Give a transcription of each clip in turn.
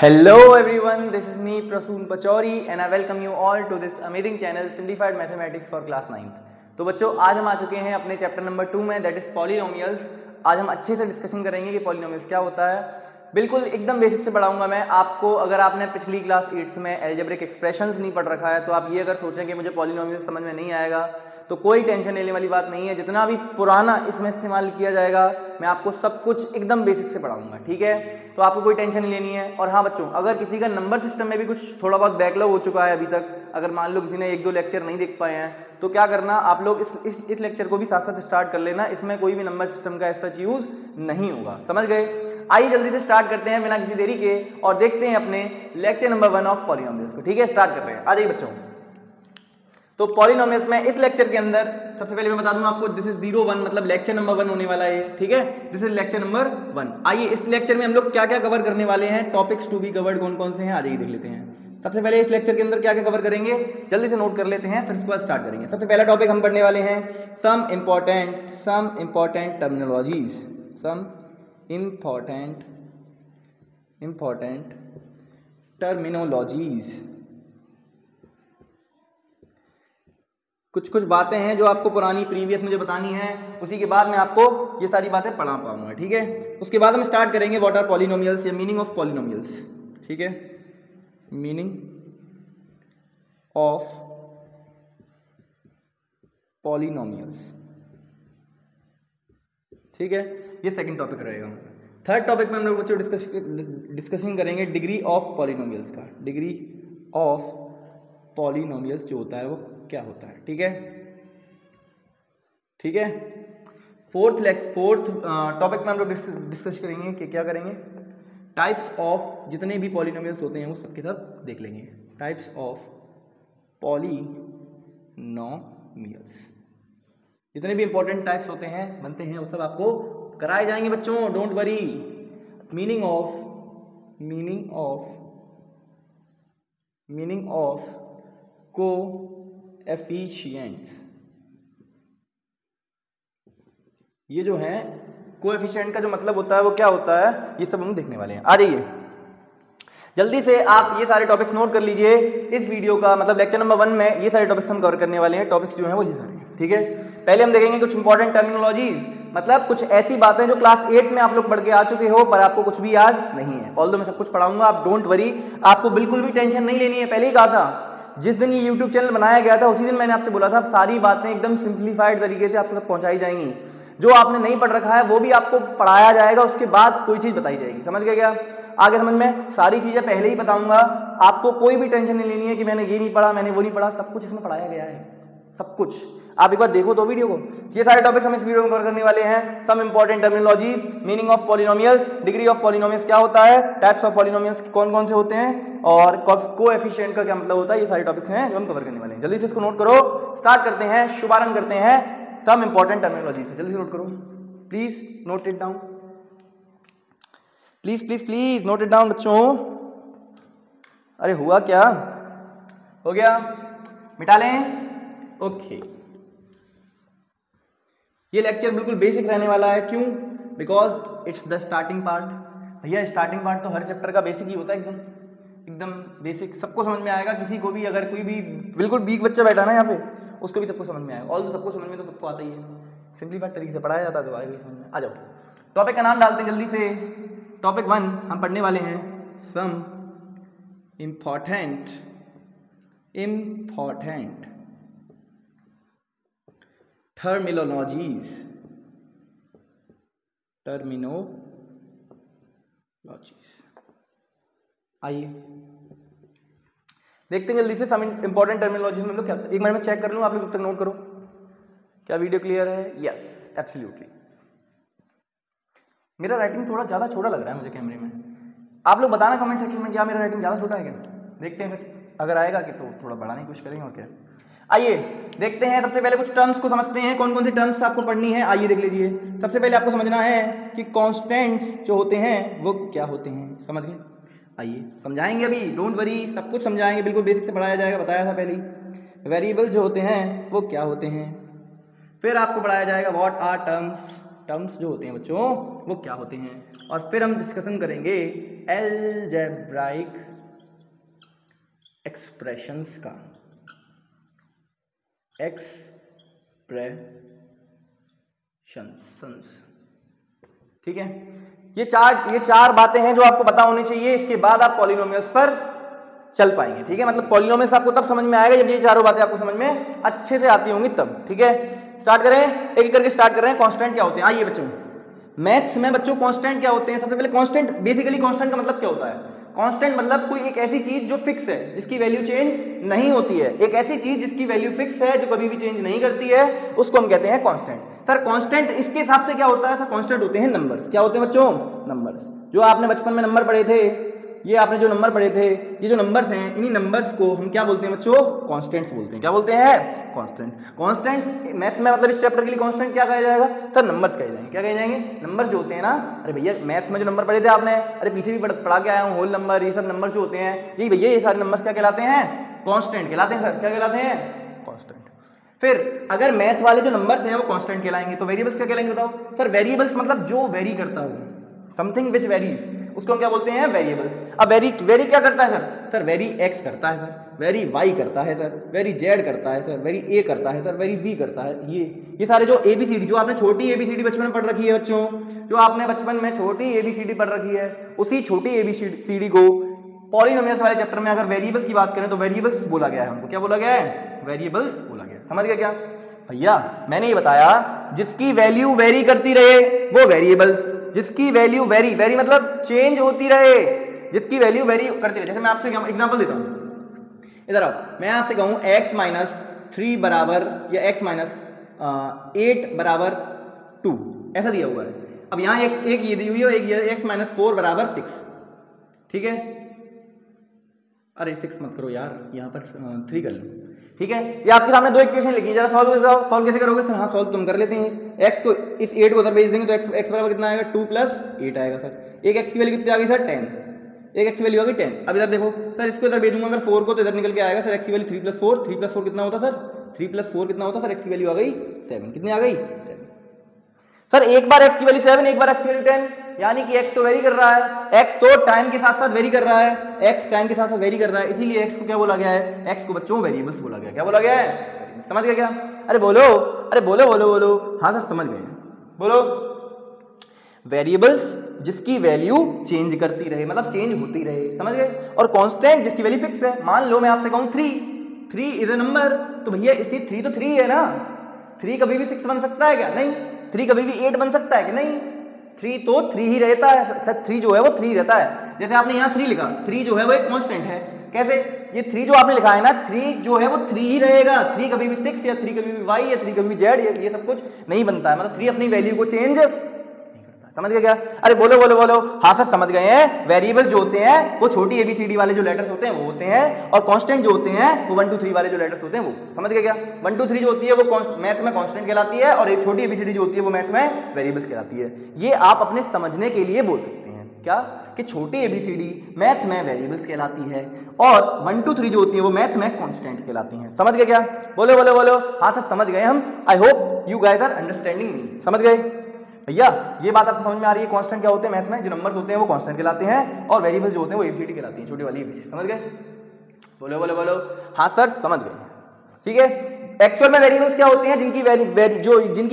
Hello everyone, this is me Prasoon Pachauri and I welcome you all to this amazing channel Simplified Mathematics for Class 9th। तो बच्चों आज हम आ चुके हैं अपने चैप्टर नंबर 2 में, दैट इज पॉलिनोमियल्स। आज हम अच्छे से डिस्कशन करेंगे कि पॉलिनोमियल्स क्या होता है। बिल्कुल एकदम बेसिक से पढ़ाऊंगा मैं आपको। अगर आपने पिछली क्लास 8th में अलजेब्रिक एक्सप्रेशंस नहीं पढ़ रखा है तो आप ये अगर सोचें कि मुझे पॉलिनोमियल्स समझ में नहीं आएगा तो कोई टेंशन लेने वाली बात नहीं है। जितना भी पुराना इसमें इस्तेमाल किया जाएगा मैं आपको सब कुछ एकदम बेसिक से पढ़ाऊंगा, ठीक है। तो आपको कोई टेंशन नहीं लेनी है। और हाँ बच्चों, अगर किसी का नंबर सिस्टम में भी कुछ थोड़ा बहुत बैकलॉग हो चुका है अभी तक, अगर मान लो किसी ने 1-2 लेक्चर नहीं देख पाए हैं तो क्या करना, आप लोग इस लेक्चर को भी साथ साथ स्टार्ट कर लेना। इसमें कोई भी नंबर सिस्टम का ऐसा यूज नहीं होगा, समझ गए। आइए जल्दी से स्टार्ट करते हैं बिना किसी देरी के और देखते हैं अपने लेक्चर नंबर 1 ऑफ पॉलिनोमियल्स को, ठीक है। स्टार्ट कर रहे हैं, आ जाइए बच्चों। तो पॉलिनोमियल्स में इस लेक्चर के अंदर सबसे पहले मैं बता दूं आपको, दिस इज 0-1 मतलब लेक्चर नंबर 1 होने वाला है, ठीक है। This is lecture number 1। आइए इस लेक्चर में हम लोग क्या क्या कवर करने वाले हैं, टॉपिक्स टू बी कवर्ड कौन कौन से हैं, आ जाइए देख लेते हैं। सबसे पहले इस लेक्चर के अंदर क्या क्या कवर करेंगे जल्दी से नोट कर लेते हैं, फिर उसके बाद स्टार्ट करेंगे। सबसे पहला टॉपिक हम पढ़ने वाले हैं some important terminologies, some important terminologies. कुछ बातें हैं जो आपको पुरानी प्रीवियस मुझे बतानी है, उसी के बाद मैं आपको ये सारी बातें पढ़ा पाऊंगा, ठीक है। उसके बाद हम स्टार्ट करेंगे व्हाट आर पॉलिनोमियल्स या मीनिंग ऑफ पॉलिनोमियल्स, ठीक है। मीनिंग ऑफ पॉलिनोमियल्स, ठीक है। ये सेकंड टॉपिक रहेगा। थर्ड टॉपिक में हम लोग बच्चों डिस्कशन करेंगे डिग्री ऑफ पॉलिनोमियल्स का। डिग्री ऑफ पॉलिनोमियल्स जो होता है वो क्या होता है, ठीक है, ठीक है। फोर्थ टॉपिक में हम लोग डिस्कस करेंगे कि क्या करेंगे, टाइप्स ऑफ जितने भी पॉलिनोमियल्स होते हैं वो सबके सब देख लेंगे। टाइप्स ऑफ पॉलिनोमियल्स, जितने भी इंपॉर्टेंट टाइप्स होते हैं बनते हैं वो सब आपको कराए जाएंगे बच्चों, don't worry. Meaning of coefficients, ये जो है कोएफिशिएंट का जो मतलब होता है वो क्या होता है, ये सब हम देखने वाले हैं। आ जाइए जल्दी से आप ये सारे टॉपिक्स नोट कर लीजिए। इस वीडियो का मतलब लेक्चर नंबर 1 में ये सारे टॉपिक्स हम कवर करने वाले हैं। टॉपिक्स जो हैं वो ये सारे, ठीक है। पहले हम देखेंगे कुछ इंपॉर्टेंट टर्मिनोलॉजीज, मतलब कुछ ऐसी बातें जो क्लास 8 में आप लोग पढ़ के आ चुके हो पर आपको कुछ भी याद नहीं है। ऑल्दो मैं सब कुछ पढ़ाऊंगा, आप डोंट वरी, आपको बिल्कुल भी टेंशन नहीं लेनी है। पहले ही कहा था, जिस दिन ये YouTube चैनल बनाया गया था उसी दिन मैंने आपसे बोला था सारी बातें एकदम सिंप्लीफाइड तरीके से आप तक पहुंचाई जाएंगी। जो आपने नहीं पढ़ रखा है वो भी आपको पढ़ाया जाएगा, उसके बाद कोई चीज बताई जाएगी, समझ गए क्या। आगे समझ में सारी चीजें पहले ही बताऊंगा, आपको कोई भी टेंशन नहीं लेनी है कि मैंने ये नहीं पढ़ा, मैंने वो नहीं पढ़ा, सब कुछ इसमें पढ़ाया गया है, सब कुछ। आप एक बार देखो तो वीडियो को। ये सारे टॉपिक्स हम इस वीडियो में कवर करने वाले हैं। Some important terminologies, meaning of polynomials, degree of polynomials क्या होता है, टाइप्स ऑफ पॉलिनोमियल्स कौन कौन से होते हैं और कोएफिशिएंट का क्या मतलब होता है, ये सारे टॉपिक्स हैं जो हम कवर करने वाले हैं। जल्दी से इसको नोट करो, स्टार्ट करते हैं, शुभारंभ करते हैं सम इंपॉर्टेंट टर्मिनोलॉजी से। जल्दी से नोट करो, please note it down, please note it down बच्चों। अरे हुआ क्या, हो गया, मिटा लें, ओके। ये लेक्चर बिल्कुल बेसिक रहने वाला है, क्यों, because it's the starting part. भैया स्टार्टिंग पार्ट तो हर चैप्टर का बेसिक ही होता है, एकदम बेसिक, सबको समझ में आएगा। किसी को भी अगर कोई भी बिल्कुल वीक बच्चा बैठा ना यहाँ पे, उसको भी सबको समझ में आएगा। ऑल तो सबको समझ में तो सबको आता ही है, सिंपलीफाइड तरीके से पढ़ाया जाता है तो आएगा ही समझ में। आ जाओ टॉपिक का नाम डालते हैं जल्दी से। टॉपिक 1 हम पढ़ने वाले हैं सम इंपॉर्टेंट टर्मिनोलॉजीज। आइए देखते हैं जल्दी से सम इंपॉर्टेंट टर्मिनोलॉजी में हम लोग क्या। एक मिनट में चेक कर लूं, आप लोग तब तक नोट करो क्या वीडियो क्लियर है। Yes absolutely. मेरा राइटिंग थोड़ा ज्यादा छोटा लग रहा है मुझे कैमरे में, आप लोग बताना कमेंट सेक्शन में क्या मेरा राइटिंग ज्यादा छोटा है क्या। देखते हैं फिर, अगर आएगा कि तो थोड़ा बढ़ाने की कोशिश करेंगे और क्या। आइए देखते हैं, सबसे पहले कुछ टर्म्स को समझते हैं, कौन कौन सी टर्म्स आपको पढ़नी है। आइए देख लीजिए। सबसे पहले आपको समझना है कि कांस्टेंट्स जो होते हैं वो क्या होते हैं, समझ गए। आइए समझाएंगे, अभी डोंट वरी, सब कुछ समझाएंगे, बिल्कुल बेसिक से पढ़ाया जाएगा, बताया था पहले ही। वेरिएबल्स जो होते हैं वो क्या होते हैं, फिर आपको पढ़ाया जाएगा व्हाट आर टर्म्स, टर्म्स जो होते हैं बच्चों वो क्या होते हैं, और फिर हम डिस्कशन करेंगे अलजेब्राइक एक्सप्रेशंस का एक्सप्रेशंस, ठीक है। ये चार बातें हैं जो आपको पता होनी चाहिए, इसके बाद आप पॉलिनोमियल्स पर चल पाएंगे, ठीक है। मतलब पॉलिनोमियल्स आपको तब समझ में आएगा जब ये चारों बातें आपको समझ में अच्छे से आती होंगी तब, ठीक है। स्टार्ट करें, एक एक करके स्टार्ट कर रहे हैं। कांस्टेंट क्या होते हैं, आइए बच्चों, मैथ्स में बच्चों कांस्टेंट क्या होते हैं। सबसे पहले कांस्टेंट, बेसिकली कांस्टेंट का मतलब क्या होता है? कांस्टेंट मतलब कोई एक ऐसी चीज जो फिक्स है, जिसकी वैल्यू चेंज नहीं होती है। एक ऐसी चीज जिसकी वैल्यू फिक्स है, जो कभी भी चेंज नहीं करती है, उसको हम कहते हैं कांस्टेंट। सर कांस्टेंट इसके हिसाब से क्या होता है? सर कांस्टेंट होते हैं नंबर्स। क्या होते हैं बच्चों? नंबर्स। जो आपने बचपन में नंबर पढ़े थे, ये आपने जो नंबर पढ़े थे, ये जो नंबर्स हैं, इन्हीं नंबर्स को हम क्या बोलते हैं बच्चों? कांस्टेंट्स बोलते हैं। क्या बोलते हैं? कांस्टेंट। कांस्टेंट मैथ्स में मतलब इस चैप्टर के लिए कांस्टेंट क्या कहा जाएगा? सर नंबर्स कहे जाएंगे। क्या कहे जाएंगे? नंबर्स जो होते हैं ना। अरे भैया मैथ्स में जो नंबर पढ़े थे आपने, अरे पीछे भी पढ़ा के आया हूँ, होल नंबर, ये सब नंबर जो होते हैं, यही भैया ये सारे नंबर्स क्या कहलाते हैं? कांस्टेंट कहलाते हैं। सर क्या कहलाते हैं? कांस्टेंट। फिर अगर मैथ वाले जो नंबर्स हैं वो कांस्टेंट कहलाएंगे, तो वेरिएबल्स क्या कहलाएंगे बताओ? सर वेरिएबल्स मतलब जो वेरी करता हो, समथिंग विच वेरीज, उसको हम क्या बोलते हैं? वेरिएबल्स। अब वेरी क्या करता है सर? सर वेरी एक्स करता है सर, वेरी वाई करता है सर, वेरी जेड करता है सर, वेरी ए करता है सर, वेरी बी करता है। ये सारे जो एबीसीडी, जो आपने छोटी एबीसीडी बचपन में पढ़ रखी है बच्चों, जो आपने बचपन में छोटी एबीसीडी पढ़ रखी है, उसी छोटी एबीसीडी को पॉलिनोमियल्स वाले चैप्टर में अगर वेरिएबल्स की बात करें तो वेरिएबल्स बोला गया है उनको। क्या बोला गया है? वेरिएबल्स बोला गया। समझ गया क्या भैया? मैंने ये बताया जिसकी वैल्यू वेरी करती रहे वो वेरिएबल्स, जिसकी वैल्यू वेरी मतलब चेंज होती रहे, जिसकी वैल्यू वेरी करती रहे। जैसे मैं आपसे एग्जांपल देता हूं, इधर आओ, मैं आपसे कहूं x माइनस 3 बराबर या x माइनस 8 बराबर 2, ऐसा दिया हुआ है। अब यहां एक ये दी हुई है, एक x माइनस 4 बराबर 6, ठीक है। अरे 6 मत करो यार, यहाँ पर 3 कर लो, ठीक है। ये आपके सामने दो इक्वेशन लिखी है, जरा सॉल्व कर जाओ। सॉल्व कैसे करोगे सर? हाँ सॉल्व तुम कर लेते हैं। x को इस 8 को उधर भेज देंगे तो x बराबर कितना आएगा? 2 प्लस 8 आएगा सर। एक x की वैल्यू कितनी आ गई सर? 10। एक x की वैल्यू आ गई 10। अब इधर देखो सर, इसको इधर भेजूंगा अगर 4 को तो इधर निकल के आएगा सर x की वैल्यू 3 प्लस 4। 3 प्लस 4 कितना होता सर? 3 प्लस 4 कितना होता सर? x की वैल्यू आ गई 7। कितनी आ गई? 7। सर एक बार x की वैल्यू 7, एक बार x की वैल्यू 10, यानी कि x तो वेरी कर रहा है, x तो टाइम के साथ साथ वेरी कर रहा है, x टाइम के साथ साथ वेरी कर रहा है, इसीलिए x को क्या बोला गया है? x को बच्चों वेरिएबल्स बोला गया। क्या बोला गया है? समझ गया क्या? अरे बोलो, अरे बोलो बोलो बोलो। हाँ सर समझ गए, बोलो। वेरिएबल्स जिसकी वैल्यू चेंज करती रहे, मतलब चेंज होती रहे, समझ गए। और कांस्टेंट जिसकी वैल्यू फिक्स है। मान लो मैं आपसे कहूं 3 इज ए नंबर, तो भैया इसी 3 तो 3 है ना। 3 कभी भी 6 बन सकता है क्या? नहीं। 3 कभी भी 8 बन सकता है कि नहीं? 3 तो 3 ही रहता है। 3 जो है वो 3 रहता है। जैसे आपने यहाँ 3 लिखा, 3 जो है वो एक कांस्टेंट है। कैसे? ये 3 जो आपने लिखा है ना, 3 जो है वो 3 ही रहेगा। 3 कभी भी 6 या 3 कभी भी y या 3 कभी भी z, ये सब कुछ नहीं बनता है। मतलब 3 अपनी वैल्यू को चेंज नहीं करता। समझ गए क्या? अरे बोलो बोलो बोलो। हाँ सर समझ गए हैं। वेरिएबल्स जो होते हैं वो छोटी एबीसीडी वाले जो लेटर्स होते हैं वो होते हैं, और कांस्टेंट जो होते हैं वो 1 2 3 वाले जो लेटर्स होते हैं वो। समझ गए क्या? 1 2 3 जो होती है वो मैथ में कांस्टेंट कहलाती है, और एक छोटी एबीसीडी जो होती है वो मैथ में वेरिएबल्स कहलाती है। ये आप अपने समझने के लिए बोल सकते हैं क्या, कि छोटी एबीसीडी मैथ में वेरिएबल्स कहलाती है, और 1 2 3 जो होती है वो मैथ में कांस्टेंट्स कहलाती हैं। समझ गए क्या? बोलो बोलो बोलो। हाँ सर समझ गए हम। I hope you guys are understanding me. समझ गए भैया? ये बात आपको समझ में आ रही है? कांस्टेंट क्या होते हैं मैथ में? जो नंबर्स होते हैं वो कांस्टेंट कहलाते हैं, और वेरिएबल्स जो होते हैं वो एबीसीडी कहलाती हैं, छोटी वाली एबीसीडी। समझ गए? बोलो बोलो बोलो। हाँ सर समझ गए, ठीक है। एक्चुअल में वेरिएबल्स क्या होते हैं? जिनकी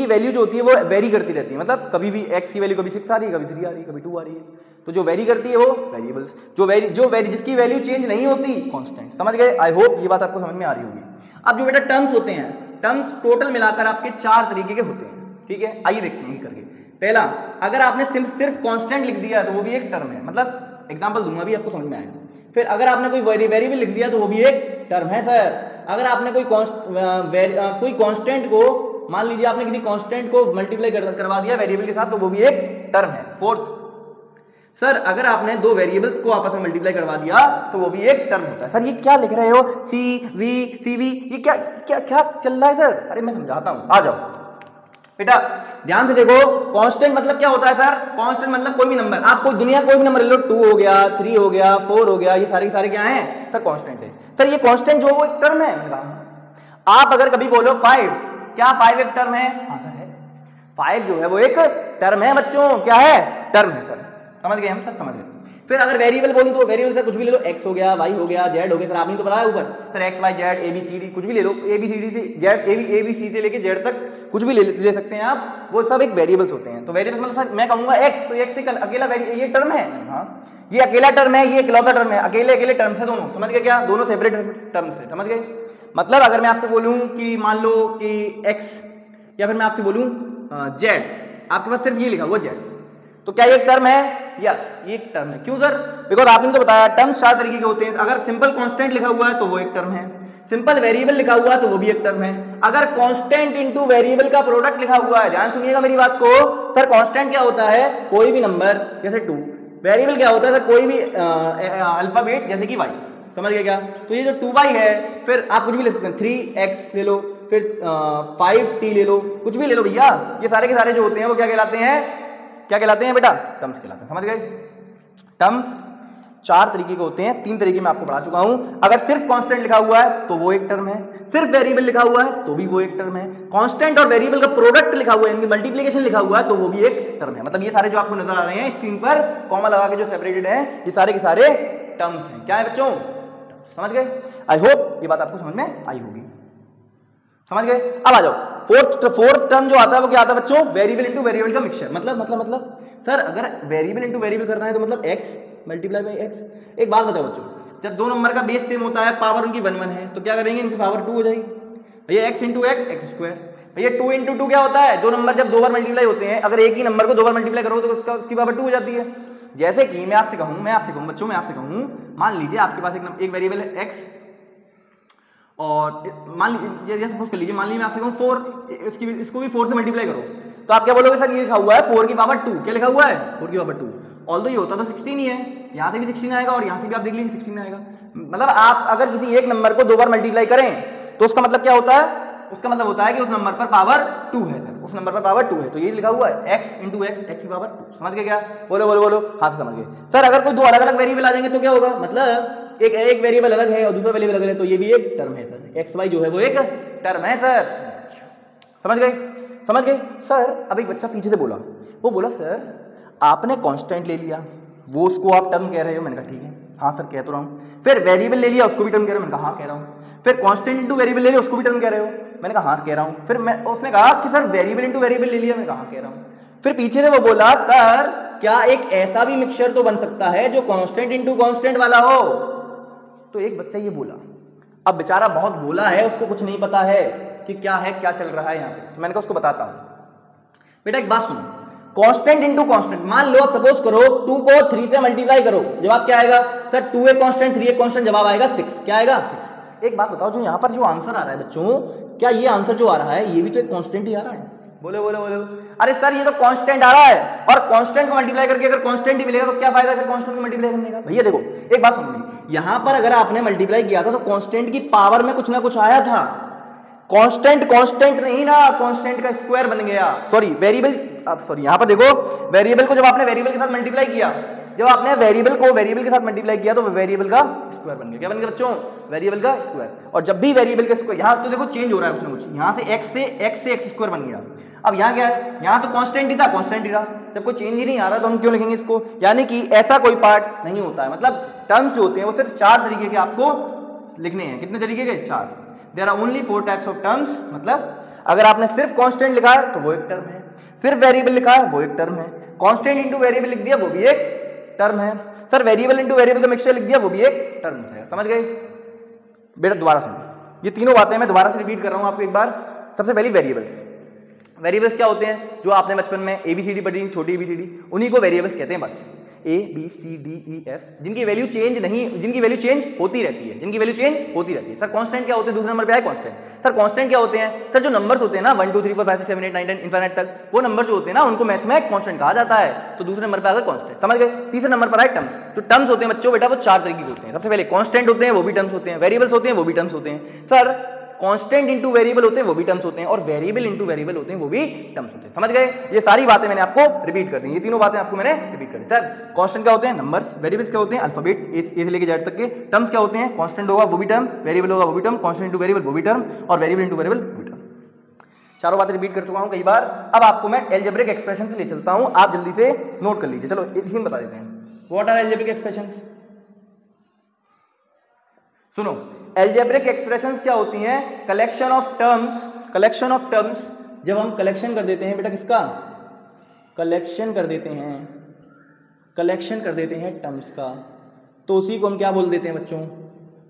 वैल्यू जो होती है वो वेरी करती रहती है। मतलब कभी भी x की वैल्यू कभी 6 आ रही है, कभी 3 आ रही है, कभी 2 आ रही है, तो जो वेरी करती है वो वेरिएबल्स। जिसकी वैल्यू चेंज नहीं होती, कांस्टेंट। समझ गए? आई होप ये बात आपको समझ में आ रही होगी। अब जो बेटा टर्म्स होते हैं, टर्म्स टोटल मिलाकर आपके 4 तरीके के होते हैं, ठीक है। आइए देखते हैं करके। पहला, अगर आपने सिर्फ कांस्टेंट लिख दिया तो वो भी एक टर्म है, मतलब एग्जांपल दूंगा भी आपको समझ में आएगा। फिर अगर आपने कोई वेरिएबल लिख दिया तो वो भी एक टर्म है सर। अगर आपने कोई कांस्टेंट को, मान लीजिए आपने किसी कांस्टेंट को मल्टीप्लाई करवा दिया वेरिएबल के साथ, तो वो भी एक टर्म है। फोर्थ, सर अगर आपने दो वेरिएबल्स को आपस में मल्टीप्लाई करवा दिया तो वो भी एक टर्म होता है। सर ये क्या लिख रहे हो? सी वी ये क्या क्या क्या चल रहा है सर? अरे मैं समझाता हूं, आ जाओ बेटा ध्यान से देखो। कांस्टेंट मतलब क्या होता है सर? कांस्टेंट मतलब कोई भी नंबर, आप कोई दुनिया कोई भी नंबर ले लो, 2 हो गया, 3 हो गया, 4 हो गया, ये सारे क्या हैं सर? कांस्टेंट है। सर ये कांस्टेंट जो वो एक टर्म है। आप अगर कभी बोलो 5, क्या 5 एक टर्म है? हाँ सर है। 5 जो है वो एक टर्म है बच्चों। क्या है? टर्म है सर। समझ गए हम सर, समझ गए। फिर अगर वेरिएबल बोलूं तो वेरिएबल सर कुछ भी ले लो, x हो गया, y हो गया, z हो गया, सर आपने तो पढ़ा है ऊपर sir x y z a b c d, कुछ भी ले लो, a b c d से z a b c से लेके z तक कुछ भी ले सकते हैं आप, वो सब एक वेरिएबल्स होते हैं। तो वेरिएबल मतलब सर मैं कहूंगा x, तो x एक अकेला ये टर्म है, हाँ ये अकेला टर्म है, ये इकलौता टर्म है, अकेले टर्म्स है दोनों, समझ गए क्या, दोनों सेपरेट टर्म्स है, समझ गए। मतलब अगर मैं आपसे बोलूं कि मान लो कि x, या फिर मैं आपसे बोलूं z, आपके पास सिर्फ ये लिखा हुआ z, तो क्या ये एक टर्म है? यस, ये एक टर्म है। क्यों सर? बिकॉज आपने तो बताया टर्म्स 4 तरीके के होते हैं। अगर सिंपल कांस्टेंट लिखा हुआ है तो वो एक टर्म है, सिंपल वेरिएबल लिखा हुआ है तो वो भी एक टर्म है। अगर कांस्टेंट इनटू वेरिएबल का प्रोडक्ट लिखा हुआ है, ध्यान सुनिएगा मेरी बात को सर, कांस्टेंट क्या होता है? कोई भी नंबर जैसे 2, वेरिएबल क्या होता है सर? कोई भी अल्फाबेट जैसे कि y, समझ गए क्या। तो ये जो 2y है, फिर आप कुछ भी ले सकते हैं, 3x ले लो, फिर 5t ले लो, कुछ भी ले लो भैया, ये सारे के सारे जो होते हैं वो क्या कहलाते हैं? क्या कहलाते हैं बेटा? टर्म्स कहलाते हैं, समझ गए। टर्म्स 4 तरीके के होते हैं, 3 तरीके मैं आपको पढ़ा चुका हूं। अगर सिर्फ कांस्टेंट लिखा हुआ है तो वो एक टर्म है, सिर्फ वेरिएबल लिखा हुआ है तो भी वो एक टर्म है, कांस्टेंट और वेरिएबल का प्रोडक्ट लिखा हुआ है, इनकी मल्टीप्लिकेशन लिखा हुआ है तो वो भी एक टर्म है। मतलब ये सारे जो आपको नजर आ रहे हैं स्क्रीन पर कॉमा लगा के जो सेपरेटेड है, ये सारे के सारे टर्म्स हैं। क्या है बच्चों? समझ गए। आई होप ये बात आपको समझ में आई होगी, समझ गए। अब आ जाओ फोर्थ टर्म जो आता है वो क्या आता है बच्चों? वेरिएबल इनटू वेरिएबल का मिक्सचर। मतलब सर अगर वेरिएबल इनटू वेरिएबल करना है तो मतलब x मल्टीप्लाई बाई x। एक बात बताओ बच्चों, जब दो नंबर का बेस सेम होता है, पावर उनकी 1 1 है, तो क्या करेंगे? इनकी पावर 2 हो जाएगी भैया, x into x x square. भैया 2 इंटू 2 क्या होता है? दो नंबर जब 2 बार मल्टीप्लाई होते हैं, अगर एक ही नंबर को 2 बार मल्टीप्लाई करो तो उसकी पावर 2 हो जाती है। जैसे कि मैं आपसे कहूं बच्चों, मैं आपसे कहूं, मान लीजिए आपके पास एक वेरिएबल है x, और मान लीजिए सपोज कर लीजिए, मान लीजिए मैं आपसे कहूं 4, इसको भी 4 से मल्टीप्लाई करो, तो आप क्या बोलोगे? सर ये लिखा हुआ है 4 की पावर 2, क्या लिखा हुआ है? 4 की पावर 2। ऑल्दो ये होता तो 16 ही है, यहाँ से भी 16 आएगा और यहाँ से भी आप देख लीजिए 16 आएगा। मतलब आप अगर किसी एक नंबर को 2 बार मल्टीप्लाई करें तो उसका मतलब क्या होता है? उसका मतलब होता है कि उस नंबर पर पावर 2 है सर, उस नंबर पर पावर 2 है, तो ये लिखा हुआ है x इंटू एक्स एक्स की पावर 2। समझ गए क्या? बोलो हाँ से समझ गए। सर अगर कोई 2 अलग अलग वेरिएबल आ जाएंगे तो क्या होगा? मतलब एक वेरिएबल अलग है और दूसरा वेरिएबल अलग है, तो ये भी एक टर्म है सर, एक्स वाई जो है वो एक टर्म है सर। समझ गए सर। अब एक बच्चा पीछे से बोला, वो बोला सर आपने कांस्टेंट ले लिया, वो उसको आप टर्म कह रहे हो। मैंने कहा ठीक है, हाँ सर कह तो रहा हूँ। फिर वेरिएबल ले लिया, उसको भी टर्म कह रहे हो। मैंने कहा हाँ कह रहा हूँ। फिर कांस्टेंट इनटू वेरिएबल ले लिया, उसको भी टर्म कह रहे हो। मैंने कहा हाँ कह रहा हूँ। फिर उसने कहा कि सर वेरिएबल इनटू वेरिएबल ले लिया। मैंने कहा हाँ कह रहा हूँ। फिर पीछे से वो बोला सर क्या एक ऐसा भी मिक्सचर तो बन सकता है जो कांस्टेंट इनटू कांस्टेंट वाला हो? तो एक बच्चा ये बोला, अब बेचारा बहुत बोला है, उसको कुछ नहीं पता है कि क्या है, क्या चल रहा है यहाँ पे। तो मैंने कहा उसको बताता हूँ। बेटा एक बात सुनो, कांस्टेंट इनटू कांस्टेंट, मान लो आप सपोज करो 2 को 3 से मल्टीप्लाई करो, जवाब क्या आएगा? सर 2 एक कांस्टेंट 3 एक कांस्टेंट, जवाब आएगा 6। क्या आएगा? 6। एक बात बताओ, जो यहाँ पर जो आंसर आ रहा है बच्चों, क्या ये आंसर जो आ रहा है ये भी तो एक कांस्टेंट ही आ रहा है? बोलो। अरे सर ये तो कांस्टेंट आ रहा है, और कांस्टेंट को मल्टीप्लाई करके अगर कांस्टेंट ही मिलेगा तो क्या फायदा फिर कांस्टेंट को मल्टीप्लाई करने का? भैया देखो एक बात सुनो, यहाँ पर अगर आपने मल्टीप्लाई किया था तो कांस्टेंट की पावर में कुछ ना कुछ आया था। कांस्टेंट नहीं ना, कांस्टेंट का स्क्वायर बन गया। यहाँ पर देखो, वेरिएबल को जब आपने वेरिएबल के साथ मल्टीप्लाई किया, जब आपने वेरिएबल को वेरिएबल के साथ मल्टीप्लाई किया तो वेरिएबल का स्क्वायर बन गया। क्या बन गया बच्चों? वेरिएबल का स्क्वायर। और जब भी वेरिएबल का स्क्वायर, यहाँ तो देखो चेंज हो रहा है कुछ ना कुछ, यहाँ से एक्स स्क्वायर बन गया। अब यहाँ क्या है? यहाँ तो कांस्टेंट ही था, कांस्टेंट ही रहा। जब कोई चेंज ही नहीं आ रहा तो हम क्यों लिखेंगे इसको? यानी कि ऐसा कोई पार्ट नहीं होता है। मतलब टर्म्स जो होते हैं वो सिर्फ 4 तरीके के आपको लिखने हैं। कितने तरीके के? 4। There are only 4 types of terms. मतलब अगर आपने सिर्फ कांस्टेंट लिखा है तो वो एक टर्म है, सिर्फ वेरिएबल लिखा है वो एक टर्म है, कांस्टेंट इनटू वेरिएबल लिख दिया वो भी एक टर्म है, सर वेरिएबल इनटू वेरिएबल का मिक्सचर लिख दिया वो भी एक टर्म है। समझ गए? बेटा दोबारा सुनो, ये तीनों बातें मैं दोबारा से रिपीट कर रहा हूं आपको एक बार। सबसे पहली वेरिएबल्स क्या होते हैं? जो आपने बचपन में ABCD पढ़ी, छोटी ABCD, उन्हीं को वेरिएबल्स कहते हैं। बस ABCDEF, जिनकी वैल्यू चेंज होती रहती है। सर कांस्टेंट क्या होते हैं? दूसरे नंबर पे आए कांस्टेंट। सर कांस्टेंट क्या होते हैं? सर जो नंबर्स होते हैं ना 1 2 3 4 5 6 7 8 9 10 इनफिनिट तक, वो नंबर जो होते हैं ना उनको मैथ में कांस्टेंट कहा जाता है। तो दूसरे नंबर पे आएगा कांस्टेंट। समझ गए? तीसरे नंबर पर आए टर्म्स। जो टर्म्स होते हैं बच्चों बेटा वो 4 तरीके के होते हैं। सबसे पहले कांस्टेंट होते हैं, वो भी टर्म्स होते हैं, वेरिएबल्स होते हैं, वो भी टर्म्स होते हैं। सर कांस्टेंट इनटू वेरिएबल होते हैं वो भी टर्म्स होते हैं, और वेरिएबल इनटू वेरिएबल होते हैं वो भी टर्म्स होते हैं। समझ गए? ये सारी बातें मैंने आपको रिपीट कर दी, ये तीनों बातें आपको मैंने रिपीट कर दी। सर कांस्टेंट क्या होते हैं? नंबर्स। वेरिएबल्स क्या होते हैं? अल्फाबेट्स ए से लेकर जेड तक के। टर्म्स क्या होते हैं? कांस्टेंट होगा वो भी टर्म, वेरिएबल होगा वो भी टर्म, कांस्टेंट इनटू वेरिएबल वो भी टर्म, और वेरिएबल इनटू वेरिएबल वो भी टर्म। चारों बातें रिपीट कर चुका हूं कई बार। अब आपको मैं एल्जेब्रिक एक्सप्रेशन से ले चलता हूं, आप जल्दी से नोट कर लीजिए। चलो इसी में बता देते हैं व्हाट आर एल्जेब्रिक एक्सप्रेशंस। सुनो, एल्जेब्रिक एक्सप्रेशंस क्या होती हैं? Collection of terms. जब हम कलेक्शन कर देते हैं बेटा किसका? कलेक्शन कर देते हैं टर्म्स का, तो उसी को हम क्या बोल देते हैं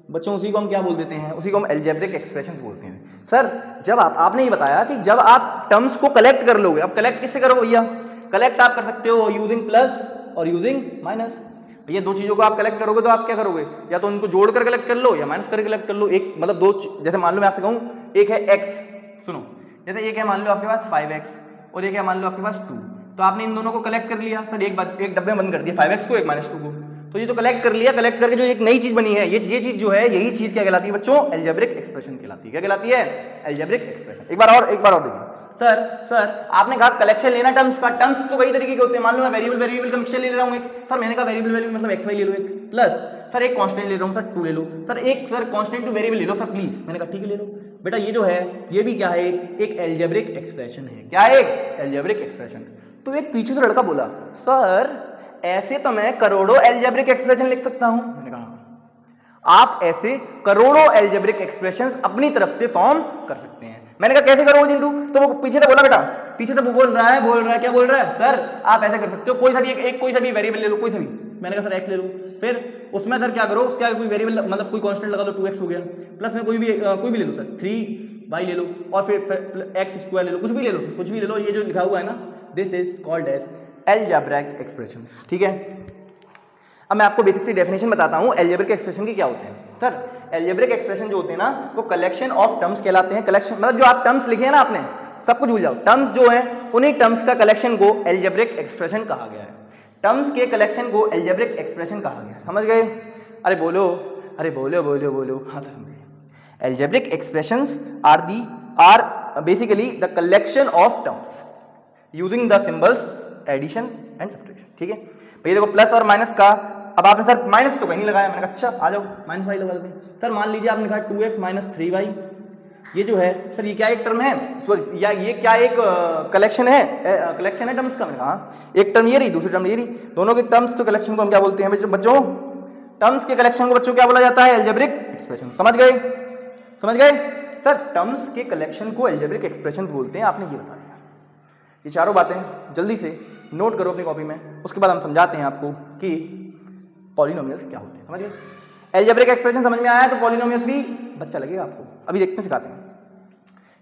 बच्चों उसी को हम क्या बोल देते हैं? उसी को हम एल्जेब्रिक एक्सप्रेशंस बोलते हैं। सर जब आपने ये बताया कि जब आप टर्म्स को कलेक्ट कर लोगे, अब कलेक्ट किससे करोगे भैया? कलेक्ट आप कर सकते हो यूजिंग प्लस और यूजिंग माइनस। ये दो चीजों को आप कलेक्ट करोगे तो आप क्या करोगे? या तो उनको जोड़कर कलेक्ट कर लो या माइनस करके कलेक्ट कर लो। एक मतलब दो, जैसे मान लो मैं आपसे कहूं एक है x, सुनो, जैसे एक है मान लो आपके पास 5x और एक है मान लो आपके पास 2, तो आपने इन दोनों को कलेक्ट कर लिया। सर एक डब्बे में बंद कर दिया 5x को, एक -2 को, तो ये तो कलेक्ट कर लिया। कलेक्ट करके जो एक नई चीज बनी है, ये चीज जो है, यही चीज क्या कहलाती है बच्चों? एल्जेब्रिक एक्सप्रेशन कहलाती है। क्या कहलाती है? Algebraic expression. एक बार और देखिए। सर आपने कहा कलेक्शन लेना टर्म्स का। टर्म्स तो कई तरीके के होते हैं। मान लो मैं वेरिएबल का मिक्सचर ले रहा हूं एक। सर मैंने कहा वेरिएबल मतलब एक्स वाई ले लो एक, प्लस सर एक कांस्टेंट ले रहा हूं सर 2 ले लो। सर कांस्टेंट टू वेरिएबल ले लो सर प्लीज। मैंने कहा ठीक है ले लो। बेटा ये जो है ये भी क्या है? एक एल्जेब्रिक एक्सप्रेशन है। क्या है? एक एल्जेब्रिक एक्सप्रेशन। तो एक पीछे से लड़का बोला सर ऐसे तो मैं करोड़ों एल्जेब्रिक एक्सप्रेशन लिख सकता हूं। मैंने कहा आप ऐसे करोड़ों एल्जेब्रिक एक्सप्रेशंस अपनी तरफ से फॉर्म कर सकते हैं। मैंने कहा कैसे करोगे जिंटू? तो वो पीछे से बोला बेटा, पीछे से वो बोल रहा है क्या बोल रहा है? सर आप ऐसे कर सकते हो, कोई सा भी वेरिएबल ले लो, कोई सा भी। मैंने कहा सर x ले लो। फिर उसमें सर क्या करो, उसका कोई वेरिएबल मतलब कोई कांस्टेंट लगा दो, 2x हो गया, प्लस में कोई भी ले लो सर 3y ले लो, और फिर x² ले लो, कुछ भी ले लो। ये जो लिखा हुआ है ना, this is called as algebraic expressions. ठीक है, अब मैं आपको बेसिक सी डेफिनेशन बताता हूं एल्जेब्रिक एक्सप्रेशन के क्या होते हैं। सर एल्जेब्रिक एक्सप्रेशन जो होते हैं ना, वो कलेक्शन ऑफ टर्म्स कहलाते हैं। कलेक्शन मतलब जो आप टर्म्स लिखे हैं ना आपने, सब कुछ भूल जाओ। टर्म्स जो है उन्हीं टर्म्स का कलेक्शन को एल्जेब्रिक एक्सप्रेशन कहा गया है। टर्म्स के कलेक्शन को एल्जेब्रिक एक्सप्रेशन कहा गया। समझ गए? अरे बोलो हाँ तो समझिए। Algebraic expressions are basically the collection of terms using the symbols addition and subtraction. ठीक है भैया, देखो प्लस और माइनस का, अब आपने सर माइनस तो कहीं नहीं लगाया। मैंने कहा अच्छा आ जाओ -y लगा देते हैं। सर मान लीजिए आपने लिखा 2x - 3y, ये जो है सर ये क्या एक टर्म है? सॉरी या ये क्या एक कलेक्शन है? कलेक्शन है टर्म्स का। मैंने कहा एक टर्म ये रही, दूसरी टर्म ये रही, दोनों के टर्म्स के कलेक्शन को हम क्या बोलते हैं बच्चों? टर्म्स के कलेक्शन को बच्चों क्या बोला जाता है? Algebraic expression. समझ गए? सर टर्म्स के कलेक्शन को एल्जेब्रिक एक्सप्रेशन बोलते हैं। आपने ये बता दिया। ये चारों बातें जल्दी से नोट करो अपनी कॉपी में, उसके बाद हम समझाते हैं आपको कि पॉलिनोमियल्स क्या होते हैं। समझ गए? एल्जेब्रिक एक्सप्रेशन समझ में आया तो पॉलिनोमियल्स भी बच्चा लगेगा आपको। अभी देखते हैं, सिखाते हैं।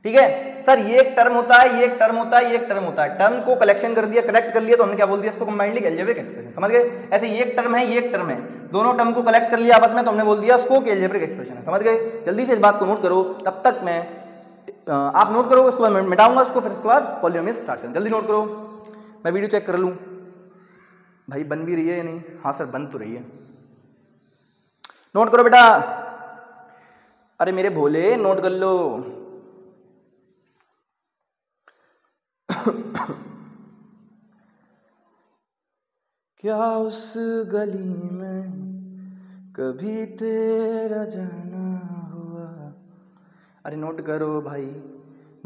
ठीक है सर, ये एक टर्म होता है, ये एक टर्म होता है, ये एक टर्म होता है। टर्म को कलेक्शन कर दिया, कलेक्ट कर लिया, तो हमने क्या बोल दिया इसको? Combinedly algebraic expression. समझ गए? ऐसे ये एक टर्म है, ये एक टर्म है, दोनों टर्म को कलेक्ट कर लिया आपस में, तो हमने बोल दिया उसको कि एल्जेब्रिक एक्सप्रेशन है। समझ गए? जल्दी से इस बात को नोट करो, तब तक मैं आप नोट करो, उसके बाद मिटाऊंगा उसको, फिर उसके बाद पॉलिनोमियल स्टार्ट करें। जल्दी नोट करो, मैं वीडियो चेक कर लूं भाई बन भी रही है या नहीं। हाँ सर बन तो रही है। नोट करो बेटा, अरे मेरे भोले नोट कर लो। क्या उस गली में कभी तेरा जाना हुआ? अरे नोट करो भाई,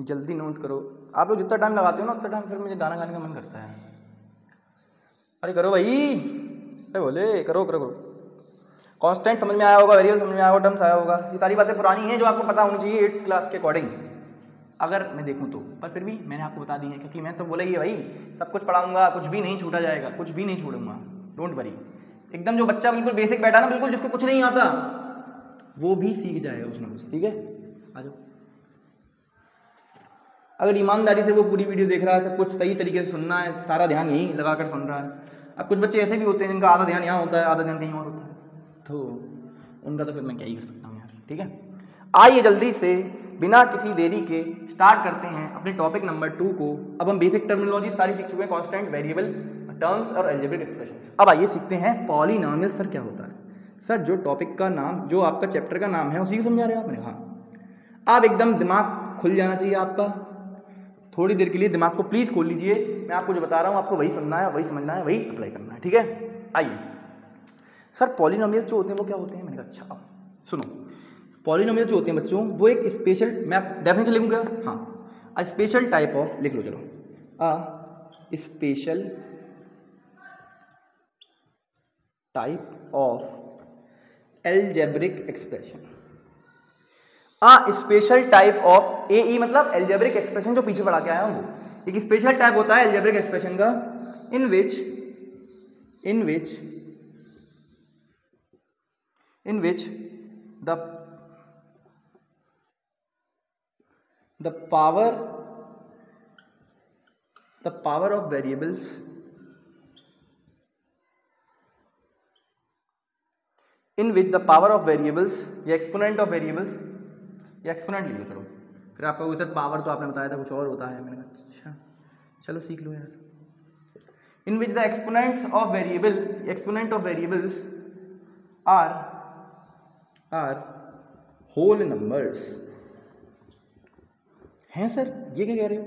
जल्दी नोट करो। आप लोग जितना टाइम लगाते हो ना उतना टाइम फिर मुझे गाना गाने का मन करता है। अरे करो भाई, अरे बोले करो। कांस्टेंट समझ में आया होगा, वेरिएबल समझ में आया होगा, टर्म्स आया होगा। ये सारी बातें पुरानी हैं जो आपको पता होनी चाहिए 8th क्लास के अकॉर्डिंग, अगर मैं देखूं तो। पर फिर भी मैंने आपको बता दी है, क्योंकि मैं तो बोला ही है भाई सब कुछ पढ़ाऊंगा, कुछ भी नहीं छूटा जाएगा, कुछ भी नहीं छोड़ूंगा, डोंट वरी। एकदम जो बच्चा बिल्कुल बेसिक बैठा ना, बिल्कुल जिसको कुछ नहीं आता, वो भी सीख जाएगा कुछ ना कुछ। ठीक है, आ जाओ। अगर ईमानदारी से वो पूरी वीडियो देख रहा है, सब कुछ सही तरीके से सुनना है, सारा ध्यान यहीं लगाकर सुन रहा है। अब कुछ बच्चे ऐसे भी होते हैं जिनका आधा ध्यान यहाँ होता है, आधा ध्यान कहीं और होता है, तो उनका तो फिर मैं क्या ही कर सकता हूँ यार। ठीक है, आइए जल्दी से बिना किसी देरी के स्टार्ट करते हैं अपने टॉपिक नंबर 2 को। अब हम बेसिक टर्मिनोलॉजी सारी सीख चुके हैं, कांस्टेंट, वेरिएबल, टर्म्स और एल्जेब्रिक एक्सप्रेशन। अब आइए सीखते हैं पॉलिनोमियल। सर क्या होता है? सर जो टॉपिक का नाम, जो आपका चैप्टर का नाम है उसी को समझा रहे हैं आपने। हाँ, आप एकदम दिमाग खुल जाना चाहिए आपका। थोड़ी देर के लिए दिमाग को प्लीज खोल लीजिए। मैं आपको जो बता रहा हूँ आपको वही सुनना है, वही समझना है, वही अप्लाई करना है। ठीक है, आइए। सर पॉलिनोमियल्स जो होते हैं वो क्या होते हैं? मैंने कहा अच्छा सुनो, पॉलिनोमियल जो होते हैं बच्चों वो एक स्पेशल, मैं डेफिनेशन लिखूंगा। हाँ, अ स्पेशल टाइप ऑफ, लिख लो चलो, a special type of algebraic expression. A special type of, a मतलब एल्जेब्रिक एक्सप्रेशन, जो पीछे पढ़ा के आया हूं वो, एक स्पेशल टाइप होता है एल्जेब्रिक एक्सप्रेशन का, इन विच the power of variables या एक्सपोनेंट ऑफ वेरिएबल्स, या एक्सपोनेंट लिख लो चलो, फिर आपका सर पावर तो आपने बताया था कुछ और होता है, मैंने कहा अच्छा चलो सीख लो यार। In which the exponent of variables are whole numbers. हैं सर ये क्या कह रहे हो,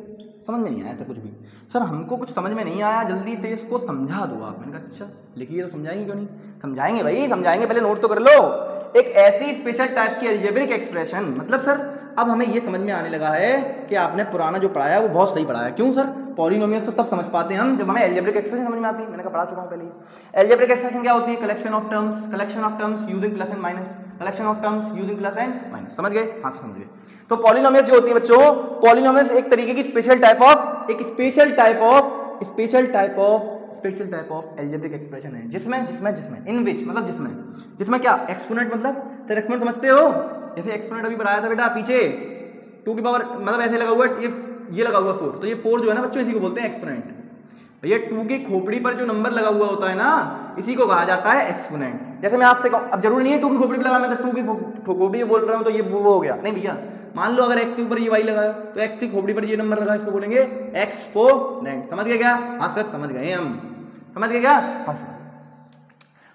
समझ में नहीं आया सर कुछ भी। सर हमको कुछ समझ में नहीं आया, जल्दी से इसको समझा दो आप। मैंने कहा अच्छा लिखिए, तो समझाएंगे क्यों नहीं, समझाएंगे भाई समझाएंगे, पहले नोट तो कर लो। एक ऐसी स्पेशल टाइप की एल्जेब्रिक एक्सप्रेशन, मतलब सर अब हमें ये समझ में आने लगा है कि आपने पुराना जो पढ़ाया वो बहुत सही पढ़ाया। क्यों सर, पॉलिनोमियल्स तो तब समझ पाते हैं हम जब हमें एल्जेब्रिक एक्सप्रेशन समझ में आती है। मैंने कहा पढ़ा चुका हूं पहले ही। एल्जेब्रिक एक्सप्रेशन क्या होती है, collection of terms using plus and minus, समझ गए, हाँ समझ गए। तो पॉलिनोमियल्स जो होती है बच्चों, पॉलिनोमियल्स एक तरीके की special type of algebraic expression है, जिसमें इन विच मतलब जिसमें क्या, एक्सपोनेंट मतलब, सर एक्सपोनेंट समझते हो, जैसे एक्सपोनेंट अभी पढ़ाया था बेटा पीछे, 2 की पावर मतलब ऐसे लगा हुआ, ये लगा हुआ 4, तो ये 4 जो है ना बच्चों, इसी को बोलते हैं एक्सपोनेंट। भैया 2 की खोपड़ी पर जो नंबर लगा हुआ होता है ना, इसी को कहा जाता है एक्सपोनेंट। जैसे मैं आपसे कहूं, अब जरूरी नहीं है 2 की खोपड़ी पर लगा, मैं तो 2 की खोपड़ी बोल रहा हूं तो ये वो हो गया, नहीं भैया। मान लो अगर x के ऊपर ये y लगाया, तो x की खोपड़ी पर ये नंबर लगा, इसको बोलेंगे एक्सपोनेंट। समझ गए क्या, हाँ सर समझ गए हम, समझ गए क्या, हाँ सर।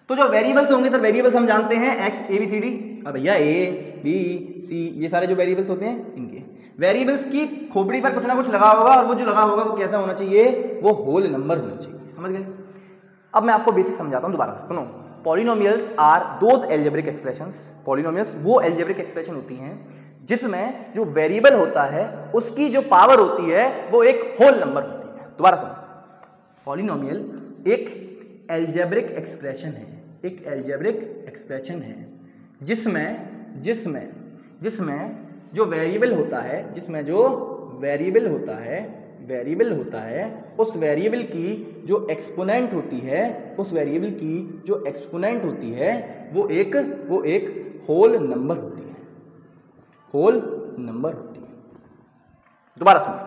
तो जो वेरिएबल्स होंगे सर, वेरिएबल्स हम जानते हैं x ABCD, अब भैया ABC ये सारे जो वेरिएबल्स होते हैं, इनके वेरिएबल्स की खोपड़ी पर कुछ ना कुछ लगा होगा, और वो जो लगा होगा वो कैसा होना चाहिए, वो होल नंबर होना चाहिए। समझ गए। अब मैं आपको बेसिक समझाता हूं दोबारा, सुनो। Polynomials are those algebraic expressions, polynomials वो एल्जेब्रिक एक्सप्रेशन होती हैं जिसमें जो वेरिएबल होता है उसकी जो पावर होती है वो एक होल नंबर होती है। दोबारा सुनो, पॉलिनोमियल एक एल्जेब्रिक एक्सप्रेशन है, एक एल्जेब्रिक एक्सप्रेशन है जिसमें जो वेरिएबल होता है, उस वेरिएबल की जो एक्सपोनेंट होती है, वो एक होल नंबर होती है, दोबारा सुनो,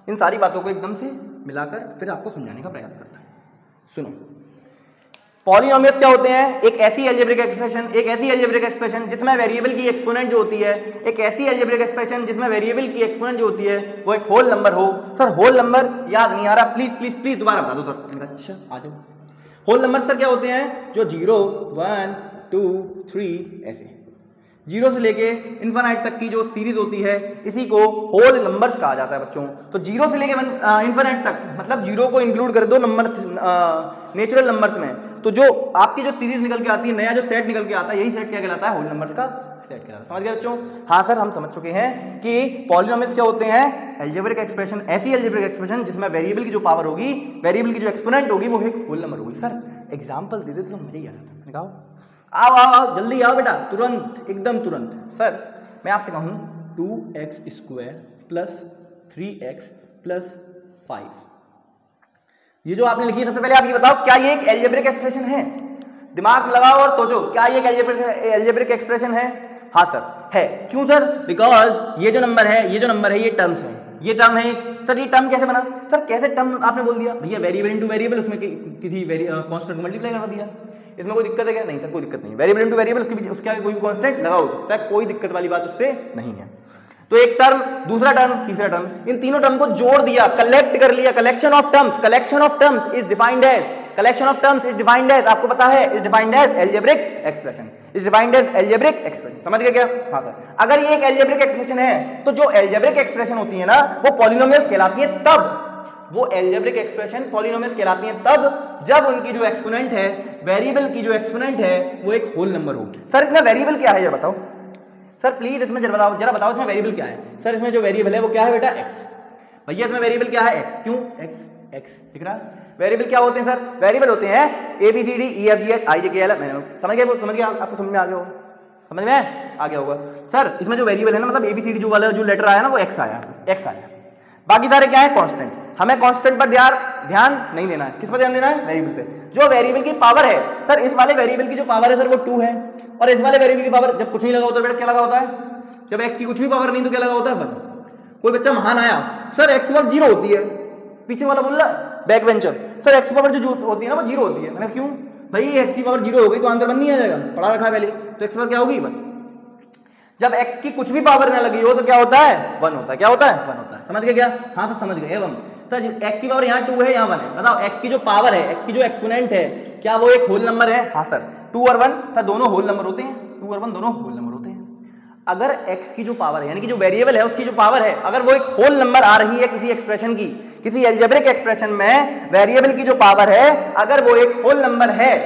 इन सारी बातों को एकदम से मिलाकर फिर आपको समझाने का प्रयास करता है। सुनो, पॉलिनोमियल्स क्या होते हैं, एक ऐसी एल्जेब्रिक एक्सप्रेशन जिसमें वेरिएबल की एक्सपोनेंट जो होती है, एक ऐसी एल्जेब्रिक एक्सप्रेशन जिसमें वेरिएबल की एक्सपोनेंट जो होती है वो एक होल नंबर हो। सर होल नंबर याद नहीं आ रहा, प्लीज दोबारा बता दो सर। अच्छा आ जाओ। होल नंबर सर क्या होते हैं, जो 0 1 2 3 ऐसे 0 से लेके इन्फिनिट तक की जो सीरीज होती है, इसी को होल नंबर्स कहा जाता है बच्चों। तो 0 से लेके इन्फिनिट तक, मतलब 0 को इंक्लूड कर दो नंबर नेचुरल नंबर्स में, तो जो आपकी जो सीरीज निकल के आती है, नया जो सेट निकल के आता है, यही सेट क्या कहलाता है, होल नंबर्स का सेट कहलाता है। समझ गए बच्चों, हाँ सर हम समझ चुके हैं कि पॉलिनोमियल्स क्या होते हैं, एल्जेब्रिक एक्सप्रेशन, ऐसी एल्जेब्रिक एक्सप्रेशन जिसमें वेरिएबल की जो पावर होगी, वेरिएबल की जो एक्सपोनेंट होगी, वो एक होल नंबर होगी। सर एग्जांपल दे दे तो मुझे याद आता। मैंने कहा आओ जल्दी आओ बेटा, तुरंत एकदम तुरंत। सर मैं आपसे कहूं 2x² प्लस 3x प्लस 5, ये जो आपने लिखी है, सबसे पहले आप ये बताओ क्या ये एक एल्जेब्रिक एक्सप्रेशन है? दिमाग लगाओ और सोचो, क्या ये एक एल्जेब्रिक एक्सप्रेशन है? हाँ सर है। क्यों सर? बिकॉज ये जो नंबर है ये टर्म्स है, ये टर्म है। सर ये टर्म कैसे बना? सर कैसे टर्म आपने बोल दिया? भैया वेरिएबल इनटू वेरिएबल, उसमें किसी कांस्टेंट को मल्टीप्लाई कर दिया, इसमें कोई दिक्कत है क्या? नहीं सर कोई दिक्कत नहीं। वेरिएबल इनटू वेरिएबल, उसके आगे कोई भी कांस्टेंट लगा हो सकता है, कोई दिक्कत वाली बात उससे नहीं है। तो एक टर्म, दूसरा टर्म, तीसरा टर्म, इन तीनों टर्म को जोड़ दिया, कलेक्ट कर लिया। Collection of terms is defined as, आपको पता है, is defined as algebraic expression, समझ गए क्या? हाँ सर। अगर ये एक एल्जेब्रिक एक्सप्रेशन है तो जो एल्जेब्रिक एक्सप्रेशन होती है ना, वो पॉलिनोमियल्स कहलाती है तब, वो एल्जेब्रिक एक्सप्रेशन पॉलिनोमियल्स कहलाती हैं तब जब उनकी जो एक्सपोनेंट है, वेरिएबल की जो एक्सपोनेंट है, वो एक होल नंबर हो। सर इसमें वेरिएबल क्या है ये बताओ? सर प्लीज इसमें जरा बताओ इसमें वेरिएबल क्या है। सर इसमें जो वेरिएबल है वो क्या है बेटा, एक्स। भैया इसमें वेरिएबल क्या है, एक्स। क्यों एक्स, एक्स दिख रहा है। वेरिएबल क्या होते हैं सर, वेरिएबल होते हैं A B C D E F G H I J K L. समझ गए, वो समझ गया, आपको समझ में आ गया होगा, समझ में आ गया होगा। सर इसमें जो वेरिएबल है ना, मतलब ए बी सी डी जो वाला जो लेटर आया ना वो एक्स आया, एक्स आया। बाकी सारे क्या है, कांस्टेंट। हमें कांस्टेंट पर ध्यान नहीं देना है। किस पर ध्यान देना है, वेरिएबल पे। जो वेरिएबल की पावर है सर, इस वाले वेरिएबल की जो पावर है सर वो 2 है, और इस वाले वेरिएबल की पावर जब कुछ नहीं लगा होता बेटा क्या लगा होता है, जब एक्स की कुछ भी पावर नहीं तो क्या लगा होता है 1। कोई बच्चा महान आया, सर एक्स पावर 0 होती है, पीछे वाला बोल रहा back bencher, sir X power जो होती है ना वो 0 होती है। मैंने क्यों भाई, एक्स की पावर 0 हो गई तो आंसर 1 नहीं आ जाएगा, पढ़ा रखा है पहले, तो एक्स पावर क्या होगी 1। जब x की कुछ भी पावर ना लगी हो तो क्या होता है, 1 होता है। क्या होता है, 1 होता है। समझ गए क्या, हाँ सर समझ गए। एवं सर x की पावर यहाँ 2 है यहाँ 1 है, बताओ x की जो पावर है, x की जो एक्सपोनेंट है, क्या वो एक होल नंबर है। हाँ सर 2 और 1 सर दोनों होल नंबर होते हैं, 2 और 1 दोनों होल नंबर होते हैं। अगर x की जो पावर है यानी कि जो वेरिएबल है उसकी जो पावर है, अगर वो एक होल नंबर आ रही है किसी एक्सप्रेशन की, किसी अलजेब्रिक एक्सप्रेशन में वेरिएबल की जो पावर है अगर वो एक होल नंबर है,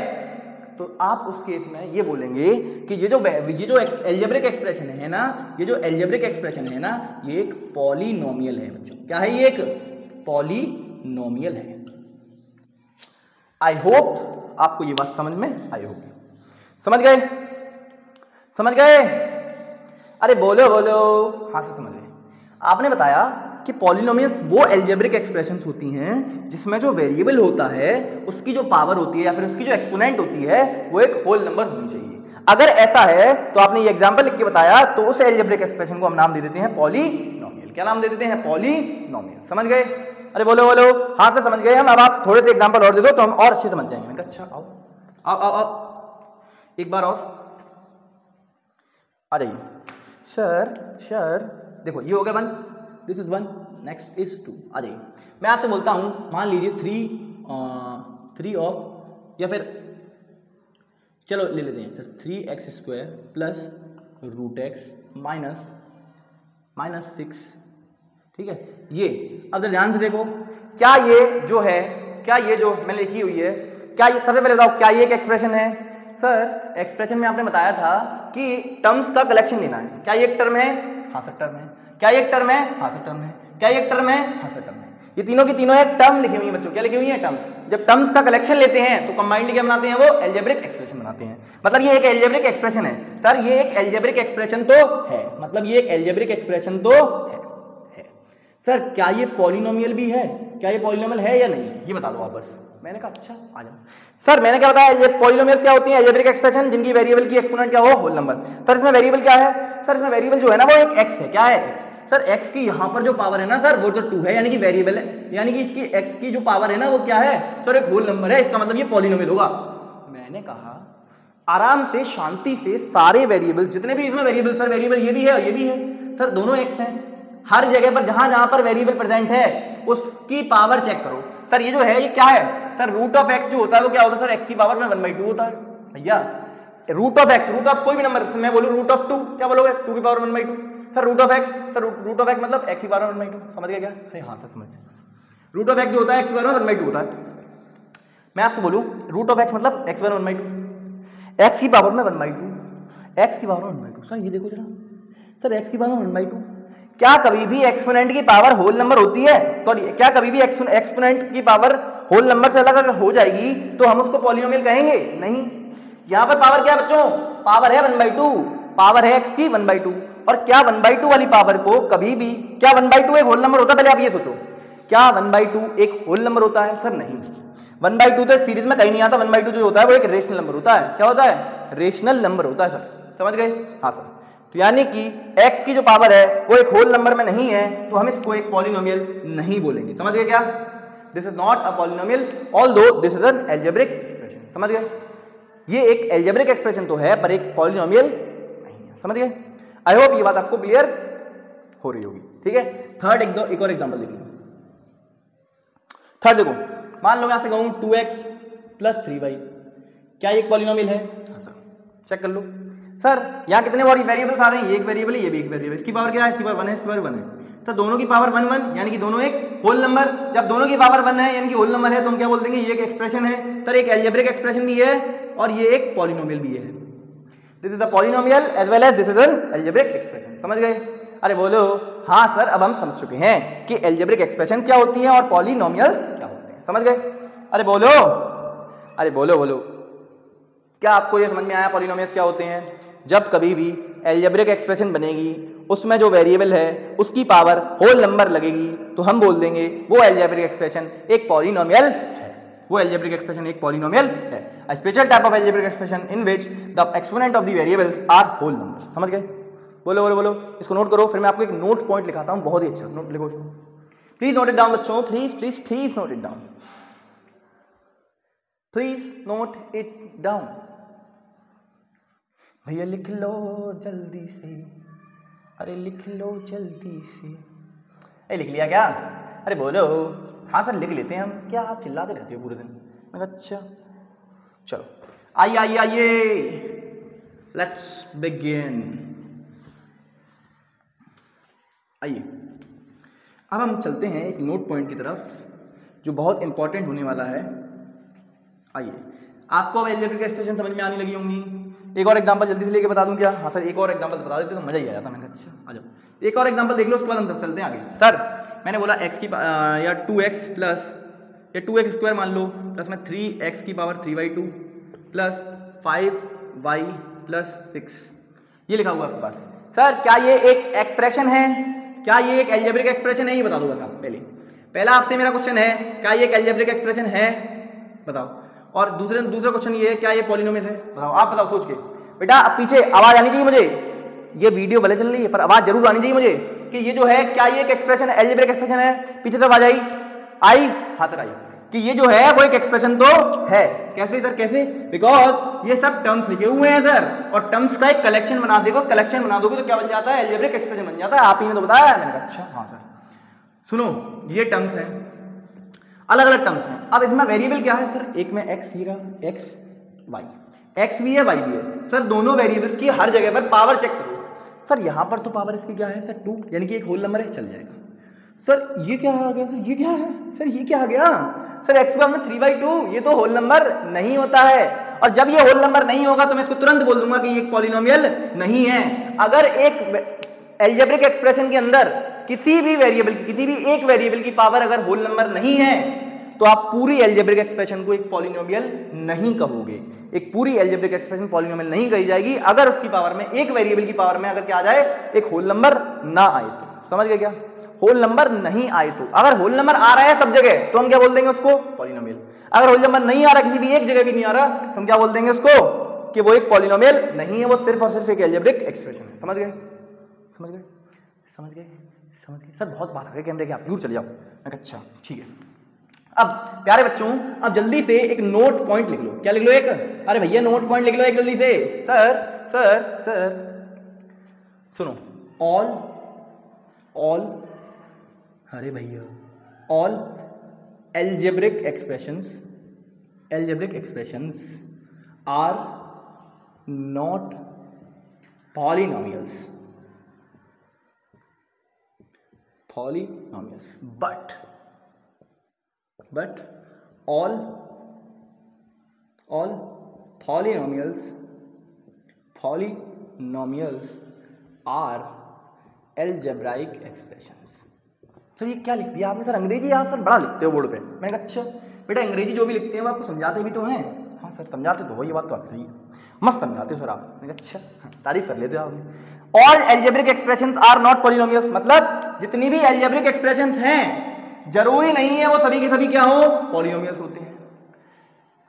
तो आप उस केस में ये बोलेंगे कि ये जो अलजेब्रिक एक्सप्रेशन है ना, ये जो अलजेब्रिक एक्सप्रेशन है ना, ये एक पॉलिनोमियल है बच्चों। क्या है, ये एक पॉलिनोमियल है। आई होप आपको ये बात समझ में आई होगी। समझ गए, समझ गए, अरे बोलो बोलो, हाँ से समझ गए। आपने बताया कि पॉलिनोमियल्स वो अलजेब्रिक एक्सप्रेशंस होती हैं जिसमें जो वेरिएबल होता है उसकी जो पावर होती है या फिर उसकी जो एक्सपोनेंट होती है वो एक होल नंबर होनी चाहिए। अगर ऐसा है तो आपने ये एग्जांपल लिख के बताया, तो उस अलजेब्रिक एक्सप्रेशन को हम नाम दे देते हैं पॉलिनोमियल। क्या नाम दे देते हैं, पॉलिनोमियल। समझ गए, अरे बोलो बोलो, हाँ से समझसमझ गए हम। अब आप थोड़े से एग्जाम्पल और दे दो तो हम और अच्छे समझ जाएंगे। मैंने कहा अच्छा आओ आओ आओ आओ एक बार और आ जाइए। सर देखो ये हो गया 1, दिस इज 1, नेक्स्ट इज 2। आ जाइए, मैं आपसे बोलता हूं मान लीजिए 3 ऑफ, या फिर चलो ले लेते हैं sir 3x² plus √x minus 6। ठीक है, ये अब ध्यान से देखो, क्या ये जो है, क्या ये जो मैंने लिखी हुई है, क्या ये, सबसे पहले बताओ क्या ये एक एक्सप्रेशन है। सर एक्सप्रेशन में आपने बताया था कि टर्म्स का कलेक्शन लेना है। क्या ये एक टर्म है, हाँ सर टर्म है। क्या ये एक टर्म है, हाँ सर टर्म है। क्या ये एक टर्म है, हाँ सर टर्म है। ये तीनों की तीनों एक टर्म लिखी हुई है बच्चों। क्या लिखी हुई है, टर्म्स। जब टर्म्स का कलेक्शन लेते हैं तो कंबाइंडली क्या बनाते हैं, वो अलजेब्रिक एक्सप्रेशन बनाते हैं। मतलब ये एक अलजेब्रिक एक्सप्रेशन है सर, ये एक अलजेब्रिक एक्सप्रेशन तो है, मतलब ये एक अलजेब्रिक एक्सप्रेशन तो है। सर क्या ये पॉलिनोमियल भी है, क्या ये पॉलिनोमियल है या नहीं, ये बता दो आप बस। मैंने कहा अच्छा आ जाओ सर, मैंने क्या बताया, ये पॉलिनोमियल्स क्या होती हैं, अलजेब्रिक एक्सप्रेशन जिनकी वेरिएबल की एक्सपोनेंट क्या हो, होल नंबर। सर इसमें वेरिएबल क्या है, सर इसमें वेरिएबल जो है ना वो एक x है। क्या है, x। सर x की यहाँ पर जो पावर है ना सर वो तो 2 है, यानी कि वेरिएबल है, यानी कि इसकी x की जो पावर है ना वो क्या है सर, एक होल नंबर है। इसका मतलब ये पॉलिनोमियल होगा। मैंने कहा आराम से शांति से सारे वेरिएबल जितने भी इसमें वेरिएबल, सर वेरिएबल ये भी है और ये भी है सर, दोनों x हैं। हर जगह पर जहां पर वेरिएबल प्रेजेंट है उसकी पावर चेक करो। सर ये जो है ये क्या है सर, √x जो होता है वो क्या होता है सर, x की पावर में 1/2 होता है भैया। √x, रूट ऑफ कोई भी नंबर, मैं बोलूं √2, क्या बोलोगे, 2 की power 1/2। Sir √x, sir √x मतलब x की पावर 1/2। समझ गए क्या, अरे हाँ सर समझ गए। √x जो होता है x की पावर 1/2 होता है। मैं आपसे बोलूं √x मतलब x की पावर 1/2, x की पावर में 1/2, x की पावर 1/2। सर ये देखो जरा, सर x की पावर 1/2। क्या कभी भी एक्सपोनेंट की पावर होल नंबर होती है, सॉरी क्या कभी भी एक्सपोनेंट की पावर होल नंबर से अलग अगर हो जाएगी तो हम उसको पॉलिनोमियल कहेंगे नहीं। यहां पर पावर क्या है बच्चों, पावर है 1/2, पावर है x की 1/2। और क्या 1/2 वाली पावर को कभी भी, क्या 1/2 एक होल नंबर होता है, पहले आप ये सोचो, क्या 1/2 एक होल नंबर होता है, सर नहीं। 1/2 तो सीरीज में कहीं नहीं आता, 1/2 जो होता है वो एक रेशनल नंबर होता है। क्या होता है, रेशनल नंबर होता है सर, समझ गए, हाँ सर। तो यानी कि x की जो पावर है वो एक होल नंबर में नहीं है, तो हम इसको एक पॉलिनोमियल नहीं बोलेंगे। समझ गए क्या, this is not a polynomial although this is N algebraic expression. समझ गए, ये एक अलजेब्रिक एक्सप्रेशन तो है पर एक पॉलिनोमियल नहीं है। समझ गए, आई होप ये बात आपको क्लियर हो रही होगी। ठीक है, थर्ड एक और एग्जांपल देखिए। थर्ड देखो, मान लो मैं आपसे कहूं 2x + 3y, क्या ये एक पॉलिनोमियल है, हाँ सर। चेक कर लो सर, यहाँ कितने और वेरिएबल्स आ रहे हैं, ये एक वेरिएबल है, ये भी एक वेरिएबल। इसकी पावर क्या है, इसकी पावर 1 है, इसकी पावर 1 है। सर दोनों की पावर 1 1 यानी कि दोनों एक होल नंबर। जब दोनों की पावर 1 है यानी कि होल नंबर है तो हम क्या बोल देंगे, ये एक एक्सप्रेशन है। सर एक अलजेब्रिक एक्सप्रेशन भी है और ये एक पॉलिनोमियल भी है। This is a polynomial as well as this is an algebraic expression. समझ गए? अरे बोलो हाँ सर, अब हम समझ चुके हैं कि एल्जेब्रिक एक्सप्रेशन क्या होती है और पॉलिनोमियल्स क्या होते हैं। समझ गए? अरे बोलो, अरे बोलो बोलो, क्या आपको ये समझ में आया पॉलिनोमियल्स क्या होते हैं? जब कभी भी एल्जेब्रिक एक्सप्रेशन बनेगी, उसमें जो वेरिएबल है उसकी पावर होल नंबर लगेगी, तो हम बोल देंगे वो एल्जेब्रिक एक्सप्रेशन एक पॉलिनोमियल है। वो एल्जेब्रिक एक्सप्रेशन एक पॉलिनोमियल है। A special type of algebraic expression in which the exponent of the variables are whole numbers. समझ गए? बोलो बोलो बोलो, इसको नोट करो, फिर मैं आपको एक नोट पॉइंट लिखाता हूं, बहुत ही अच्छा। नोट लिखो इसको, प्लीज नोट इट डाउन बच्चों, please please please note it down, please note it down. भैया लिख लो जल्दी से, अरे लिख लो जल्दी से। अरे लिख लिया क्या? अरे बोलो। हाँ सर लिख लेते हैं हम, क्या आप चिल्लाते रहते हो पूरे दिन? मैं कहा अच्छा, चलो आइए आइए आइए, लेट्स बिगिन। आइए अब हम चलते हैं एक नोट पॉइंट की तरफ जो बहुत इंपॉर्टेंट होने वाला है। आइए, आपको अब एल्जेब्रिक एक्सप्रेशन समझ में आने लगी होंगी। एक और एग्जांपल जल्दी से लेके बता दूं क्या? हाँ सर एक और एग्जांपल बता देते तो मजा ही आ जाता। मैंने कहा अच्छा आ जाओ, एक और एग्जांपल देख लो, उसके बाद हम चलते हैं आगे। सर मैंने बोला x की या 2x प्लस या 2x स्क्वायर मान लो प्लस में 3x की पावर 3/2 प्लस 5y प्लस 6, ये लिखा हुआ है आपके पास। सर क्या ये एक एक्सप्रेशन है? क्या ये एक एल्जेब्रिक एक्सप्रेशन है? ये बता दो बस आप। पहला आपसे मेरा क्वेश्चन है, क्या ये एक एल्जेब्रिक एक्सप्रेशन है? बताओ। और दूसरा क्वेश्चन ये है, क्या ये पॉलिनोमियल है? बताओ, आप बताओ सोच के। बेटा अब पीछे आवाज आनी चाहिए मुझे, ये वीडियो भले चल रही है पर आवाज जरूर आनी चाहिए मुझे कि ये जो है क्या ये एक एक्सप्रेशन एल्जेब्रिक एक्सप्रेशन है? पीछे से आवाज आई? आई? हाथ आई कि ये जो है वो एक एक्सप्रेशन तो है। कैसे सर कैसे? बिकॉज ये सब टर्म्स लिखे हुए हैं सर, और टर्म्स का एक कलेक्शन बना दोगे तो क्या बन जाता है? एल्जेब्रिक एक्सप्रेशन बन जाता है। आप ही ने तो बताया। मैंने कहा अच्छा हाँ सर। सुनो, ये टर्म्स हैं, अलग अलग टर्म्स हैं। अब इसमें वेरिएबल क्या है सर? एक में x हीरा, x y, x भी है y भी है। सर दोनों वेरिएबल्स की हर जगह पर पावर चेक करो। सर यहाँ पर तो पावर इसकी क्या है सर? 2, यानी कि एक होल नंबर है, चल जाएगा। सर ये क्या आ गया सर? ये क्या है सर? ये क्या आ गया सर? x पावर में 3/2, ये तो होल नंबर नहीं होता है। और जब ये होल नंबर नहीं होगा तो मैं इसको तुरंत बोल दूंगा कि ये एक पॉलिनोमियल नहीं है। अगर एक एल्जेब्रिक एक्सप्रेशन के अंदर किसी भी एक वेरिएबल की पावर अगर होल नंबर नहीं है तो आप पूरी एल्जेब्रिक एक्सप्रेशन को एक पॉलिनोमियल नहीं कहोगे। एक पूरी एल्जेब्रिक एक्सप्रेशन पॉलिनोमियल नहीं कही जाएगी अगर उसकी पावर में, एक वेरिएबल की पावर में अगर क्या आ जाए? एक होल नंबर ना आए तो। समझ गए क्या? होल नंबर नहीं आए तो। अगर होल नंबर आ रहा है सब जगह तो हम क्या बोल देंगे उसको? पॉलिनोमियल। अगर होल नंबर नहीं आ रहा, किसी भी एक जगह भी नहीं आ रहा, तो हम क्या बोल देंगे उसको? कि वो एक पॉलिनोमियल नहीं है, वो सिर्फ और सिर्फ एक एल्जेब्रिक एक्सप्रेशन है। समझ गए? समझ गए? समझ गए? समझ गए? सर बहुत बात आ गई कैमरे के, आप दूर चले जाओ। मैं अच्छा ठीक है। अब प्यारे बच्चों, अब जल्दी से एक नोट पॉइंट लिख लो। क्या लिख लो? एक, अरे भैया नोट पॉइंट लिख लो एक जल्दी से। सर सर सर सुनो, ऑल अरे भैया all algebraic expressions are not polynomials but all polynomials are algebraic expressions। Sir ये क्या लिख दिया आपने? सर अंग्रेजी आप सर बड़ा लिखते हो बोर्ड पे। मैंने कहा अच्छा बेटा, अंग्रेजी जो भी लिखते हैं वो आपको समझाते भी तो हैं। हाँ सर समझाते तो हो, ये बात तो आपकी सही है, मस्त समझाते हो सर आप। मैंने कहा अच्छा, तारीफ कर लेते हो आपने। All algebraic expressions are not polynomials, मतलब जितनी भी एल्जेब्रिक एक्सप्रेशंस हैं जरूरी नहीं है वो सभी के सभी क्या हो? पॉलिनोमियल्स होते हैं।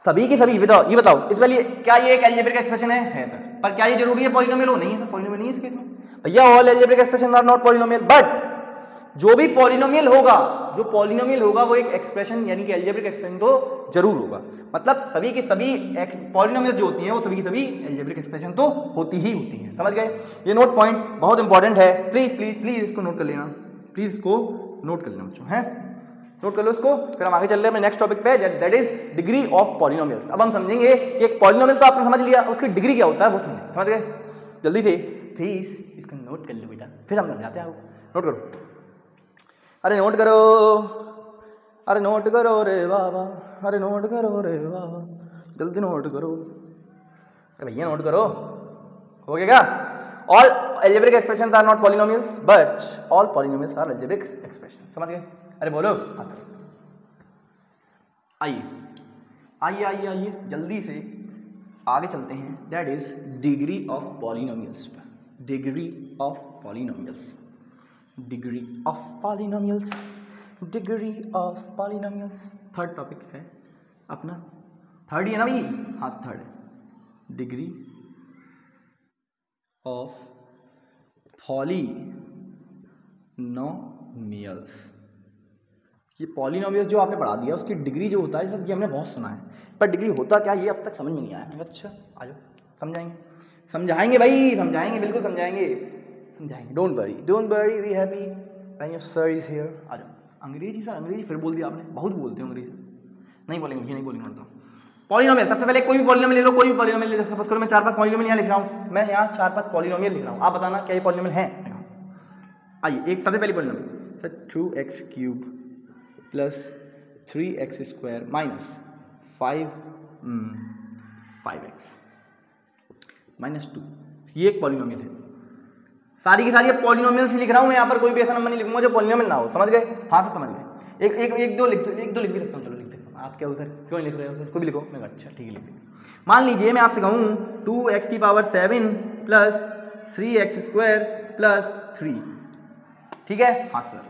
सभी के सभी बताओ, ये बताओ इस वाली, क्या ये एक एल्जेब्रिक एक्सप्रेशन है सर, पर क्या ये जरूरी है पॉलिनोमियल हो? नहीं है सर, पॉलिनोमियल नहीं है इस केस में भैया। All algebraic expression are not polynomial, but जो भी पॉलिनोमियल होगा, वो एक एक्सप्रेशन यानी कि एल्जेब्रिक एक्सप्रेशन तो जरूर होगा। मतलब सभी के सभी पॉलिनोमियल्स जो होती हैं वो सभी की सभी एल्जेब्रिक एक्सप्रेशन तो होती ही होती हैं। समझ गए? ये नोट पॉइंट बहुत इंपॉर्टेंट है, प्लीज प्लीज प्लीज इसको नोट कर लेना, प्लीज इसको नोट कर लेना बच्चों, हैं? नोट कर लो इसको। फिर हम आगे चल रहे हैं अपने नेक्स्ट टॉपिक पे, that is degree of polynomials. अब हम समझेंगे कि एक पॉलिनोमियल तो आपने समझ लिया, उसकी डिग्री क्या होता है वो समझेंगे। समझ गए? जल्दी से प्लीज इसको नोट कर लो बेटा, फिर हम समझाते हैं। नोट करो, अरे नोट करो, अरे नोट करो रे बाबा, अरे नोट करो रे बाबा, जल्दी नोट करो। अरे भैया नोट करो, हो गया क्या? All algebraic expressions are not polynomials but all polynomials are algebraic expression. समझ गए? अरे बोलो। हाँ सर, आइए आइए आइए आइए जल्दी से आगे चलते हैं। That is degree of polynomials. Degree of polynomials, degree of polynomials, degree of polynomials. Third topic है अपना, थर्ड ही है ना भाई? हाँ थर्ड है, डिग्री ऑफ पॉलिनोमियल्स। ये पॉलिनोमियल्स जो आपने पढ़ा दिया उसकी डिग्री जो होता है ये हमने बहुत सुना है, पर डिग्री होता क्या ये अब तक समझ में नहीं आया। अच्छा आ जाओ, समझाएंगे समझाएंगे भाई, समझाएंगे बिल्कुल समझाएंगे, समझाएंगे। Don't worry we happy when your sir is here. आ जाओ। अंग्रेजी सर, अंग्रेजी फिर बोल दिया आपने, बहुत बोलते हो अंग्रेजी। नहीं बोलेंगे, ये नहीं बोलेंगे मतलब। पॉलिनोमियल, सबसे पहले कोई भी पॉलिनोमियल ले लो, कोई भी पॉलिनोमियल ले लो। सपोज करो मैं 4-5 पॉलिनोमियल यहाँ लिख रहा हूँ, मैं यहाँ 4-5 पॉलिनोमियल लिख रहा हूँ, आप बताना क्या ये पॉलिनोमियल है। आइए एक सबसे पहली polynomial sir 2x³ plus 3x² minus 5x minus 2, ये एक पॉलिनोमियल है। सारी की सारी पॉलिनोमियल लिख रहा हूँ मैं यहाँ पर, कोई भी ऐसा नंबर नहीं लिखूंगा जो पॉलिनोमियल ना हो। समझ गए? हाँ सर समझ गए। एक दो लिख भी सकता हूँ, चलो लिख सकता हूँ। आप क्या हो सर, क्यों लिख रहे हो सर? कोई भी लिखो। मैं अच्छा ठीक है लिख देंगे। मान लीजिए मैं आपसे कहूँ 2x⁻7 प्लस 3x² प्लस 3, ठीक है? हाँ सर।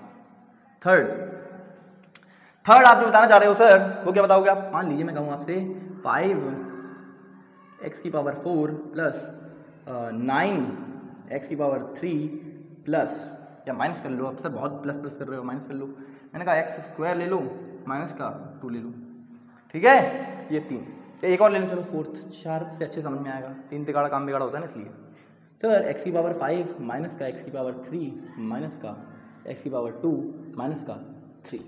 थर्ड आप जो बताना चाह रहे हो सर वो क्या बताओगे आप? मान लीजिए मैं कहूँ आपसे 5x⁴ प्लस 9x⁻3 प्लस, या माइनस कर लो आप सर, बहुत प्लस कर रहे हो, माइनस कर लो। मैंने कहा x² ले लो माइनस का 2 ले लो, ठीक है? ये 3, एक और ले लो चलो फोर्थ, 4 से अच्छे समझ में आएगा। 3 तिगाड़ा काम बिगाड़ा होता है ना, इसलिए सर x⁵ माइनस का x⁵ माइनस का x⁵2 माइनस का 3,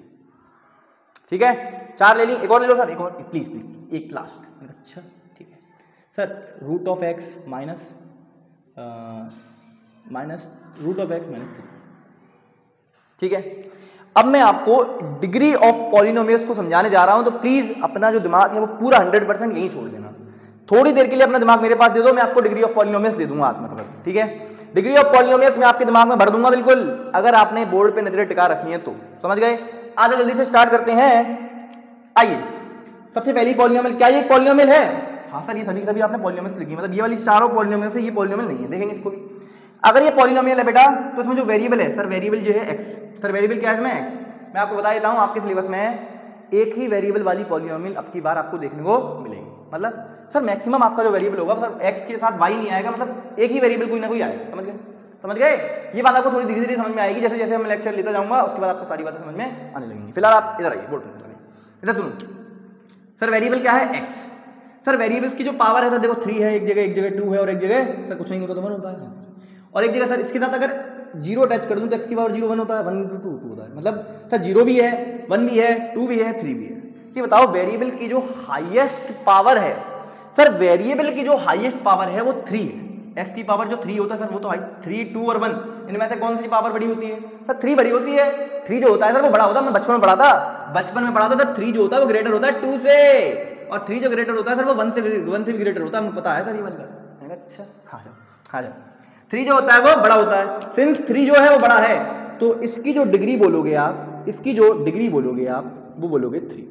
ठीक है? 4 ले ली, एक और ले लो सर, एक और प्लीज एक लास्ट। अच्छा ठीक है सर, √(x) माइनस √(x) -3, ठीक है? अब मैं आपको डिग्री ऑफ पॉलिनोमियल्स को समझाने जा रहा हूं, तो प्लीज अपना जो दिमाग है वो पूरा 100% यहीं छोड़ देना। थोड़ी देर के लिए अपना दिमाग मेरे पास दे दो, मैं आपको डिग्री ऑफ पॉलिनोमियल्स दे दूंगा हाथ में पकड़, ठीक है? डिग्री ऑफ पॉलिनोमियल्स मैं आपके दिमाग में भर दूंगा बिल्कुल, अगर आपने बोर्ड पे नजरें टिका रखी हैं तो। समझ गए? आज जल्दी से स्टार्ट करते हैं। आइए सबसे पहली पॉलिनोमियल, क्या ये पॉलिनोमियल है? हाँ सर, ये सभी आपने पॉलिनोमियल्स लिखी, मतलब ये वाली चारों पॉलिनोमियल से ये पॉलिनोमियल नहीं है। देखेंगे इसको भी, अगर ये पॉलिनोमियल है बेटा तो इसमें जो वेरिएबल है सर, वेरिएबल जो है x। सर वेरिएबल क्या है इसमें? x। मैं आपको बता देता हूं आपके सिलेबस में एक ही वेरिएबल वाली पॉलिनोमियल अब की बार आपको देखने को मिलेगी। मतलब सर मैक्सिमम आपका जो वेरिएबल होगा सर x के साथ y नहीं आएगा, मतलब एक ही वेरिएबल कोई ना कोई आएगा। समझ गए? समझ गए? ये बात आपको थोड़ी धीरे धीरे समझ में आएगी, जैसे जैसे हम लेक्चर लेता जाऊंगा उसके बाद आपको सारी बातें समझ में आने लगेंगी। फिलहाल आप इधर आइए, बोर्ड पे इधर सुनो। सर वेरिएबल क्या है? x। सर वेरिएबल्स की जो पावर है सर देखो 3 है, एक जगह 2 है, और एक जगह सर कुछ नहीं होता तो 1 होता है, और एक जगह सर इसके साथ अगर 0 अटैच कर दूं तो x की पावर 0 1 होता है, 1 × 2 2 होता है। मतलब सर 0 भी है, 1 भी है, 2 भी है, 3 भी है। ये बताओ वेरिएबल की जो हाईएस्ट पावर है सर, वेरिएबल की जो हाईएस्ट पावर है वो 3 है। x की पावर जो 3 होता है सर वो तो 3, 2 और 1, इनमें से कौन सी पावर बड़ी होती है? सर 3 बड़ी होती है। 3 जो होता है सर वो बड़ा होता है, मैं बचपन में पढ़ा था सर 3 जो होता है वो ग्रेटर होता है 2 से, और 3 जो ग्रेटर होता है सर वो 1 से भी ग्रेटर होता है। मुझे पता है सर ये वाला। अच्छा हाँ जाओ। 3 जो होता है वो बड़ा होता है। सिंस 3 जो है वो बड़ा है तो इसकी जो डिग्री बोलोगे आप, इसकी जो डिग्री बोलोगे आप वो बोलोगे 3।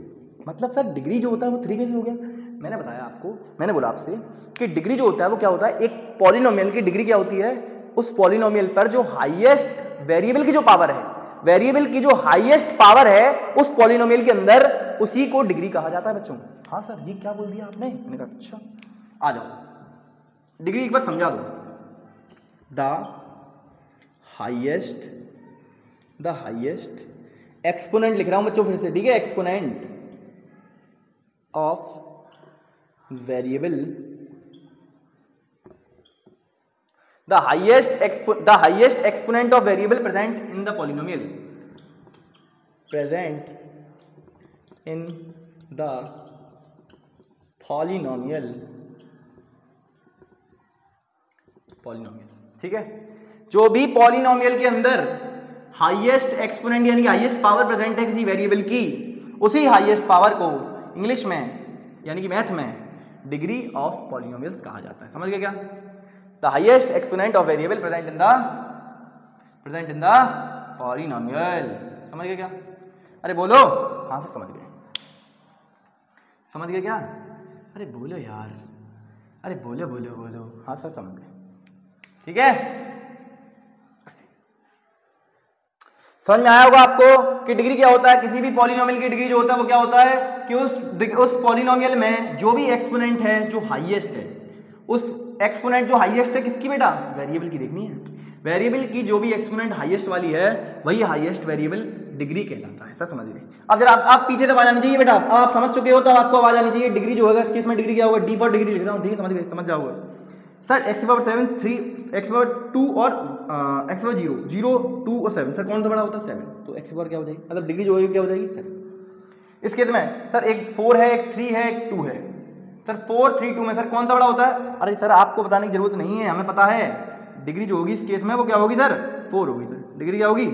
मतलब सर डिग्री जो होता है वो 3 कैसे हो गया? मैंने बताया आपको, मैंने बोला आपसे कि डिग्री जो होता है वो क्या होता है, एक पॉलिनोमियल की डिग्री क्या होती है? उस पॉलिनोमियल पर जो हाईएस्ट वेरिएबल की जो पावर है, वेरिएबल की जो हाईएस्ट पावर है उस पॉलिनोमियल के अंदर, उसी को डिग्री कहा जाता है बच्चों। हाँ सर ये क्या बोल दिया आपने? मैंने कहा अच्छा आ जाओ डिग्री एक बार समझा दो। द हाईएस्ट एक्सपोनेंट लिख रहा हूं बच्चों फिर से, ठीक है? Exponent of variable, the highest exponent of variable present in the polynomial, ठीक है? जो भी पॉलिनोमियल के अंदर हाईएस्ट एक्सपोनेंट यानी कि हाईएस्ट पावर प्रेजेंट है किसी वेरिएबल की, उसी हाईएस्ट पावर को इंग्लिश में यानी कि मैथ में डिग्री ऑफ पॉलिनोमियल्स कहा जाता है। समझ गए क्या? The highest exponent of variable present in the polynomial. समझ गए क्या? अरे बोलो। हाँ सर समझ गए क्या? अरे बोलो यार, अरे बोलो बोलो बोलो। हाँ सर समझ गए, ठीक है। समझ में आया होगा आपको कि डिग्री क्या होता है। किसी भी पॉलिनोमियल की डिग्री जो होता है वो क्या होता है कि उस पॉलिनोमियल में जो भी एक्सपोनेंट है जो हाईएस्ट है, उस एक्सपोनेंट जो हाईएस्ट है किसकी बेटा? वेरिएबल की देखनी है। वेरिएबल की जो भी एक्सपोनेंट हाईएस्ट वाली है वही हाईएस्ट वेरिएबल डिग्री कहलाता है। सर समझ गए। अब जरा आप पीछे से आवाज आनी चाहिए बेटा, आप समझ चुके हो तो आपको आवाज आनी चाहिए। डिग्री जो होगा इस केस में डिग्री क्या होगा? डी फॉर डिग्री लिख रहा हूँ, ठीक है, समझ गए, समझ जाओगे। Sir x power 7 3 x power 2 और x पावर 0 0 2 और 7, सर कौन सा बड़ा होता है? 7। तो x पावर क्या हो जाएगी, मतलब डिग्री जो होगी क्या हो जाएगी? 7। इस केस में सर एक 4 है, एक 3 है, एक 2 है। सर 4 3 2 में सर कौन सा बड़ा होता है? अरे सर आपको बताने की जरूरत नहीं है, हमें पता है। डिग्री जो होगी इस केस में वो क्या होगी सर? 4 होगी सर। डिग्री क्या होगी?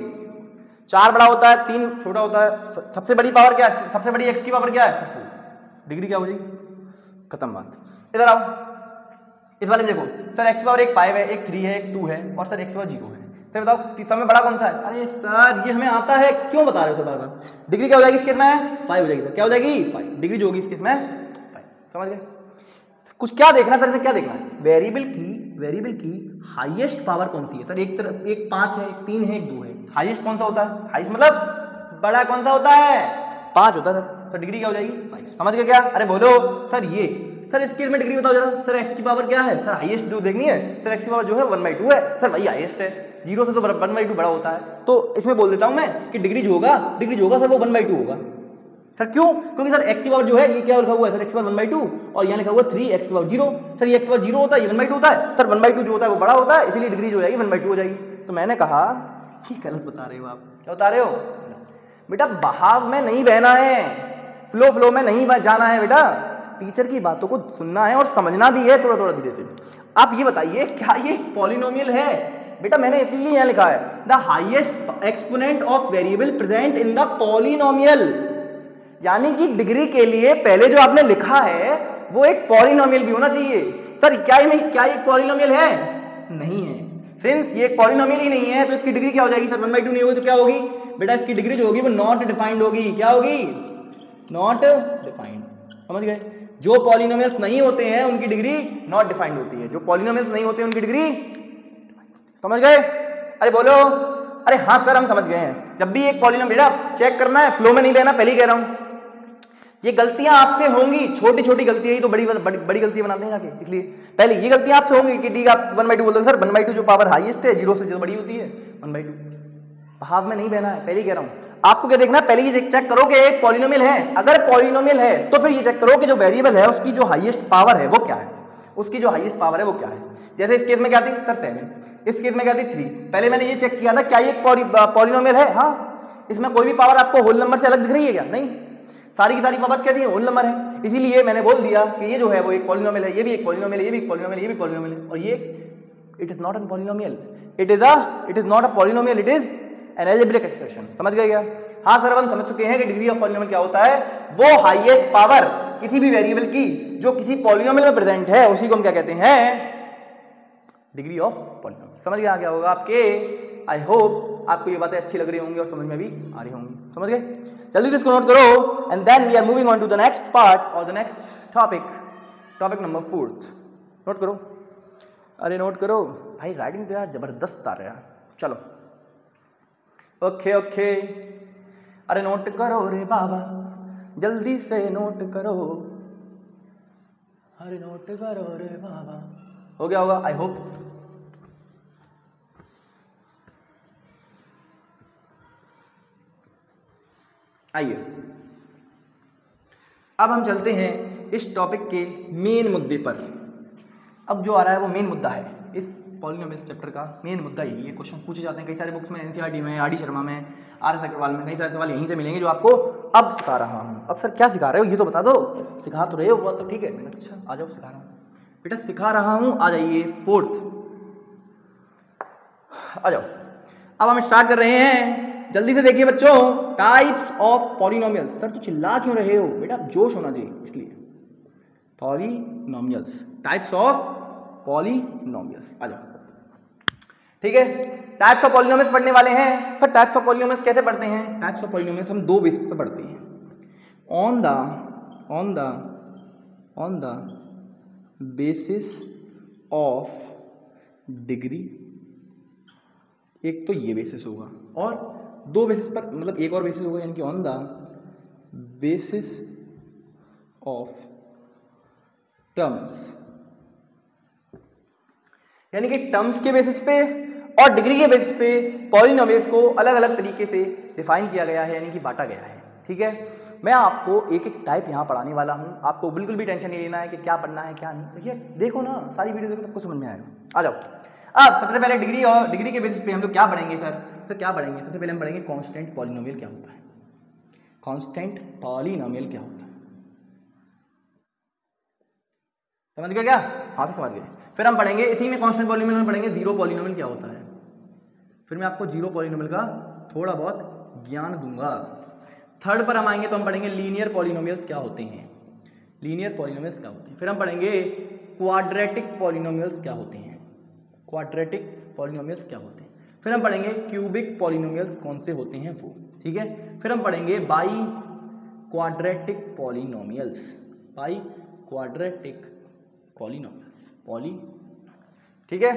4 बड़ा होता है, 3 छोटा होता है। सबसे बड़ी पावर क्या है? सबसे बड़ी x की पावर क्या है? 4। डिग्री क्या हो जाएगी? खत्म बात। इधर आओ, इस वाले में देखो सर x पावर एक 5 है, एक 3 है, एक 2 है और सर x पावर 0 है। सर बताओ सब में बड़ा कौन सा है? अरे सर ये हमें आता है, क्यों बता रहे हो सर बार बार? डिग्री क्या हो जाएगी इस केस में? 5 हो जाएगी सर। क्या हो जाएगी? 5। डिग्री जो होगी इस केस में 5। समझ गए? कुछ क्या देखना सर, इसमें क्या देखना है? वेरिएबल की हाईएस्ट पावर कौन सी है? सर एक 5 है, एक 3 है, एक 2 है। हाईएस्ट कौन सा होता है? हाईएस्ट मतलब बड़ा कौन सा होता है? 5 होता है सर। तो डिग्री क्या हो जाएगी? 5। समझ गए क्या? अरे बोलो सर ये सर इस केस में डिग्री बताओ जरा। सर x की पावर क्या है? सर हाईएस्ट जो देखनी है सर x की पावर जो है 1/2 है। सर वही हाईएस्ट है, 0 से तो 1/2 बड़ा होता है। तो इसमें बोल देता हूं मैं कि डिग्री जो होगा सर वो 1/2 होगा। सर क्यों? क्योंकि सर x की पावर जो है ये क्या लिखा हुआ है सर? x की पावर 1/2 और यहाँ लिखा हुआ 3x की पावर 0। सर ये x की पावर 0 होता है, ये 1/2 होता है। सर 1/2 जो होता है वो बड़ा होता है, इसलिए डिग्री जो हो जाएगी 1/2 हो जाएगी। तो मैंने कहा कि गलत बता रहे हो आप। क्या बता रहे हो बेटा? बहाव में नहीं बहना है, फ्लो में नहीं जाना है बेटा। टीचर की बातों को सुनना है और समझना भी है थोड़ा धीरे से। आप ये बताइए क्या ये पॉलिनोमियल है? बेटा मैंने इसीलिए यहां लिखा है the highest exponent of variable present in the polynomial. यानी कि डिग्री के लिए पहले जो आपने लिखा है वो एक पॉलिनोमियल भी होना चाहिए। सर क्या एक पॉलिनोमियल है? नहीं है। सिंस ये एक पॉलिनोमियल ही नहीं है तो इसकी डिग्री क्या हो जाएगी सर? 1/2 नहीं होगी तो क्या होगी बेटा? इसकी डिग्री जो होगी वो नॉट डिफाइंड होगी। क्या होगी? Not defined. समझ गए? जो पॉलिनोमियल्स नहीं होते हैं उनकी डिग्री नॉट डिफाइंड होती है। जो पॉलिनोमियल्स नहीं होते हैं उनकी डिग्री, समझ गए? अरे बोलो। अरे हाँ सर हम समझ गए हैं। जब भी एक पॉलिनोमियल बेटा चेक करना है, फ्लो में नहीं रहना, पहले ही कह रहा हूं। ये गलतियां आपसे होंगी, छोटी छोटी गलतियां ही तो बड़ी गलतियां बनाते हैं जाके। इसलिए पहले ये गलतियां आपसे होंगी कि डी आप 1/2 बोलते हैं। सर 1/2 जो पावर हाईएस्ट है 0 से जो बड़ी होती है 1/2। भाव में नहीं बहना है, पहले ही कह रहा हूं। आपको क्या देखना है? पहले ये चेक करो कि एक पॉलिनोमियल है। अगर पॉलिनोमियल है तो फिर ये चेक करो कि जो वेरिएबल है उसकी जो हाईएस्ट पावर है वो क्या है। उसकी जो हाईएस्ट पावर है वो क्या है। जैसे इस केस में क्या थी सर? 7। इस केस में क्या थी? 3। पहले मैंने ये चेक किया था क्या ये पॉलिनोमियल है? हाँ। इसमें कोई भी पावर आपको होल नंबर से अलग दिख रही है क्या? नहीं, सारी की सारी पावर्स क्या थी? होल नंबर है। इसीलिए मैंने बोल दिया कि ये जो है वो एक पॉलिनोमियल है, ये भी एक पॉलिनोमियल है, ये भी एक पॉलिनोमियल है, ये भी पॉलिनोमियल है। और ये it is not a polynomial, it is not a polynomial, it is an algebraic expression. समझ गए क्या? हाँ सर अब हम समझ चुके हैं कि डिग्री ऑफ पॉलिनोमियल क्या होता है। वो हाईएस्ट पावर किसी भी वेरिएबल की जो किसी पॉलिनोमियल में प्रेजेंट है उसी को हम क्या कहते हैं? Degree of polynomial. समझ गया क्या होगा आपके? आई होप आपको ये बातें अच्छी लग रही होंगी और समझ में भी आ रही होंगी। समझ गए? जल्दी से इसको नोट करो and then we are moving on to the next part और the next topic number 4। Note करो। अरे नोट करो भाई, राइटिंग तो यार जबरदस्त आ रहा है। चलो ओके। अरे नोट करो रे बाबा, जल्दी से नोट करो। अरे नोट करो रे बाबा। हो गया होगा आई होप। आइए अब हम चलते हैं इस टॉपिक के मेन मुद्दे पर। अब जो आ रहा है वो मेन मुद्दा है इस पॉलिनोमियल्स चैप्टर का। मेन मुद्दा यही है। क्वेश्चन पूछे जाते हैं कई सारे बुक्स में, एनसीईआरटी में, आर डी शर्मा में, आर एस अग्रवाल में। कई सारे सवाल यहीं से मिलेंगे जो आपको अब सिखा रहा हूँ। अब सर क्या सिखा रहे हो ये तो बता दो। सिखा तो रहे हो वो तो ठीक है। मैंने अच्छा आ जाओ सिखा रहा हूँ बेटा, सिखा रहा हूँ, आ जाइए। 4th आ जाओ। अब हम स्टार्ट कर रहे हैं। जल्दी से देखिए बच्चों, टाइप्स ऑफ पॉलिनोमियल्स। सर तो चिल्ला क्यों रहे हो बेटा? जोश होना चाहिए इसलिए। Polynomials, types of polynomials. आ जाओ, ठीक है। टाइप्स ऑफ पॉलिनोमियल्स पढ़ने वाले हैं। सर टाइप्स ऑफ पॉलिनोमियल्स कैसे पढ़ते हैं? टाइप्स ऑफ पॉलिनोमियल्स हम दो बेसिस पे पढ़ते हैं, on the basis of degree. एक तो ये बेसिस होगा और दो बेसिस पर, मतलब एक और बेसिस होगा, यानी कि on the basis of terms, यानी कि टर्म्स के बेसिस पे और डिग्री के बेसिस पे पॉलिनोमियल्स को अलग अलग तरीके से डिफाइन किया गया है, यानी कि बांटा गया है, ठीक है। मैं आपको एक एक टाइप यहाँ पढ़ाने वाला हूँ, आपको बिल्कुल भी टेंशन नहीं लेना है कि क्या पढ़ना है क्या नहीं। भैया देखो ना, सारी वीडियो देखो, सबको समझ में आएगा। आ जाओ, अब सबसे पहले डिग्री, और डिग्री के बेसिस पे हम लोग क्या पढ़ेंगे सर क्या पढ़ेंगे? सबसे पहले हम पढ़ेंगे कांस्टेंट पॉलिनोमियल क्या होता है। कांस्टेंट पॉलिनोमियल क्या होता है, समझ गए क्या? हाँ से समझ गए। फिर हम पढ़ेंगे इसी में कांस्टेंट पॉलिनोमियल में पढ़ेंगे जीरो पॉलिनोमियल क्या होता है। फिर मैं आपको जीरो पॉलिनोमियल का थोड़ा बहुत ज्ञान दूंगा। थर्ड पर हम आएंगे तो हम पढ़ेंगे लीनियर पॉलिनोमियल्स क्या होते हैं, लीनियर पॉलिनोमियल्स क्या होते हैं। फिर हम पढ़ेंगे क्वाड्रेटिक पॉलिनोमियल्स क्या होते हैं, क्वाड्रेटिक पॉलिनोमियल्स क्या होते हैं। फिर हम पढ़ेंगे क्यूबिक पॉलिनोमियल्स कौन से होते हैं वो, ठीक है। फिर हम पढ़ेंगे by quadratic polynomials, by quadratic polynomials, ठीक है।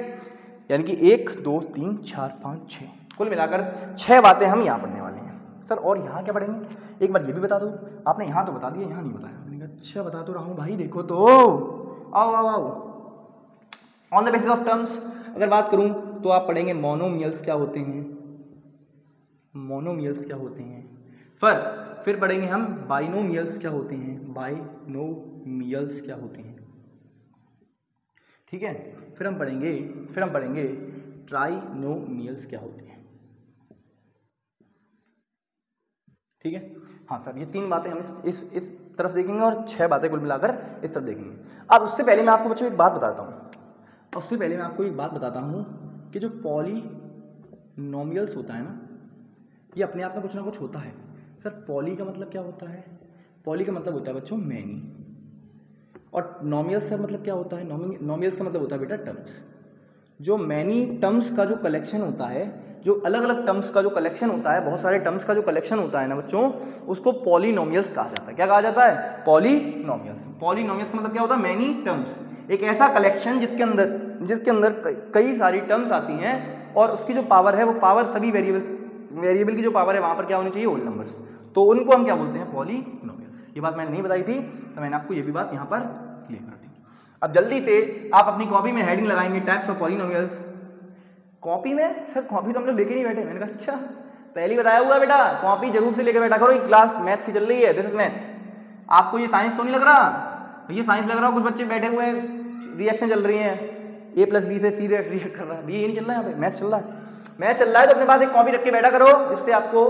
यानी कि 1 2 3 4 5 6 कुल मिलाकर 6 बातें हम यहाँ पढ़ने वाले हैं। सर और यहाँ क्या पढ़ेंगे? एक बार ये भी बता दो, आपने यहाँ तो बता दिया, यहाँ नहीं बताया। मैंने कहा अच्छा बता तो रहा हूँ भाई, देखो तो, आओ आओ आओ। On the basis of terms अगर बात करूँ तो आप पढ़ेंगे मोनोमियल्स क्या होते हैं, मोनोमियल्स क्या होते हैं। फिर पढ़ेंगे हम बाइनोमियल्स क्या होते हैं, बाइनोमियल्स क्या होते हैं, ठीक है। फिर हम पढ़ेंगे ट्राइनोमियल्स क्या होते हैं, ठीक है। हाँ सर, ये 3 बातें हम इस तरफ देखेंगे और 6 बातें कुल मिलाकर इस तरफ देखेंगे। अब उससे पहले मैं आपको बच्चों एक बात बताता हूँ, कि जो पॉलिनोमियल्स होता है ना, ये अपने आप में कुछ ना कुछ होता है। सर पॉली का मतलब क्या होता है? पॉली का मतलब होता है बच्चों मैनी, और नोमियल्स का मतलब क्या होता है? नोमियल्स का मतलब होता है बेटा टर्म्स। जो मैनी टर्म्स का जो कलेक्शन होता है, जो अलग अलग टर्म्स का जो कलेक्शन होता है, बहुत सारे टर्म्स का जो कलेक्शन होता है ना बच्चों, उसको पॉलिनोमियल्स कहा जाता है। क्या कहा जाता है? पॉलिनोमियल्स। पॉलिनोमियल्स का मतलब क्या होता है? मैनी टर्म्स, एक ऐसा कलेक्शन जिसके अंदर कई सारी टर्म्स आती हैं और उसकी जो पावर है वो पावर सभी वेरिएबल की जो पावर है वहां पर क्या होनी चाहिए? Whole numbers. तो उनको हम क्या बोलते हैं? पॉलिनोमियल्स। ये बात मैंने नहीं बताई थी तो मैंने आपको ये भी बात यहाँ पर क्लियर कर दी। अब जल्दी से आप अपनी कॉपी में हेडिंग लगाएंगे टाइप्स ऑफ पॉलिनोमियल्स। कॉपी में? सर कॉपी तो हम लोग लेके नहीं बैठे। मैंने कहा अच्छा, पहले ही बताया हुआ बेटा, कॉपी जरूर से लेकर बैठा करो। ये क्लास मैथ्स की चल रही है, दिस इज मैथ्स। आपको ये साइंस तो नहीं लग रहा? ये साइंस लग रहा हो, कुछ बच्चे बैठे हुए हैं, रिएक्शन चल रही है, A+B से C रिएक्ट कर रहा है। ये नहीं चल रहा है, यहाँ पे मैथ्स चल रहा है। मैथ्स चल रहा है तो अपने पास एक कॉपी रख के बैठा करो, जिससे आपको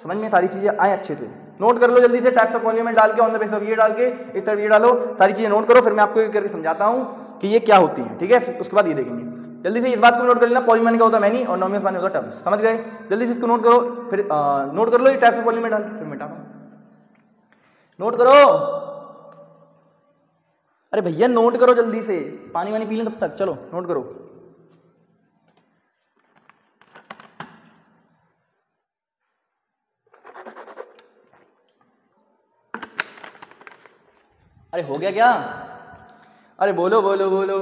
समझ में सारी चीजें आए अच्छे से। नोट कर लो जल्दी से, टाइप्स ऑफ पॉलिनोमियल डाल के, ऑन द बेसिस ऑफ ये डाल के, इस तरफ ये डालो, सारी चीजें नोट करो। फिर मैं आपको एक करके समझाता हूँ कि ये क्या होती है, ठीक है। उसके बाद ये देखेंगे। जल्दी से इस बात को नोट कर लेना, पॉलिनोमियल क्या होता है? मैनी, और नोमियल्स माने होता है टर्म्स। समझ गए? जल्दी से इसको नोट करो। फिर नोट कर लो ये टाइप्स ऑफ पॉलिनोमियल डाल, फिर मिटा नोट करो। अरे भैया नोट करो जल्दी से, पानी वानी पी लें तब तक। चलो नोट करो। अरे हो गया क्या? अरे बोलो बोलो बोलो,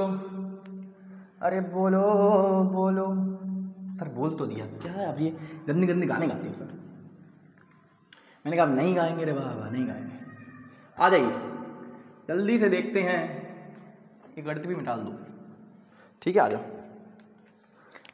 अरे बोलो बोलो। सर बोल तो दिया, क्या है आप ये गंदे गंदे गाने गाते हो सर? मैंने कहा नहीं गाएंगे रे बाबा, नहीं गाएंगे। आ जाइए जल्दी से देखते हैं, ये गणित भी मिटा दो, ठीक है। आ जाओ।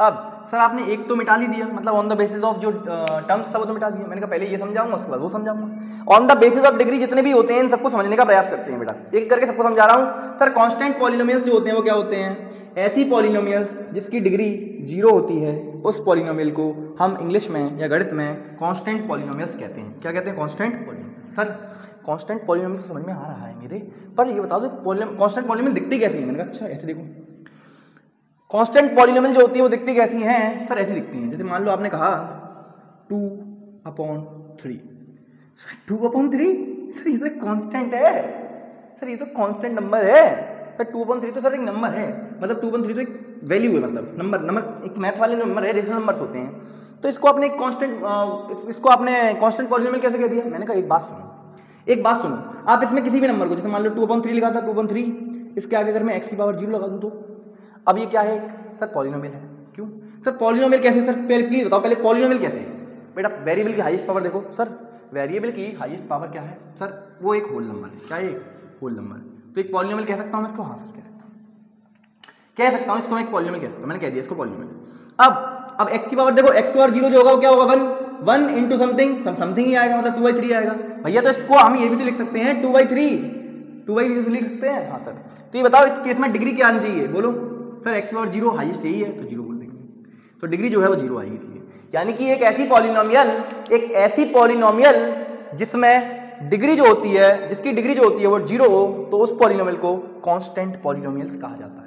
अब सर आपने एक तो मिटा ही दिया, मतलब ऑन द बेसिस ऑफ जो टर्म्स था वो तो मिटा दिया। मैंने कहा पहले ये समझाऊंगा, उसके बाद वो समझाऊंगा। On the basis of degree जितने भी होते हैं इन सबको समझने का प्रयास करते हैं बेटा, एक करके सबको समझा रहा हूँ। सर कांस्टेंट पॉलिनोमियल्स जो होते हैं वो क्या होते हैं? ऐसी पॉलिनोमियल्स जिसकी डिग्री 0 होती है, उस पॉलिनोमियल को हम इंग्लिश में या गणित में कांस्टेंट पॉलिनोमियल्स कहते हैं। क्या कहते हैं? Constant polynomial. Sir constant polynomial समझ में आ रहा है मेरे, पर ये बताओ कांस्टेंट पॉलिनोमियल दिखती कैसी है? मैंने कहा अच्छा ऐसे देखो, कांस्टेंट पॉलिनोमियल जो होती है वो दिखती कैसी हैं? सर ऐसी दिखती हैं, जैसे मान लो आपने कहा 2/3। सर 2/3? सर ये तो कांस्टेंट है, सर ये तो कांस्टेंट नंबर है। सर 2/3 तो सर एक नंबर है, मतलब 2/3 तो एक वैल्यू है, मतलब नंबर एक मैथ वाले नंबर है, रेशनल नंबर्स होते हैं। तो इसको आपने कांस्टेंट पॉलिनोमियल कैसे कह दिया? मैंने कहा एक बात सुनो, आप इसमें किसी भी नंबर को, जैसे मान लो 2/3 लिखा था, 2/3 इसके आगे अगर मैं x की पावर 0 लगा दूं तो अब ये क्या है? सर पॉलिनोमियल है। क्यों सर पॉलिनोमियल कैसे? सर प्लीज बताओ पहले पॉलिनोमियल कैसे है? बेटा वेरिएबल की हाईएस्ट पावर देखो सर, वेरिएबल की हाईएस्ट पावर क्या है सर? वो एक होल नंबर है। क्या है? Whole number. तो एक पॉलिनोमियल कह सकता हूं मैं इसको? हाँ सर कह सकता हूं इसको मैं एक पॉलिनोमियल कह सकता हूं। मैंने कह दिया इसको पॉलिनोमियल। अब x की पावर देखो, x की पावर 0 जो होगा वो क्या होगा? 1 इंटू समथिंग ही आएगा, मतलब 2/3 आएगा भैया। तो इसको हम ये भी तो लिख सकते हैं 2/3 लिख सकते हैं। हाँ सर। तो ये बताओ इस केस में डिग्री क्या आनी चाहिए? बोलो सर x की पावर 0 हाईएस्ट यही है तो 0 बोल देंगे, तो डिग्री जो है वो 0 आएगी इसलिए। यानी कि एक ऐसी पॉलिनोमियल जिसमें डिग्री जो होती है, जिसकी डिग्री जो होती है वो 0 हो, तो उस पॉलिनोमियल को कांस्टेंट पॉलिनोमियल्स कहा जाता है।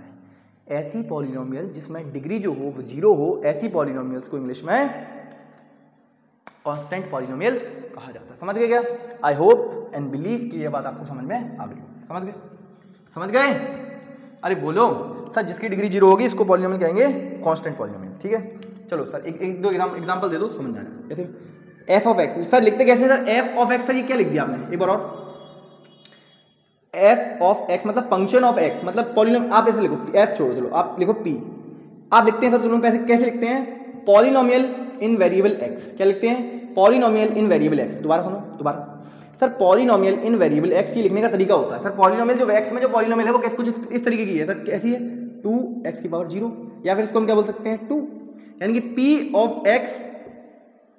ऐसी पॉलिनोमियल जिसमें डिग्री जो हो वो 0 हो, ऐसी पॉलिनोमियल्स को इंग्लिश में कांस्टेंट पॉलिनोमियल्स कहा जाता है। समझ गए क्या? आई होप एंड बिलीव कि ये बात आपको समझ में आ गई। समझ गए? अरे बोलो सर जिसकी डिग्री 0 होगी इसको पॉलिनोमियल कहेंगे कांस्टेंट पॉलिनोमियल्स। ठीक है, चलो सर एक दो एग्जांपल दे दो समझ में आएगा। जैसे f ऑफ x, सर लिखते कैसे sir? f of x, sir ये क्या लिख दिया आपने? एक बार और, f ऑफ x मतलब फंक्शन ऑफ x, मतलब पॉलिनोमियल। आप ऐसे लिखो, f छोड़ो, चलो आप लिखो p। आप लिखते हैं सर दोनों पैसे कैसे लिखते हैं? पॉलिनोमियल इन वेरिएबल x। क्या लिखते हैं? पॉलिनोमियल इन वेरिएबल x। दोबारा सुनो, दोबारा सर पॉलिनोमियल इन वेरिएबल x ये लिखने का तरीका होता है सर। पॉलिनोमियल जो x में जो पॉलिनोमियल है वो कुछ इस तरीके की है सर। कैसी है? 2x की पावर 0, या फिर इसको हम क्या बोल सकते हैं? 2, यानी कि p of x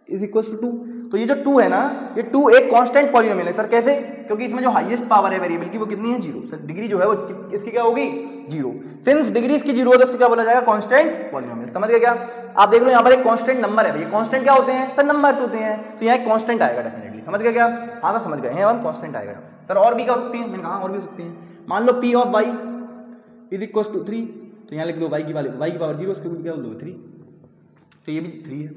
is equal to 2। तो ये जो 2 है ना, ये 2 एक कांस्टेंट पॉलिनोमियल है सर। कैसे? क्योंकि इसमें जो हाईएस्ट पावर है वेरिएबल की वो कितनी है? 0। सर डिग्री जो है वो इसकी क्या होगी? 0। सिंस डिग्री इसकी 0 है तो इसको क्या बोला जाएगा? Constant polynomial. समझ गए क्या? आप देख लो यहाँ पर एक कांस्टेंट नंबर है भैया। कांस्टेंट क्या होते हैं सर? नंबर्स होते हैं। तो यहाँ एक कांस्टेंट आएगा डेफिनेटली। समझ गए क्या? हाँ सर समझ गए हैं, और कांस्टेंट आएगा सर। और भी क्या हो सकती है? मैंने कहा और भी हो सकती है। मान लो p of y is equal to 3, तो यहाँ लिख दो y की पावर 0, उसके क्या बोल दो 3, तो ये भी 3 है।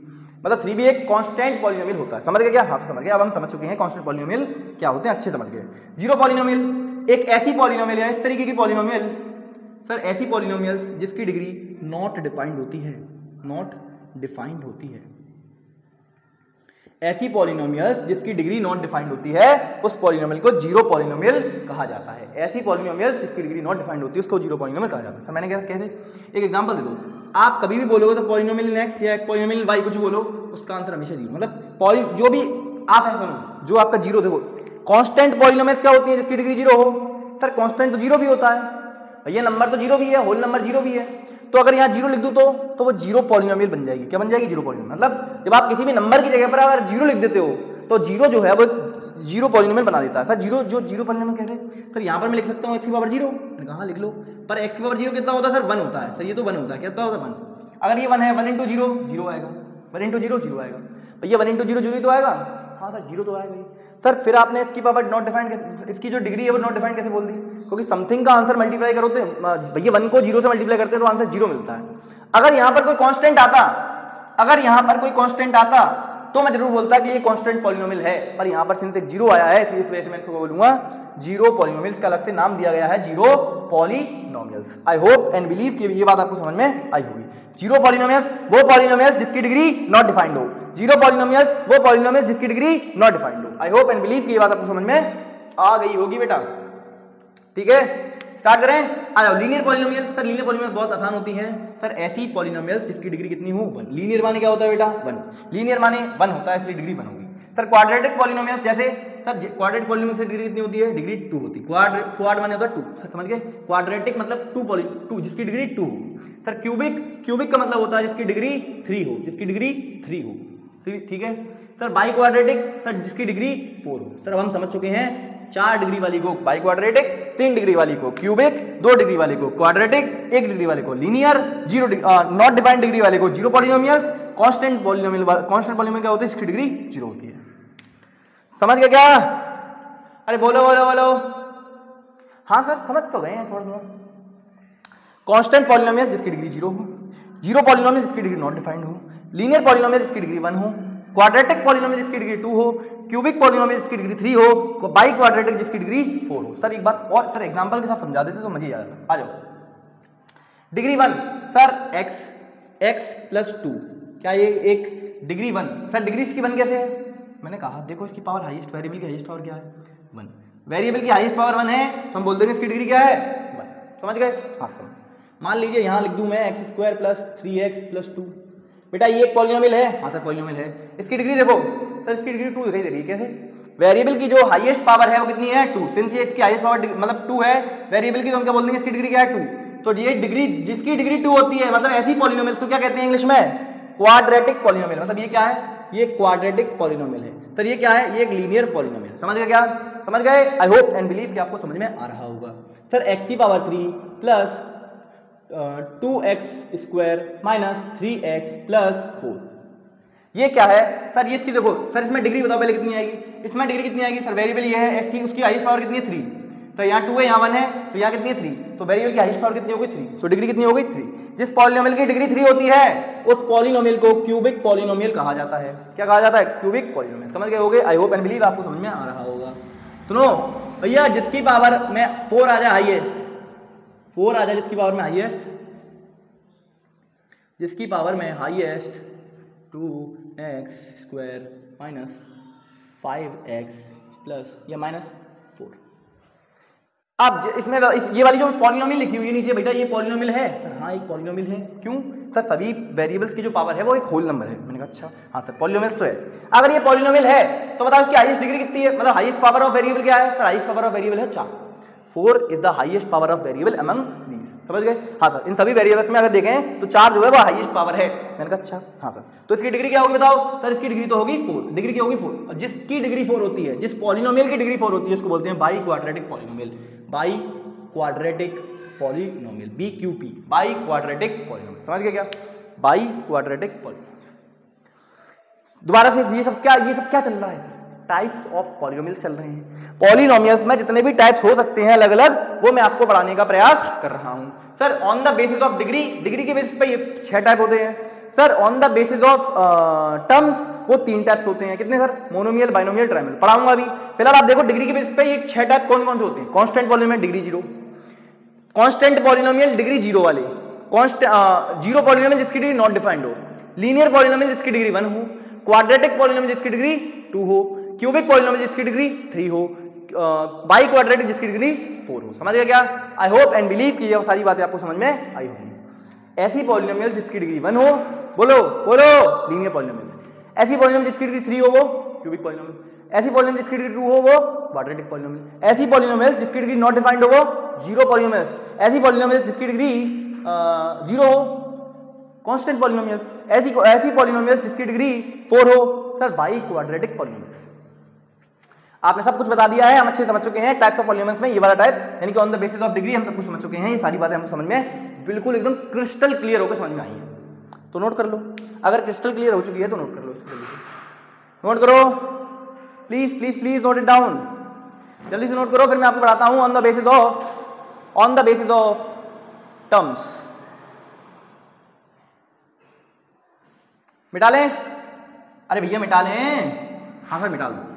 मतलब 3 भी एक कांस्टेंट पॉलिनोमियल होता है। समझ गए क्या? हाँ समझ गए। अब हम समझ चुके हैं कांस्टेंट पॉलिनोमियल क्या होते हैं, अच्छे समझ गए। 0 पॉलिनोमियल एक ऐसी पॉलिनोमियल है, इस तरीके की पॉलिनोमियल सर, ऐसी पॉलिनोमियल्स जिसकी डिग्री नॉट डिफाइंड होती है, नॉट डिफाइंड होती है। ऐसी पॉलिनोमियल्स जिसकी डिग्री नॉट डिफाइंड होती है उस पॉलिनोमियल को 0 पॉलिनोमियल कहा जाता है। ऐसी पॉलिनोमियल्स जिसकी डिग्री नॉट डिफाइंड होती है उसको 0 पॉलिनोमियल कहा जाता है। सर मैंने क्या कैसे? एक एग्जांपल दे दो। आप कभी भी बोलोगे तो पॉलिनोमियल x या पॉलिनोमियल y कुछ बोलो, उसका आंसर हमेशा 0। मतलब जो भी आप है सुनो, जो आपका 0 देखो, कांस्टेंट पॉलिनोमियल्स क्या होती है जिसकी डिग्री 0 हो? सर कांस्टेंट तो 0 भी होता है भैया, नंबर तो 0 भी है, होल नंबर 0 भी है। तो अगर यहाँ 0 लिख दूं तो वो 0 पॉलिनोमियल बन जाएगी। क्या बन जाएगी? 0 पॉलिनोमियल। मतलब जब आप किसी भी नंबर की जगह पर अगर 0 लिख देते हो तो 0 जो है वो 0 पॉलिनोमियल बना देता है। सर 0 पॉलिनोमियल कैसे? सर यहाँ पर मैं लिख सकता हूँ x की पावर 0, कहाँ लिख लो, पर x की पावर 0 कितना होता है सर? 1 होता है सर। ये तो 1 होता है, कितना होता है? 1। अगर ये 1 है, 1 इंटू 0 0 आएगा, 1 इंटू 0 0 आएगा भैया। 1 इंटू 0 0 तो आएगा। हाँ सर 0 तो आएगा ही सर। फिर आपने इसकी पावर नॉट डिफाइंड, इसकी जो डिग्री है वो नॉट डिफाइंड कैसे बोल दी? क्योंकि समथिंग का आंसर मल्टीप्लाई करो तो भैया 1 को 0 से मल्टीप्लाई करते हैं तो आंसर 0 मिलता है। अगर यहाँ पर कोई कांस्टेंट आता, तो मैं जरूर बोलता कि ये कांस्टेंट पॉलिनोमियल है, पर यहाँ पर सिंस एक 0 आया है इसलिए इस वजह से मैं इसको बोलूंगा 0 पॉलिनोमियल्स का अलग से नाम दिया गया है, 0 polynomials. I hope and believe कि ये बात आपको समझ में आई होगी। 0 पॉलिनोमियल्स वो पॉलिनोमियल्स जिसकी डिग्री नॉट डिफाइंड हो, 0 पॉलिनोमियल्स वो पॉलिनोमियल्स जिसकी डिग्री नॉट डिफाइंड हो। आई होप एंड बिलीव कि ये बात आपको समझ में आ गई होगी बेटा। ठीक है, स्टार्ट करें। आ जाओ linear polynomial. Sir linear polynomial बहुत आसान होती हैं सर। ऐसी पॉलिनोमियल्स जिसकी डिग्री कितनी हो? 1। लीनियर माने क्या होता है बेटा? 1। लीनियर माने 1 होता है इसलिए डिग्री 1 होगी। सर क्वाड्रेटिक पॉलिनोमियल्स, जैसे सर क्वाड्रेटिक पॉलिनोमियल से डिग्री कितनी होती है? डिग्री 2 होती है। क्वाड माने होता है 2। सर समझ गए? क्वाड्रेटिक मतलब 2 जिसकी डिग्री 2 हो। सर क्यूबिक का मतलब होता है जिसकी डिग्री 3 हो, जिसकी डिग्री 3 हो। ठीक है सर। बाई क्वाड्रेटिक सर जिसकी डिग्री 4 हो। सर अब हम समझ चुके हैं 4 डिग्री वाली को बाई क्वाड्रेटिक, 3 डिग्री वाली को क्यूबिक, 2 डिग्री वाली को क्वाड्रेटिक, 1 डिग्री वाले को लीनियर, 0 नॉट डिफाइंड डिग्री वाले को 0 पॉलिनोमियल्स, कांस्टेंट पॉलिनोमियल क्या होता है? इसकी डिग्री 0 होती है। समझ गए क्या? अरे बोलो। हाँ सर समझ तो गए हैं थोड़ा। कांस्टेंट पॉलिनोमियल्स जिसकी डिग्री 0 हो, 0 पॉलिनोमियल जिसकी डिग्री नॉट डिफाइंड हो, लीनियर पॉलिनोमियल जिसकी डिग्री 1 हो, क्वाड्रेटिक पॉलिनोमियल जिसकी डिग्री 2 हो, क्यूबिक पॉलिनोमियल जिसकी डिग्री 3 हो, बाई क्वाड्रेटिक जिसकी डिग्री 4 हो। सर एक बात और सर एग्जांपल के साथ समझा देते तो मजे आ जाता। आ जाओ डिग्री 1 सर x प्लस 2, क्या ये एक डिग्री 1? सर डिग्री इसकी 1 कैसे है? मैंने कहा देखो इसकी पावर हाईएस्ट, वेरिएबल की हाईएस्ट पावर क्या है? 1। वेरिएबल की हाईएस्ट पावर 1 है तो हम बोल देंगे इसकी डिग्री क्या है? 1। समझ गए? हाँ समझ। मान लीजिए यहां लिख दूं मैं x² प्लस 3x प्लस 2। बेटा ये एक पॉलिनोमियल है? हाँ सर पॉलिनोमियल है। इसकी डिग्री देखो सर, इसकी डिग्री 2 दिखाई दे रही है। कैसे? वेरिएबल की जो हाईएस्ट पावर है वो कितनी है? 2। सिंस ये इसकी हाईएस्ट पावर मतलब 2 है वेरिएबल की, तो हम क्या बोल देंगे इसकी डिग्री क्या है? 2। तो ये डिग्री जिसकी डिग्री 2 होती है मतलब ऐसी पॉलिनोमियल्स को क्या कहते हैं इंग्लिश में? Quadratic polynomial. मतलब ये क्या है? ये क्वाड्रेटिक पॉलिनोमियल है। सर ये क्या है? ये एक लीनियर पॉलिनोमियल। समझ गए क्या? समझ गए? आई होप एंड बिलीव कि आपको समझ में आ रहा होगा। सर x की power 3 plus 2x² minus 3x plus 4, ये क्या है? सर ये इसकी देखो सर, इसमें डिग्री बताओ पहले कितनी आएगी? इसमें डिग्री कितनी आएगी? सर वेरिएबल ये है x की, उसकी हाईएस्ट पावर कितनी है? 3। तो यहाँ 2 है यहाँ 1 है, तो यहाँ कितनी है? 3। तो वेरिएबल की हाईएस्ट पावर कितनी हो गई? 3। तो डिग्री कितनी हो गई? 3। जिस पॉलिनोमियल की डिग्री 3 होती है उस पॉलिनोमियल को क्यूबिक पॉलिनोमियल कहा जाता है। क्या कहा जाता है? Cubic polynomial. समझ गए होगे? आई होप एंड बिलीव आपको समझ में आ रहा होगा। सुनो भैया, जिसकी पावर में 4 आ जाए हाईएस्ट, 4 आ जाए जिसकी पावर में हाईएस्ट, जिसकी पावर में highest 2x² minus 5x plus या माइनस 4। अब इसमें ये वाली जो पॉलिनोमियल लिखी हुई है नीचे, बेटा ये पॉलिनोमियल है? सर हाँ एक पॉलिनोमियल है। क्यों? सर सभी वेरिएबल्स की जो पावर है वो एक होल नंबर है। मैंने कहा अच्छा हाँ सर पॉलिनोमियल्स तो है। अगर ये पॉलिनोमियल है तो बताओ इसकी हाईएस्ट डिग्री कितनी है? मतलब हाईएस्ट पावर ऑफ वेरिएबल क्या है? Sir highest power of variable है 4। 4 is the highest power of variable among these. समझ गए? हाँ सर इन सभी वेरिएबल्स में अगर देखें तो 4 जो है वो हाईएस्ट पावर है। मैंने कहा अच्छा हाँ सर। तो इसकी डिग्री क्या होगी बताओ? सर इसकी डिग्री तो होगी 4। डिग्री क्या होगी? 4। और जिसकी डिग्री 4 होती है, जिस पॉलिनोमियल की डिग्री 4 होती है उसको बोलते हैं by quadratic polynomial. By quadratic polynomial, BQP, by quadratic polynomial. समझ गए क्या? By quadratic polynomial. दोबारा से ये सब क्या चल रहा है? टाइप्स ऑफ पॉलिनोमियल्स चल रहे हैं। पॉलिनोमियल्स में जितने भी टाइप्स हो सकते हैं अलग अलग, वो मैं आपको पढ़ाने का प्रयास कर रहा हूं। Sir on the basis of degree, degree के बेसिस पे ये 6 टाइप होते हैं। Sir on the basis of terms वो 3 टाइप्स होते हैं। कितने सर? Monomial, binomial, ट्राइमियल। पढ़ाऊंगा अभी। फिलहाल आप देखो डिग्री के बेसिस पे ये 6 टाइप कौन कौन से होते हैं? Constant polynomial degree 0, constant polynomial degree 0 वाले, जीरो पॉलिनोमियल जिसकी डिग्री नॉट डिफाइंड हो, लीनियर पॉलिनोमियल जिसकी डिग्री 1 हो, क्वाड्रेटिक पॉलिनोमियल जिसकी डिग्री 2 हो, क्यूबिक पॉलिनोमियल जिसकी डिग्री 3 हो, बाई क्वाड्रेटिक जिसकी डिग्री 4 हो। समझ गया क्या? आई होप एंड बिलीव कि ये सारी बातें आपको समझ में आई होंगी। ऐसी पॉलिनोमियल जिसकी डिग्री 1 हो, बोलो लीनियर पॉलिनोमियल। ऐसी पॉलिनोमियल जिसकी डिग्री 3 हो वो क्यूबिक पॉलिनोमियल। ऐसी पॉलिनोमियल जिसकी डिग्री 2 हो वो क्वाड्रेटिक पॉलिनोमियल। ऐसी पॉलिनोमियल जिसकी डिग्री नॉट डिफाइंड हो वो जीरो पॉलिनोमियल्स। ऐसी पॉलिनोमियल जिसकी डिग्री 0 हो कांस्टेंट पॉलिनोमियल्स। ऐसी पॉलिनोमियल्स जिसकी डिग्री 4 हो सर बाई क्वाड्रेटिक पॉलिनोमियल्स। आपने सब कुछ बता दिया है, हम अच्छे समझ चुके हैं टाइप्स ऑफ पॉलिनोमियल्स में। ये वाला टाइप यानी कि on the basis of degree हम सब कुछ समझ चुके हैं। ये सारी बातें हमको समझ में बिल्कुल एकदम क्रिस्टल क्लियर होकर समझ में आई है। तो नोट कर लो, अगर क्रिस्टल क्लियर हो चुकी है तो नोट कर लो इसको जल्दी से। नोट करो please please please, note it down, जल्दी से नोट करो, फिर मैं आपको बताता हूं on the basis of terms. मिटा लें? अरे भैया मिटा लें। हाँ सर मिटा दो।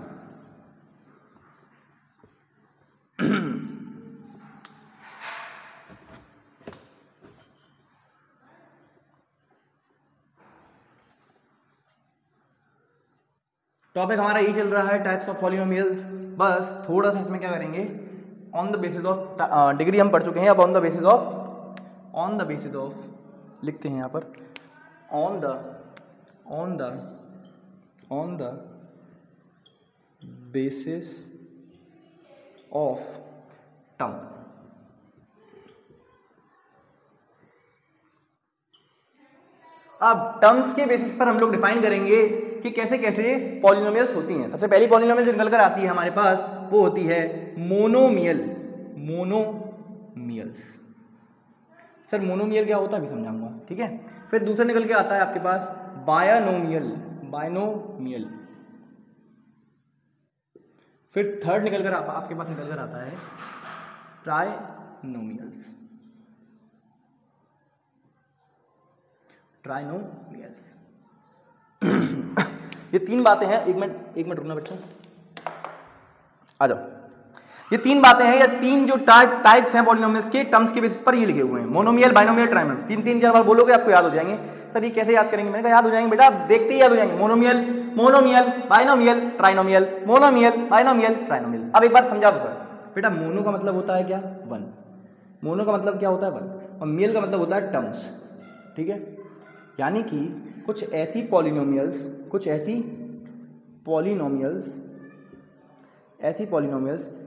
टॉपिक हमारा यही चल रहा है टाइप्स ऑफ पॉलिनोमियल्स। बस थोड़ा सा इसमें क्या करेंगे, on the basis of degree हम पढ़ चुके हैं, अब ऑन द बेसिस ऑफ लिखते हैं यहाँ पर on the basis of term. अब टर्म्स के बेसिस पर हम लोग डिफाइन करेंगे कि कैसे कैसे पॉलिनोमियल्स होती हैं। सबसे पहली पॉलिनोमियल जो निकल कर आती है हमारे पास वो होती है मोनोमियल्स। सर मोनोमियल क्या होता है अभी समझाऊंगा, ठीक है। फिर दूसरा निकल के आता है आपके पास बायनोमियल। फिर थर्ड निकल कर आपके पास निकल कर आता है ट्राइनोमियल्स। ये तीन बातें हैं, एक मिनट रुकना बच्चों, आ जाओ। ये तीन बातें हैं या तीन जो टाइप्स हैं पॉलिनोमियल्स के, टर्म्स के बेसिस पर ये लिखे हुए हैं, मोनोमियल, बाइनोमियल, ट्राइनोमियल। तीन चार बार बोलोगे आपको याद हो जाएंगे। सर ये कैसे याद करेंगे? मैंने कहा याद हो जाएंगे बेटा, देखते ही याद हो जाएंगे। Monomial, binomial, trinomial, monomial, binomial, trinomial. अब एक बार समझा दो सर। बेटा मोनो का मतलब होता है क्या? वन। मोनो का मतलब क्या होता है? वन। और मियल का मतलब होता है टर्म्स, ठीक है। यानी कि कुछ ऐसी पॉलिनोमियल्स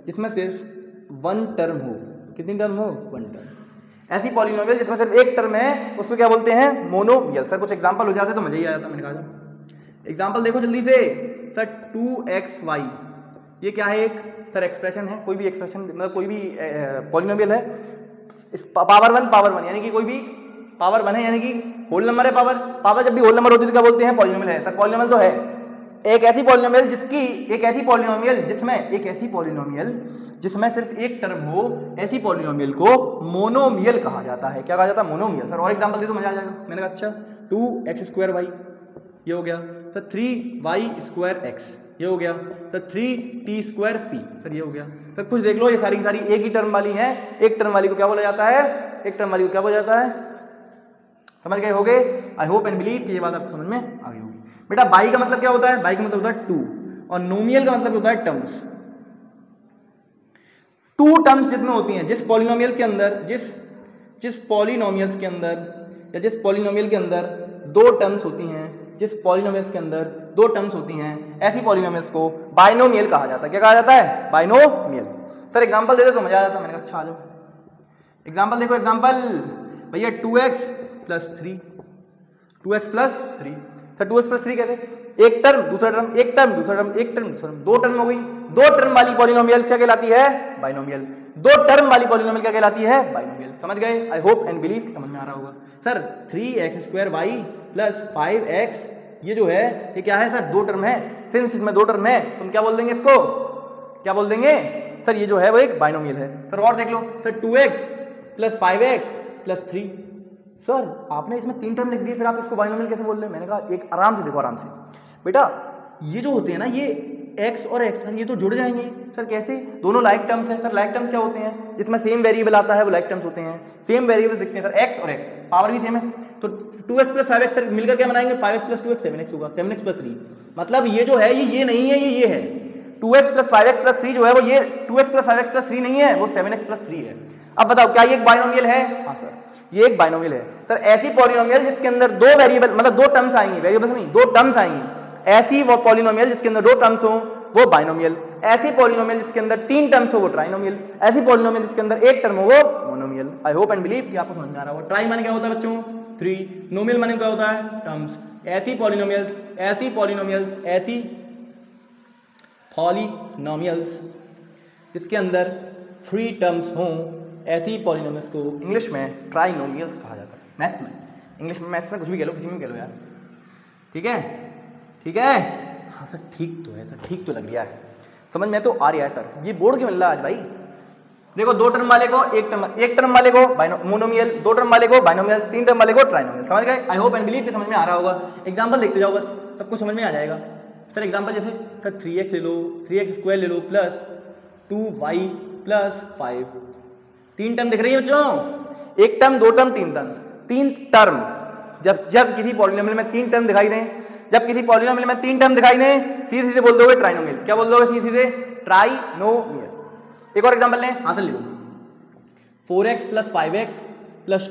जिसमें सिर्फ वन टर्म हो। कितनी टर्म हो? One term. ऐसी पॉलिनोमियल जिसमें सिर्फ एक टर्म है, उसको क्या बोलते हैं? मोनोमियल। सर कुछ एग्जांपल हो जाते तो मजा ही आ जाता। मैंने कहा एग्जांपल देखो जल्दी से। सर 2xy ये क्या है? एक सर एक्सप्रेशन है, कोई भी एक्सप्रेशन मतलब कोई भी पॉलिनोमियल है, पावर वन यानी कि कोई भी पावर वन है, यानी कि होल नंबर है। पावर जब भी होल नंबर होती है तो क्या बोलते हैं? पॉलिनोमियल है। सर पॉलिनोमियल तो है एक ऐसी पॉलिनोमियल जिसमें सिर्फ एक टर्म हो, ऐसी पॉलिनोमियल को मोनोमियल कहा जाता है। क्या कहा जाता है? मोनोमियल। सर और एग्जांपल दे तो मजा आ जाएगा। मैंने कहा अच्छा 2x² ये हो गया। सर 3y² ये हो गया। सर 3t² सर ये हो गया। सर कुछ देख लो, ये सारी की सारी एक ही टर्म वाली है। एक टर्म वाली को क्या बोला जाता है? समझ गए होगे? आई होप एंड बिलीव कि ये बात आपको समझ में आ गई होगी। बेटा बाई का मतलब क्या होता है? बाई का मतलब होता है टू, और नोमियल का मतलब होता है टर्म्स। टू टर्म्स जिसमें होती हैं, जिस पॉलिनोमियल के अंदर दो टर्म्स होती हैं, ऐसी पॉलिनोमियल्स को बाइनोमियल कहा जाता है। क्या कहा जाता है? बाइनोमियल। सर एग्जांपल दे दो तो मजा आ जाता। मैंने कहा अच्छा आ जाओ एग्जांपल देखो। एग्जांपल भैया 2x + 3। सर 2x + 3 कैसे? एक टर्म दूसरा टर्म, एक टर्म दूसरा टर्म, एक टर्म दूसरा टर्म, दो टर्म हो गई। दो टर्म वाली पॉलिनोमियल क्या कहलाती है? बाइनोमियल। दो टर्म वाली पॉलिनोमियल क्या कहलाती है? बाइनोमियल। समझ गए? आई होप एंड बिलीव समझ में आ रहा होगा। सर 3x² + 5x ये जो है ये क्या है? सर दो टर्म है। सिंस इसमें दो टर्म है तुम क्या बोल देंगे? इसको क्या बोल देंगे? सर ये जो है वो एक बाइनोमियल है। सर और देख लो। Sir 2x + 5x + 3। सर आपने इसमें तीन टर्म लिख दिए, फिर आप इसको बाइनोमियल कैसे बोल रहे हैं? मैंने कहा एक आराम से देखो, आराम से बेटा। ये जो होते हैं ना, ये x और x, सर ये तो जुड़ जाएंगे। सर कैसे? दोनों लाइक टर्म्स हैं। सर लाइक टर्म्स क्या होते हैं? जिसमें सेम वेरिएबल आता है वो लाइक टर्म्स होते हैं। सेम वेरिएबल दिखते हैं सर, x और x, पावर भी सेम है। तो 2x + 5x सर मिलकर क्या बनाएंगे? 5x + 2x 7x होगा। 7x + 3 मतलब ये जो है ये नहीं है, ये है। 2x + 5x + 3 जो है वो ये 2x + 5x + 3 नहीं है, वो 7x + 3 है। अब बताओ क्या ये एक बाइनोमियल है? हाँ सर ये एक बाइनोमियल है। सर ऐसी पॉलिनोमियल जिसके अंदर दो वेरिएबल मतलब दो टर्म्स आएंगे, वेरिएबल्स नहीं, दो टर्म्स आएंगे, ऐसी वो पॉलिनोमियल जिसके अंदर दो टर्म्स हो वो बाइनोमियल। ऐसी पॉलिनोमियल जिसके अंदर तीन टर्म्स हो वो ट्राइनोमियल। ऐसी पॉलिनोमियल जिसके अंदर एक टर्म हो वो monomial. I hope and believe कि आपको समझ में आ रहा होगा। ट्राई माने क्या होता है बच्चों? 3। नोमियल माने क्या होता है? टर्म्स। ऐसी पॉलिनोमियल्स जिसके अंदर 3 टर्म्स हों, ऐसी पॉलिनोमियल्स को इंग्लिश में ट्राइनोमियल्स कहा जाता है। मैथ्स में, इंग्लिश में, मैथ्स में कुछ भी कह लो, किसी में कह लो यार। ठीक है? हाँ सर ठीक तो है सर, ठीक तो लग रहा है, समझ में तो आ रहा है सर। ये बोर्ड क्यों मिल रहा है आज भाई? देखो दो टर्म वाले को एक टर्म वाले को मोनोमियल, दो टर्म वाले को बाइनोमियल, तीन टर्म वाले को ट्राइनोमियल। समझ गए? आई होप एंड बिलीव कि समझ में आ रहा होगा। एग्जांपल देखते जाओ बस, सब कुछ समझ में आ जाएगा। सर एग्जांपल जैसे सर 3x ले लो, 3x² ले लो प्लस 2y + 5। तीन टर्म दिख रही है बच्चों? एक टर्म, दो टर्म, तीन टर्म। तीन टर्म जब किसी पॉलिनोमियल में तीन टर्म दिखाई दें, सीधे बोल दोगे ट्राइनोमियल। क्या बोल दोगे? सीधे ट्राइनोमियल। एक और एग्जांपल लें, हाँ सर लिखो। 4x + 5x +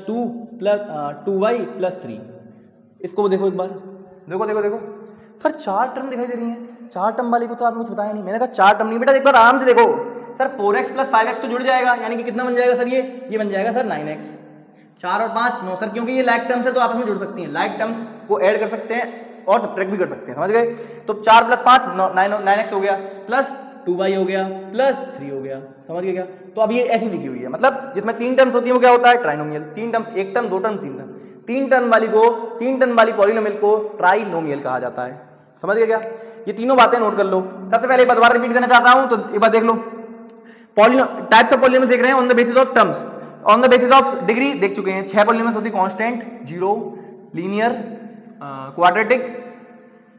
2y + 3। इसको देखो एक बार, देखो सर चार टर्म दिखाई दे रही हैं। चार टर्म वाली को तो आपने कुछ बताया नहीं। मैंने कहा चार टर्म नहीं बेटा, एक बार आराम से देखो। सर 4x + 5x तो जुड़ जाएगा, यानी कि कितना बन जाएगा सर? ये बन जाएगा सर 9x। 4 और 5 9 सर, क्योंकि ये लाइक टर्म्स है तो आपस में जुड़ सकती हैं। लाइक टर्म्स को ऐड कर सकते हैं और सब्ट्रैक्ट भी कर सकते हैं। समझ गए? तो 4 + 5 9x हो गया, प्लस 2y हो गया, प्लस 3 हो गया। समझ गए क्या? तो अब ये ऐसी लिखी हुई है, मतलब जिसमें तीन टर्म्स होती है वो क्या होता है? ट्राइनोमियल। तीन टर्म्स, एक टर्म, दो टर्म, तीन टर्म। तीन टर्म वाली पॉलिनोमियल को ट्राइनोमियल कहा जाता है। समझ गए क्या? ये तीनों बातें नोट कर लो। सबसे पहले एक बार दोबारा रिपीट करना चाहता हूं, तो एक बार देख लो। टाइप्स ऑफ पॉलिनोमियल्स देख रहे हैं on the basis of terms, on the basis of degree देख चुके हैं। 6 पॉलिनोमियल्स होती है, constant, zero, linear, quadratic,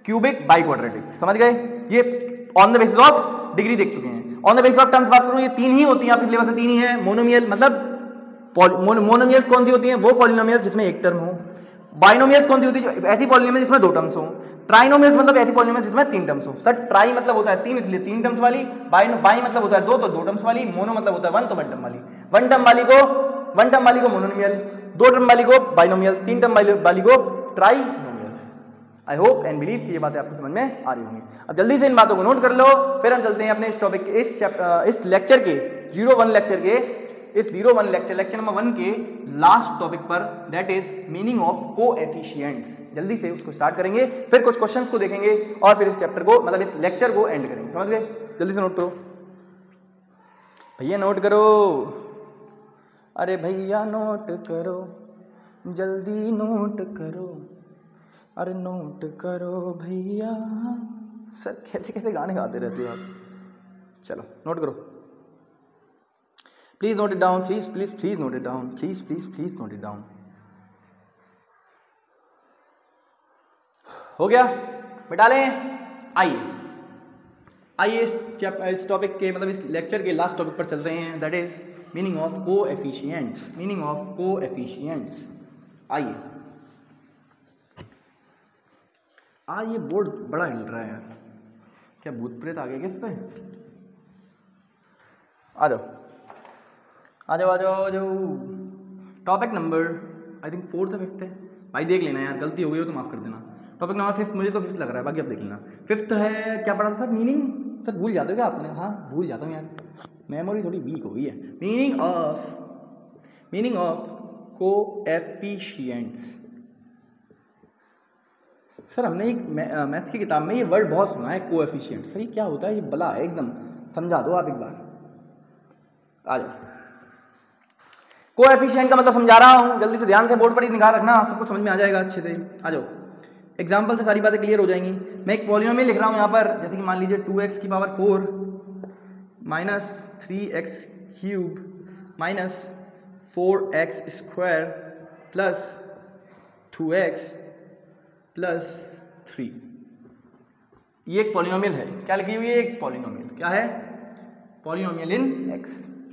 cubic, by quadratic. समझ गए? ये on the basis of degree देख चुके हैं। On the basis of terms बात करूं, ये 3 ही होती हैं आपके सिलेबस में, 3 ही है। मोनोमियल मतलब मोनोमियल्स कौन सी होती हैं? वो पॉलिनोमियल्स जिसमें एक टर्म हो। बाइनोमियल्स कौन सी होती है? ऐसी पॉलिनोमियल जिसमें 2 टर्म्स हो। ट्राइनोमियल्स मतलब ऐसी पॉलिनोमियल्स जिसमें 3 टर्म्स हो। सर ट्राई मतलब होता है 3, इसलिए 3 टर्म्स वाली। बाई मतलब होता है 2, तो 2 टर्म्स वाली। मोनो मतलब होता है 1, तो 1 टर्म वाली। 1 टर्म वाली को मोनोमियल, 2 टर्म वाली को बाइनोमियल, 3 टर्म वाली को trinomial. I hope and believe कि ये बातें आपको समझ में आ रही होंगी। अब जल्दी से इन बातों को नोट कर लो, फिर हम चलते हैं अपने इस टॉपिक के इस लेक्चर के 01 लेक्चर के इस 01 लेक्चर नंबर 1 के लास्ट टॉपिक पर, that is meaning of coefficients. जल्दी से उसको स्टार्ट करेंगे, फिर कुछ क्वेश्चंस को देखेंगे और फिर इस चैप्टर को मतलब इस लेक्चर को एंड करेंगे। समझ गए? जल्दी से नोट करो भैया, नोट करो। अरे भैया नोट करो, जल्दी नोट करो, अरे नोट करो भैया। सर कैसे कैसे गाने गाते रहते हो आप? चलो नोट करो, please note it down, please note it down, please note it down. हो गया? बिठा लें। आइए इस टॉपिक के मतलब इस लेक्चर के लास्ट टॉपिक पर चल रहे हैं, that is meaning of coefficients. Meaning of coefficients. आइए, आज ये बोर्ड बड़ा हिल रहा है यार, क्या भूत प्रेत आ गया किस पे? आ जाओ आ जाओ आ जाओ आ जाओ। Topic number I think 4th या 5th है भाई, देख लेना यार, गलती हो गई हो तो माफ कर देना। टॉपिक नंबर 5th, मुझे तो 5th लग रहा है, बाकी आप देख लेना। 5th है, क्या पढ़ा था सर? मीनिंग। सर भूल जाते हो क्या आपने? हाँ भूल जाता हूँ यार, मेमोरी थोड़ी वीक हो गई है। Meaning of coefficients. सर हमने एक मैथ्स की किताब में ये वर्ड बहुत सुना है, कोएफिशिएंट। सर ये क्या होता है? ये बला है एकदम, समझा दो आप एक बार। आ जाओ, कोएफिशिएंट का मतलब समझा रहा हूं, जल्दी से ध्यान से बोर्ड पर ही निगाह रखना, सबको समझ में आ जाएगा अच्छे से। आ जाओ, एग्जाम्पल से सारी बातें क्लियर हो जाएंगी। मैं एक पॉलिनोमियल लिख रहा हूं यहाँ पर, जैसे कि मान लीजिए 2x की power 4 minus 3x cube minus 4x square plus 2x plus 3। ये एक पॉलिनोमियल है। क्या लिखी हुई है? एक पॉलिनोमियल। क्या है? पॉलिनोमियल इन x।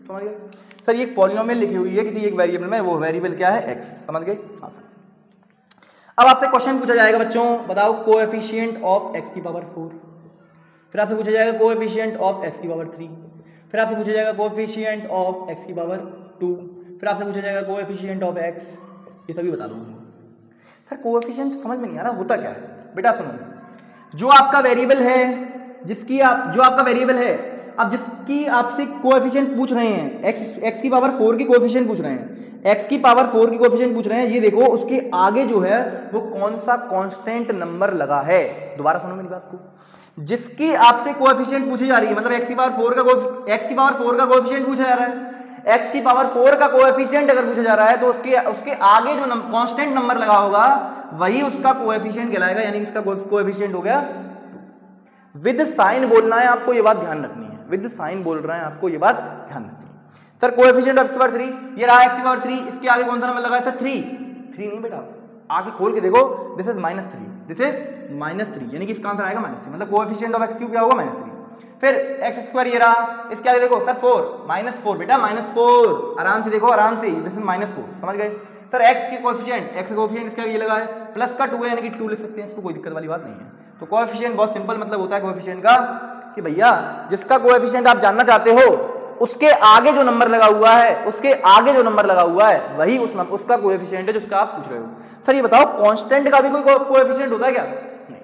समझ गए? सर ये एक पॉलिनोमियल लिखी हुई है किसी एक वेरिएबल में, वो वेरिएबल क्या है? x। समझ गए? हाँ सर। अब आपसे क्वेश्चन पूछा जाएगा बच्चों, बताओ कोएफिशिएंट ऑफ x की पावर 4। फिर आपसे पूछा जाएगा कोएफिशिएंट ऑफ x की पावर 3। फिर आपसे पूछा जाएगा कोएफिशिएंट ऑफ x की पावर 2। फिर आपसे पूछा जाएगा कोएफिशिएंट ऑफ x। ये सभी बता दूंगा। सर कोएफिशिएंट समझ में नहीं आ रहा, होता क्या है? बेटा सुनो, जो आपका वेरिएबल है, जो आपका वेरिएबल है, अब जिसकी आपसे कोएफिशिएंट पूछ रहे हैं, x की पावर 4 की कोएफिशिएंट पूछ रहे हैं, x की पावर 4 की कोएफिशिएंट पूछ रहे हैं, ये देखो उसके आगे जो है वो कौन सा कांस्टेंट नंबर लगा है। दोबारा सुनो मेरी बात को, जिसकी आपसे कोएफिशिएंट पूछी जा रही है, मतलब x की पावर 4 का कोएफिशिएंट पूछा जा रहा है, x की पावर 4 का कोएफिशिएंट अगर पूछा जा रहा है तो उसके आगे जो कांस्टेंट नंबर लगा होगा वही उसका कोएफिशिएंट कहलाएगा, यानी इसका कोएफिशिएंट हो गया। विद साइन बोलना है आपको, ये बात ध्यान रखनी है। विद साइन बोल रहे हैं आपको, ये बात ध्यान रखनी है। Sir coefficient of x power 3, ये रहा x पावर 3, इसके आगे कौन सा नंबर लगा है सर? 3 नहीं बेटा, आगे खोल के देखो, दिस इज -3, दिस इज -3, यानी कि इसका आंसर आएगा -3, मतलब कोएफिशिएंट ऑफ x क्यूब क्या होगा? -3। फिर x स्क्वायर ये रहा, इसके आगे देखो सर 4, -4 बेटा, -4, आराम से देखो, आराम से, दिस इज -4। समझ गए? सर x के कोएफिशिएंट इसके आगे ये लगा है, प्लस का 2 है, यानी कि 2 लिख सकते हैं, इसको कोई दिक्कत वाली बात नहीं है। तो कोएफिशिएंट बहुत सिंपल मतलब होता है कोएफिशिएंट का कि भैया जिसका कोएफिशिएंट आप जानना चाहते हो उसके आगे जो नंबर लगा हुआ है, वही उसका कोएफिशिएंट है जिसका आप पूछ रहे हो। सर ये बताओ कांस्टेंट का भी कोई कोएफिशिएंट होता है क्या? नहीं,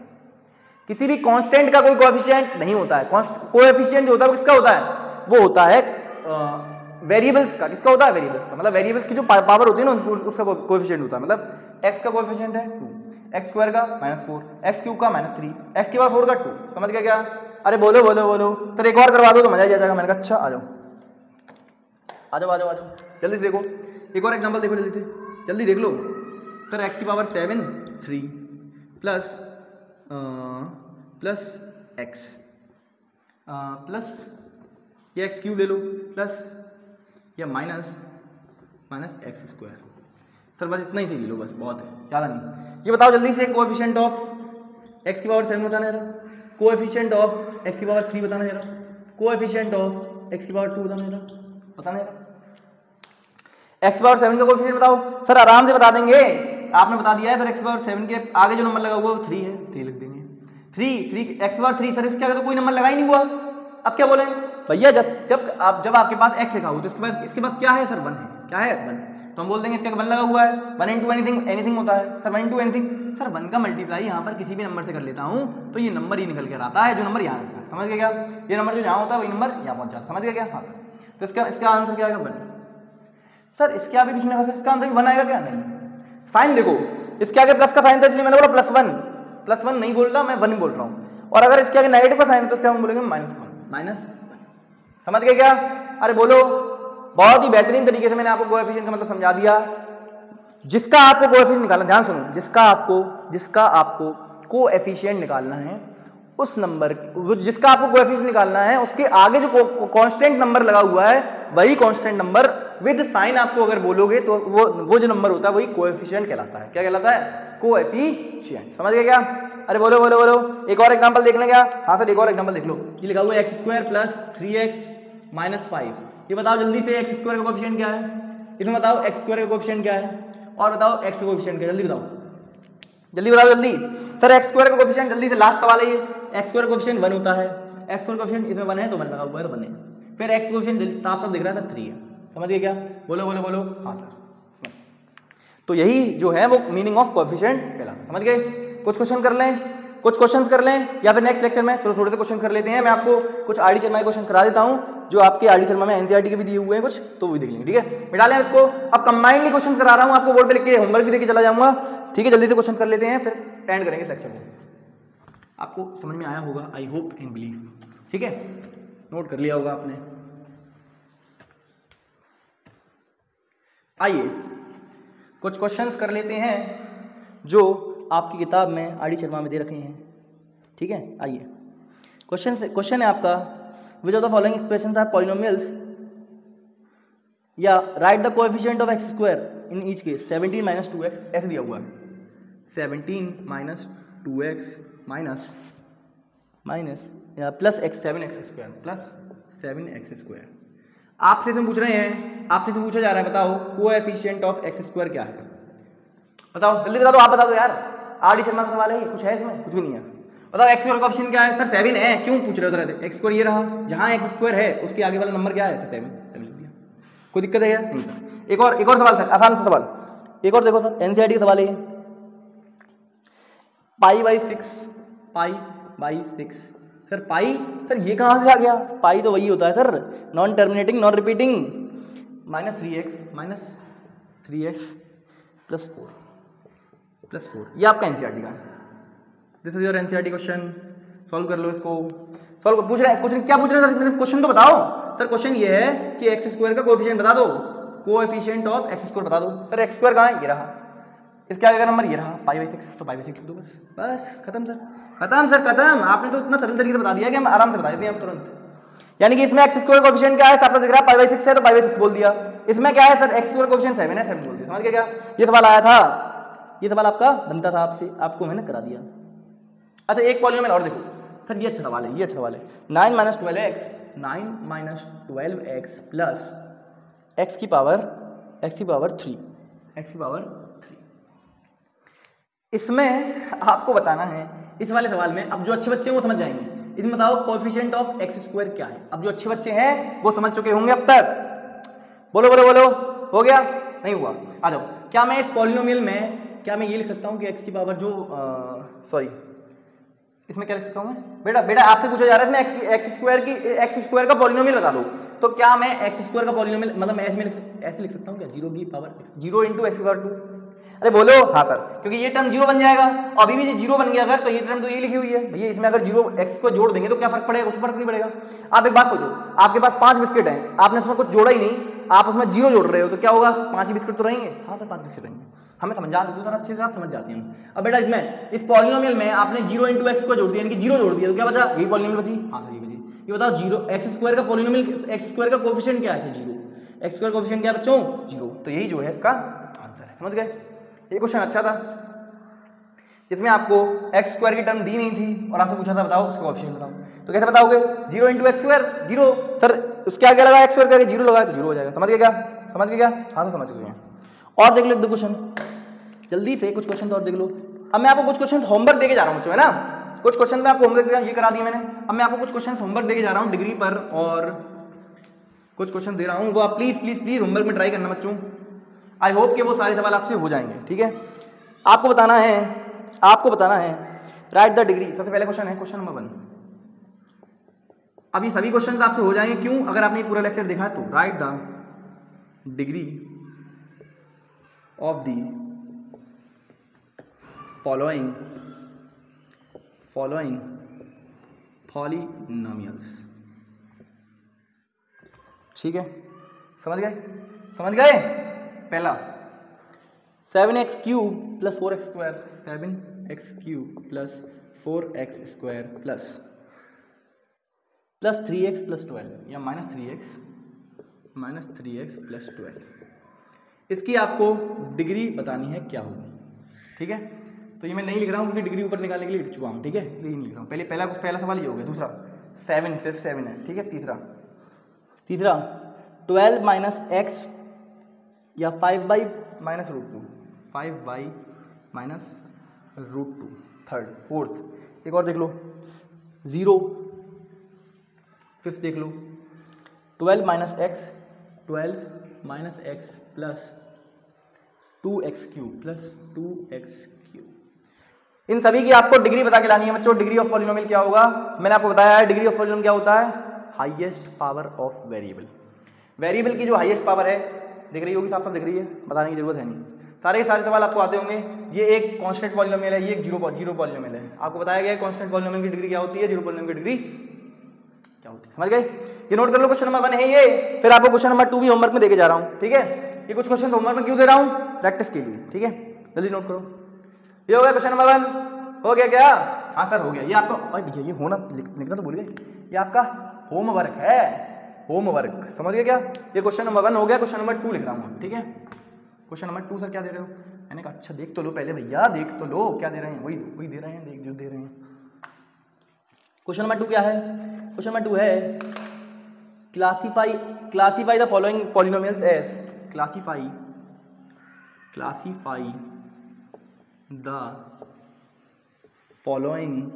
किसी भी कांस्टेंट का कोई कोएफिशिएंट नहीं होता है। कोएफिशिएंट जो होता है वो किसका होता है? वो होता है वेरिएबल्स का। किसका होता है? वेरिएबल्स का, मतलब वेरिएबल्स की जो पावर होती है ना उसका कोएफिशिएंट होता है। मतलब x का कोएफिशिएंट है 2, x स्क्वायर का -4, x क्यूब का -3, x की पावर 4 का 2। समझ गया क्या? अरे बोलो सर एक और करवा दो तो मजा ही आ जाएगा। मैंने कहा अच्छा आ जाओ जल्दी से देखो, एक और एग्जांपल देखो, जल्दी देख लो। सर x की पावर 7 3 प्लस x प्लस ये x क्यूब ले लो प्लस या माइनस x स्क्वायर। सर बस इतना ही ले लो, बस बहुत है, ज़्यादा नहीं। ये बताओ जल्दी से कोएफिशिएंट ऑफ एक्स की पावर 7 बताना है जरा, कोएफिशिएंट ऑफ एक्स की पावर 3 बताना है जरा, कोएफिशिएंट ऑफ एक्स की पावर 2 बताना है जरा, बताना है एक्स की पावर 7 का कोएफिशिएंट बताओ। सर आराम से बता देंगे, आपने बता दिया है सर एक्स की पावर 7 के आगे जो नंबर लगा हुआ वो 3 है, 3 लिख देंगे। 3 एक्स की पावर 3 सर इसके आगे तो कोई नंबर लगा ही नहीं हुआ, अब क्या बोले भैया जब आपके पास एक्स लिखा हो तो इसके पास क्या है सर 1 है, क्या है 1, तो हम बोल देंगे इसके 1 लगा हुआ है, 1 इंटू एनीथिंग होता है सर, 1 इंटू एनीथिंग सर 1 का मल्टीप्लाई यहाँ पर किसी भी नंबर से कर लेता हूँ तो ये नंबर ही निकल कर आता है जो नंबर यहाँ रखा है, समझ गए क्या, ये नंबर जो यहाँ होता है वही नंबर यहाँ पहुँच जाता है, समझ गए क्या। हाँ सर, तो इसका आंसर क्या आएगा 1। सर इसके आगे कुछ नहीं होगा, इसका आंसर 1 आएगा क्या, नहीं। साइन देखो इसके आगे प्लस का साइन था इसलिए मैंने बोला +1 नहीं बोल रहा मैं 1 बोल रहा हूँ, और अगर इसके आगे नेगेटिव का साइन है तो इसका हम बोलेंगे -1, समझ गए क्या। अरे बोलो, बहुत ही बेहतरीन तरीके से मैंने आपको कोएफिशिएंट का मतलब समझा दिया। जिसका आपको कोएफिशिएंट निकालना, ध्यान सुनो, जिसका आपको कोएफिशिएंट निकालना है उस नंबर, जिसका आपको कोएफिशिएंट निकालना है उसके आगे जो कांस्टेंट नंबर लगा हुआ है वही कांस्टेंट नंबर विद साइन आपको अगर बोलोगे तो वो जो नंबर होता है वही कोएफिशिएंट कहलाता है। क्या कहलाता है, कोएफिशिएंट, समझ गए क्या। अरे बोलो बोलो बोलो, एक और एग्जांपल देख लें क्या। हाँ सर एक और एग्जांपल देख लो, ये लिखा हुआ है x² + 3x - 5, ये बताओ जल्दी से x² का कोएफिशिएंट क्या है, इसमें बताओ x² का कोएफिशिएंट क्या है और बताओ x का कोएफिशिएंट क्या है, जल्दी बताओ जल्दी। सर x² का कोएफिशिएंट जल्दी से लास्ट सवाल है ये, x² का कोएफिशिएंट 1 होता है, x का कोएफिशिएंट इसमें 1 है तो 1 लगा हुआ है तो 1 है, फिर x का कोएफिशिएंट साफ साफ दिख रहा है सर 3 है, समझ गए क्या। बोलो बोलो बोलो, हाँ सर, तो यही जो है वो मीनिंग ऑफ कोएफिशिएंट कहलाता है, समझ गए। कुछ क्वेश्चन कर लें, कुछ क्वेश्चंस कर लें या फिर नेक्स्ट लेक्चर में चलो थोड़े से क्वेश्चन कर लेते हैं। मैं आपको कुछ आरडी शर्मा के क्वेश्चन करा देता हूं जो आपके आरडी शर्मा में एनसीईआरटी के भी दिए हुए हैं कुछ, तो वो भी देख लेंगे, ठीक है। मिटा लें इसको, अब कंबाइंडली क्वेश्चन करा रहा हूं आपको, बोर्ड पे लिख के होमवर्क भी देके चला जाऊंगा, ठीक है। जल्दी से क्वेश्चन कर लेते हैं फिर एंड करेंगे इस लेक्चर को। आपको समझ में आया होगा, आई होप एंड बिलीव, ठीक है, नोट कर लिया होगा आपने। आइए कुछ क्वेश्चंस कर लेते हैं जो आपकी किताब में आरडी शर्मा में दे रखे हैं, ठीक है। आइए क्वेश्चन है आपका, which of the following expressions are polynomials, या write the coefficient of x² in each case. 17 - 2x ऐसे दिया हुआ है, 17 - 2x प्लस x 7x² आपसे इसमें पूछ रहे हैं, आपसे इसमें पूछा जा रहा है बताओ कोएफिशिएंट ऑफ x² क्या है, बताओ जल्दी बता दो, आप बता दो यार, आरडी शर्मा का सवाल है, कुछ है इसमें, कुछ भी नहीं है। बताओ x² का ऑप्शन क्या है सर 7 है, क्यों पूछ रहे हो सर, x² ये रहा, जहां x² है उसके आगे वाला नंबर क्या है, 7 लिख दिया, कोई दिक्कत है नहीं सर। एक और सवाल सर, आसान सा सवाल, एक और देखो सर, एनसीईआरटी का सवाल है, π/6 सर, पाई सर ये कहां से आ गया, पाई तो वही होता है sir, non terminating non repeating, -3x + 4 ये आपका एनसीईआरटी का, this is your NCERT question, solve कर लो इसको। सॉल्व पूछ रहे हैं, कुछ क्या पूछ रहे हैं सर, क्वेश्चन तो बताओ सर। क्वेश्चन ये है कि x² का कोएफिशिएंट बता दो, कोएफिशिएंट ऑफ x² बता दो। सर x² कहां है, ये रहा, इसके आगे का नंबर ये रहा π/6, तो π/6 दो, बस खत्म सर, खत्म। आपने तो इतना सरल तरीके से बता दिया कि हम आराम से बता देते हैं हम तुरंत। यानी कि इसमें x² कोएफिशिएंट क्या है, साफ साफ दिख रहा है, π/6 है तो π/6 बोल दिया। इसमें क्या है सर, x² कोएफिशिएंट 7 है, 7 बोल दिया, समझ गए क्या। ये सवाल आया था, ये सवाल आपका बनता था आपसे, आपको मैंने करा दिया। अच्छा एक पॉलिनोमियल और देखो सर, ये अच्छा सवाल है, ये अच्छा सवाल है, 9 - 12x प्लस x की पावर 3, इसमें आपको बताना है, इस वाले सवाल में, अब जो अच्छे बच्चे हैं वो समझ जाएंगे, इसमें बताओ कोएफिशिएंट ऑफ x² क्या है। अब जो अच्छे बच्चे हैं वो समझ चुके होंगे अब तक, बोलो बोलो बोलो, हो गया नहीं हुआ, आ जाओ। क्या मैं इस पॉलिनोमियल में, क्या मैं ये लिख सकता हूँ कि x की पावर जो इसमें क्या लिख सकता हूँ मैं, बेटा आपसे पूछा जा रहा है इसमें x² का पॉलिनोमियल बता दो, तो क्या मैं x² का पॉलिनोमियल मतलब मैं ऐसे लिख सकता हूँ क्या, 0 की पावर 0 × x की पावर 2। अरे बोलो हाँ सर, क्योंकि ये टर्म 0 बन जाएगा, अभी भी ये 0 बन गया अगर, तो ये टर्म तो ये लिखी हुई है भैया, इसमें अगर 0 x को जोड़ देंगे तो क्या फर्क पड़ेगा, कुछ फर्क नहीं पड़ेगा। आप एक बात सोचो, आपके पास 5 बिस्किट हैं, आपने उसमें कुछ जोड़ा ही नहीं, आप उसमें 0 जोड़ रहे हो, तो क्या होगा, 5 ही बिस्किट तो रहेंगे। हाँ सर 5 बिस्किट रहेंगे, हमें समझ जाते हो सर, अच्छे से आप समझ जाते हैं। अब बेटा इसमें इस पॉलिनोमियल में आपने 0 × x को जोड़ दिया, यानी कि 0 जोड़ दिया, तो क्या बचा, यही पॉलिनोमियल बची। हाँ सर ये बची, ये बताओ 0 x² का पॉलिनोमियल, x² का कोएफिशिएंट क्या है, 0, x² कोएफिशिएंट क्या है बच्चों, 0, तो यही जो है इसका आंसर है, समझ गए। ये क्वेश्चन अच्छा था, जिसमें आपको एक्स स्क्वायर की टर्म दी नहीं थी और आपसे पूछा था बताओ उसका कोएफिशिएंट बताओ, तो कैसे बताओगे? 0 इंटू एक्स स्क्वायर 0, सर उसके आगे लगा एक्स स्क्वायर का 0 लगाया तो 0 हो जाएगा। समझ गए क्या? समझ गए क्या? हाँ सर समझ गए। और देख लो एक दो क्वेश्चन जल्दी से, कुछ क्वेश्चन तो और देख लो। अब मैं आपको कुछ क्वेश्चन होमवर्क देके जा रहा हूँ बच्चों, है ना, कुछ क्वेश्चन में आपको होमवर्क दे रहा हूँ, ये करा दिया मैंने। अब मैं आपको कुछ क्वेश्चन होमवर्क देके जा रहा हूँ डिग्री पर, और कुछ क्वेश्चन दे रहा हूँ वो आप प्लीज प्लीज प्लीज होमवर्क में ट्राई करना बच्चों। आई होप कि वो सारे सवाल आपसे हो जाएंगे, ठीक है। आपको बताना है राइट द डिग्री। सबसे पहले क्वेश्चन है क्वेश्चन नंबर 1। अभी सभी क्वेश्चन आपसे हो जाएंगे, क्यों? अगर आपने पूरा लेक्चर देखा है तो right the degree of the following polynomials. ठीक है, समझ गए? पहला 7x cube plus 4x square, 7x cube plus 4x square plus 3x plus 12 या माइनस 3x प्लस 12। इसकी आपको डिग्री बतानी है क्या होगी, ठीक है। तो ये मैं नहीं लिख रहा हूँ क्योंकि डिग्री ऊपर निकालने के लिए लिख चुका हूँ, ठीक है, इसलिए नहीं लिख रहा हूँ। पहला सवाल ये हो गया। दूसरा 7 सिर्फ 7 है, ठीक है। तीसरा 12 माइनस एक्स या 5y minus root 2, 5y minus root 2। Third, fourth एक और देख लो 0। फिफ्थ देख लो 12 minus x plus 2x cube plus 2x cube. इन सभी की आपको डिग्री बता के लानी है बच्चों। डिग्री ऑफ पॉलिनोमियल क्या होगा? मैंने आपको बताया है डिग्री ऑफ पॉलिनोमियल क्या होता है? Highest power of variable. Variable की जो हाईएस्ट पावर है दिख रही होगी, साफ साफ दिख रही है, बताने की जरूरत है नहीं। सारे सवाल आपको आते होंगे। ये एक कांस्टेंट पॉलिनोमियल है, ये एक जीरो पॉलिनोमियल है। आपको बताया गया है कांस्टेंट पॉलिनोमियल की डिग्री क्या होती है, जीरो पॉलिनोमियल की डिग्री क्या होती है। समझ गए? ये नोट कर लो, क्वेश्चन नंबर 1 है ये। फिर आपको क्वेश्चन नंबर 2 भी होमवर्क में देके जा रहा हूँ, ठीक है। ये कुछ क्वेश्चन होमवर्क में क्यों दे रहा हूँ? प्रैक्टिस के लिए, ठीक है। जल्दी नोट करो। ये हो गया क्वेश्चन नंबर 1, हो गया क्या? हाँ सर हो गया। ये आपको भैया ये होना लिखना तो भूल गए, ये आपका होमवर्क है, होमवर्क। समझ गए क्या? ये क्वेश्चन नंबर 1 हो गया। क्वेश्चन नंबर 2 लिख रहा हूँ, ठीक है। क्वेश्चन नंबर 2 सर क्या दे रहे हो? मैंने कहा अच्छा देख तो लो पहले भैया, देख तो लो क्या दे रहे हैं। वही दे रहे हैं, देख जो दे रहे हैं। क्वेश्चन नंबर 2 क्या है? क्वेश्चन नंबर 2 है classify the following polynomials as, classify the following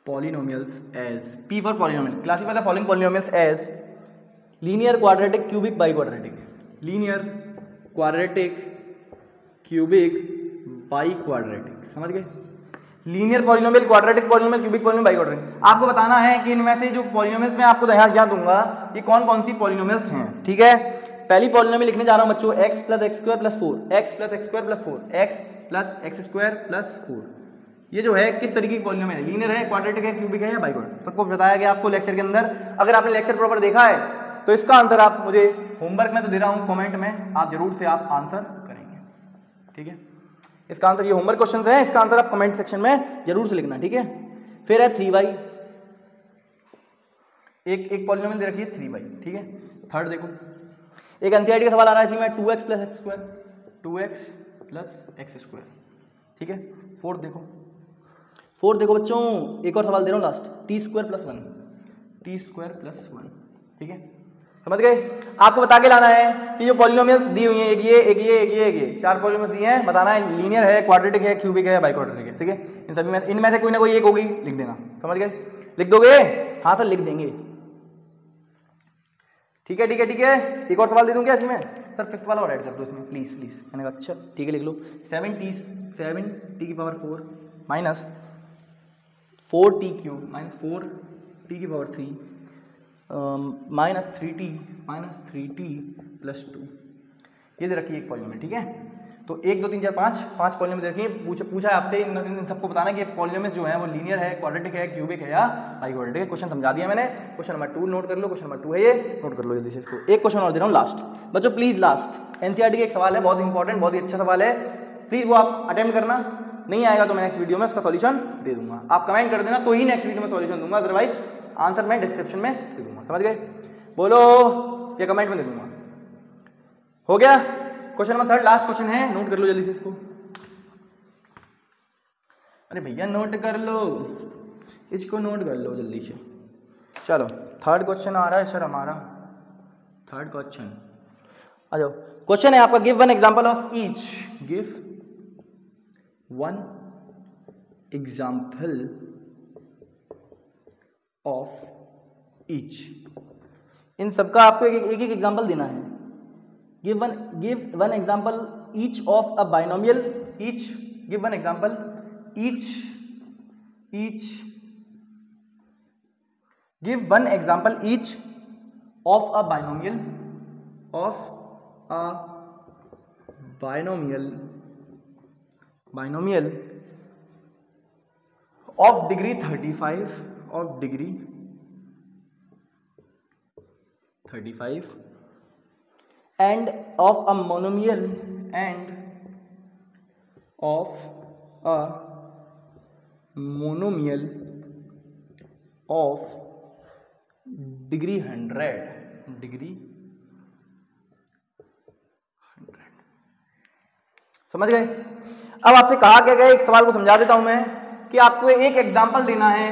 polynomials as P for polynomial, classify the following polynomials as linear, quadratic, cubic, biquadratic, linear, quadratic, cubic, biquadratic। समझ गए? Linear polynomial, quadratic polynomial, cubic polynomial, biquadratic. आपको बताना है कि इनमें से जो polynomials मैं आपको यहाँ दूंगा ये कौन कौन सी पॉलिनोमियल्स हैं, ठीक है। पहली पॉलिनोमियल लिखने जा रहा हूं बच्चों, x plus x square plus 4, x plus x square plus 4, x plus x square plus 4। ये जो है किस तरीके की पॉलिनोमियल है? लीनियर है, क्वाड्रेटिक है, क्यूबिक है या बाइक्वाड्रेटिक? सबको बताया गया आपको लेक्चर के अंदर। अगर आपने लेक्चर प्रॉपर देखा है तो इसका आंसर आप मुझे होमवर्क में तो दे रहा हूँ, कमेंट में आप जरूर से आप आंसर करेंगे, ठीक है। इसका आंसर, ये होमवर्क क्वेश्चन है, इसका आंसर आप कमेंट सेक्शन में जरूर से लिखना, ठीक है। फिर है 3y, एक पॉलिनोमियल दे रखी है 3y, ठीक है। थर्ड देखो, एक एनसीईआरटी का सवाल आ रहा है इसमें 2x plus x square, 2x plus x square, ठीक है। फोर्थ देखो बच्चों, एक और सवाल दे रहा हूँ last, T square plus 1, T square plus 1, ठीक है। समझ गए? आपको बता के लाना है कि जो पॉलिनोमियल्स दी हुई हैं, एक ये 4 पॉलिनोमियल्स दिए हैं, बताना है लीनियर है, क्वाड्रेटिक है, क्यूबिक है, बाइक्वाड्रेटिक है, ठीक है। इन सभी में इनमें से कोई ना कोई एक होगी, लिख देना। समझ गए? लिख दोगे? हाँ सर लिख देंगे, ठीक है। एक और सवाल दे दूं क्या इसमें? सर फिफ्थ वाला और ऐड कर दो इसमें प्लीज। मैंने कहा अच्छा ठीक है, लिख लो 7t की power 4 minus 4t cube minus 4t की पावर 3 माइनस 3t प्लस 2। ये दे रखी है एक पॉलिनोमियल, ठीक है। तो 1 2 3 4 5 पॉलिनोमियल दे रखी है। पूछा है आपसे इन सबको बताना कि पॉलिनोमियल्स जो है वो लीनियर है, क्वाड्रेटिक है, क्यूबिक है या बाइक्वाड्रेटिक है। क्वेश्चन समझा दिया मैंने। क्वेश्चन नंबर 2 नोट कर लो, क्वेश्चन नंबर 2 है ये, नोट कर लो जल्दी से इसको। एक क्वेश्चन और दे रहा हूँ लास्ट बच्चों, प्लीज लास्ट एनसीईआरटी का एक सवाल है, बहुत इंपॉर्टेंट, बहुत ही अच्छा सवाल है, प्लीज वो आप अटेम्प्ट करना। नहीं आएगा तो मैं नेक्स्ट वीडियो में उसका सॉल्यूशन दे दूंगा। आप कमेंट कर देना तो ही नेक्स्ट वीडियो में सॉल्यूशन दूंगा, अदरवाइज आंसर मैं डिस्क्रिप्शन में दे दूंगा। समझ गए? बोलो, ये कमेंट में दे दूंगा। हो गया? क्वेश्चन नंबर 3 लास्ट क्वेश्चन है, नोट कर लो जल्दी से इसको। अरे भैया नोट कर लो, इसको नोट कर लो जल्दी से। चलो थर्ड क्वेश्चन आ रहा है सर हमारा, थर्ड क्वेश्चन आ जाओ। क्वेश्चन है आपका, give one example of each, give one example of each. इन सबका आपको एक एक एग्जांपल देना है। Give one example each of a binomial, each, give one example each give one example each of a binomial of degree 35 and of a monomial of degree 100, समझ गए। अब आपसे कहा क्या गया, इस सवाल को समझा देता हूं मैं कि आपको एक एग्जांपल देना है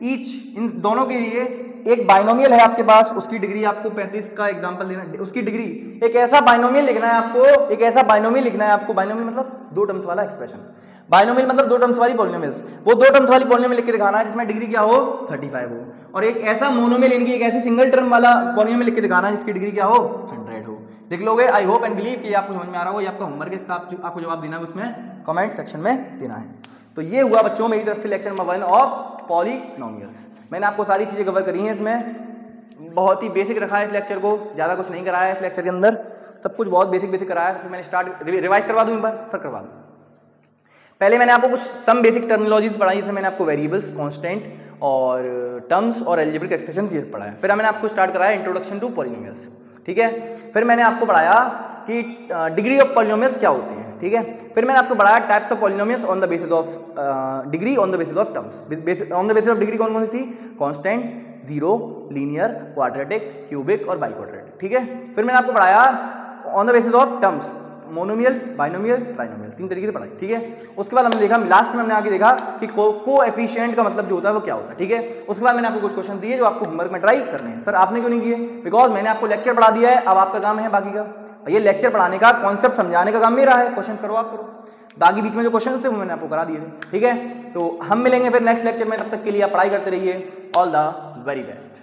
ईच, इन दोनों के लिए। एक बाइनोमियल है आपके पास, उसकी डिग्री आपको 35 का एग्जांपल देना है, उसकी डिग्री। एक ऐसा बाइनोमियल लिखना है आपको, बाइनोमियल मतलब दो टर्म्स वाला एक्सप्रेशन, बाइनोमियल मतलब दो टर्म्स वाली पॉलिनोमियल्स, वो दो टर्म्स वाली पॉलिनोमियल लिख के दिखाना है जिसमें डिग्री क्या हो 35 हो। और एक ऐसा मोनोमियल, इनकी एक ऐसी सिंगल टर्म वाला पॉलिनोमियल लिख के दिखाना है जिसकी डिग्री क्या हो 100 हो। लिख लोगे? आई होप एंड बिलीव कि ये आपको समझ में आ रहा हो। ये आपका होमवर्क है, इसका आपको जवाब देना है, उसमें कमेंट सेक्शन में देना है। तो ये हुआ बच्चों मेरी तरफ से लेक्चर नंबर 1 ऑफ पॉलिनोमियल्स। मैंने आपको सारी चीजें कवर करी हैं, इसमें बहुत ही बेसिक रखा है इस लेक्चर को, ज्यादा कुछ नहीं कराया है इस लेक्चर के अंदर, सब कुछ बहुत बेसिक कराया है। फिर मैंने स्टार्ट रिवाइज करवा दूं एक बार, फिर करवा दूं। पहले मैंने आपको कुछ सम बेसिक टर्मिनोलॉजीज पढ़ाई, जिसमें मैंने आपको वेरिएबल्स, कांस्टेंट और टर्म्स और एल्जेब्रिक एक्सप्रेशंस ये पढ़ाया। फिर मैंने आपको स्टार्ट कराया इंट्रोडक्शन टू पॉलिनोमियल्स, ठीक है। फिर मैंने आपको पढ़ाया कि डिग्री ऑफ पॉलिनोमियल्स क्या होती है, ठीक है। फिर मैंने आपको पढ़ाया types of polynomials on the basis of degree, on the basis of terms. On the basis of degree कौन कौन सी थी? Constant, zero, linear, quadratic, cubic और बाइक्वाड्रेटिक, ठीक है। फिर मैंने आपको पढ़ाया on the basis of terms, monomial, binomial, trinomial, 3 तरीके से पढ़ाई, ठीक है। उसके बाद हमने देखा, लास्ट में हमने आगे देखा कि कोएफिशिएंट का मतलब जो होता है वो क्या होता है, ठीक है। उसके बाद मैंने आपको कुछ क्वेश्चन दिए जो आपको होमवर्क में ट्राई करने हैं। सर आपने क्यों नहीं किए? बिकॉज मैंने आपको लेक्चर पढ़ा दिया है, अब आपका काम है बाकी का। ये लेक्चर पढ़ाने का, कॉन्सेप्ट समझाने का काम मेरा है, क्वेश्चन करो आप करो, बाकी बीच में जो क्वेश्चन थे वो मैंने आपको करा दिए थे, ठीक है। तो हम मिलेंगे फिर नेक्स्ट लेक्चर में, तब तक के लिए आप पढ़ाई करते रहिए। All the very best.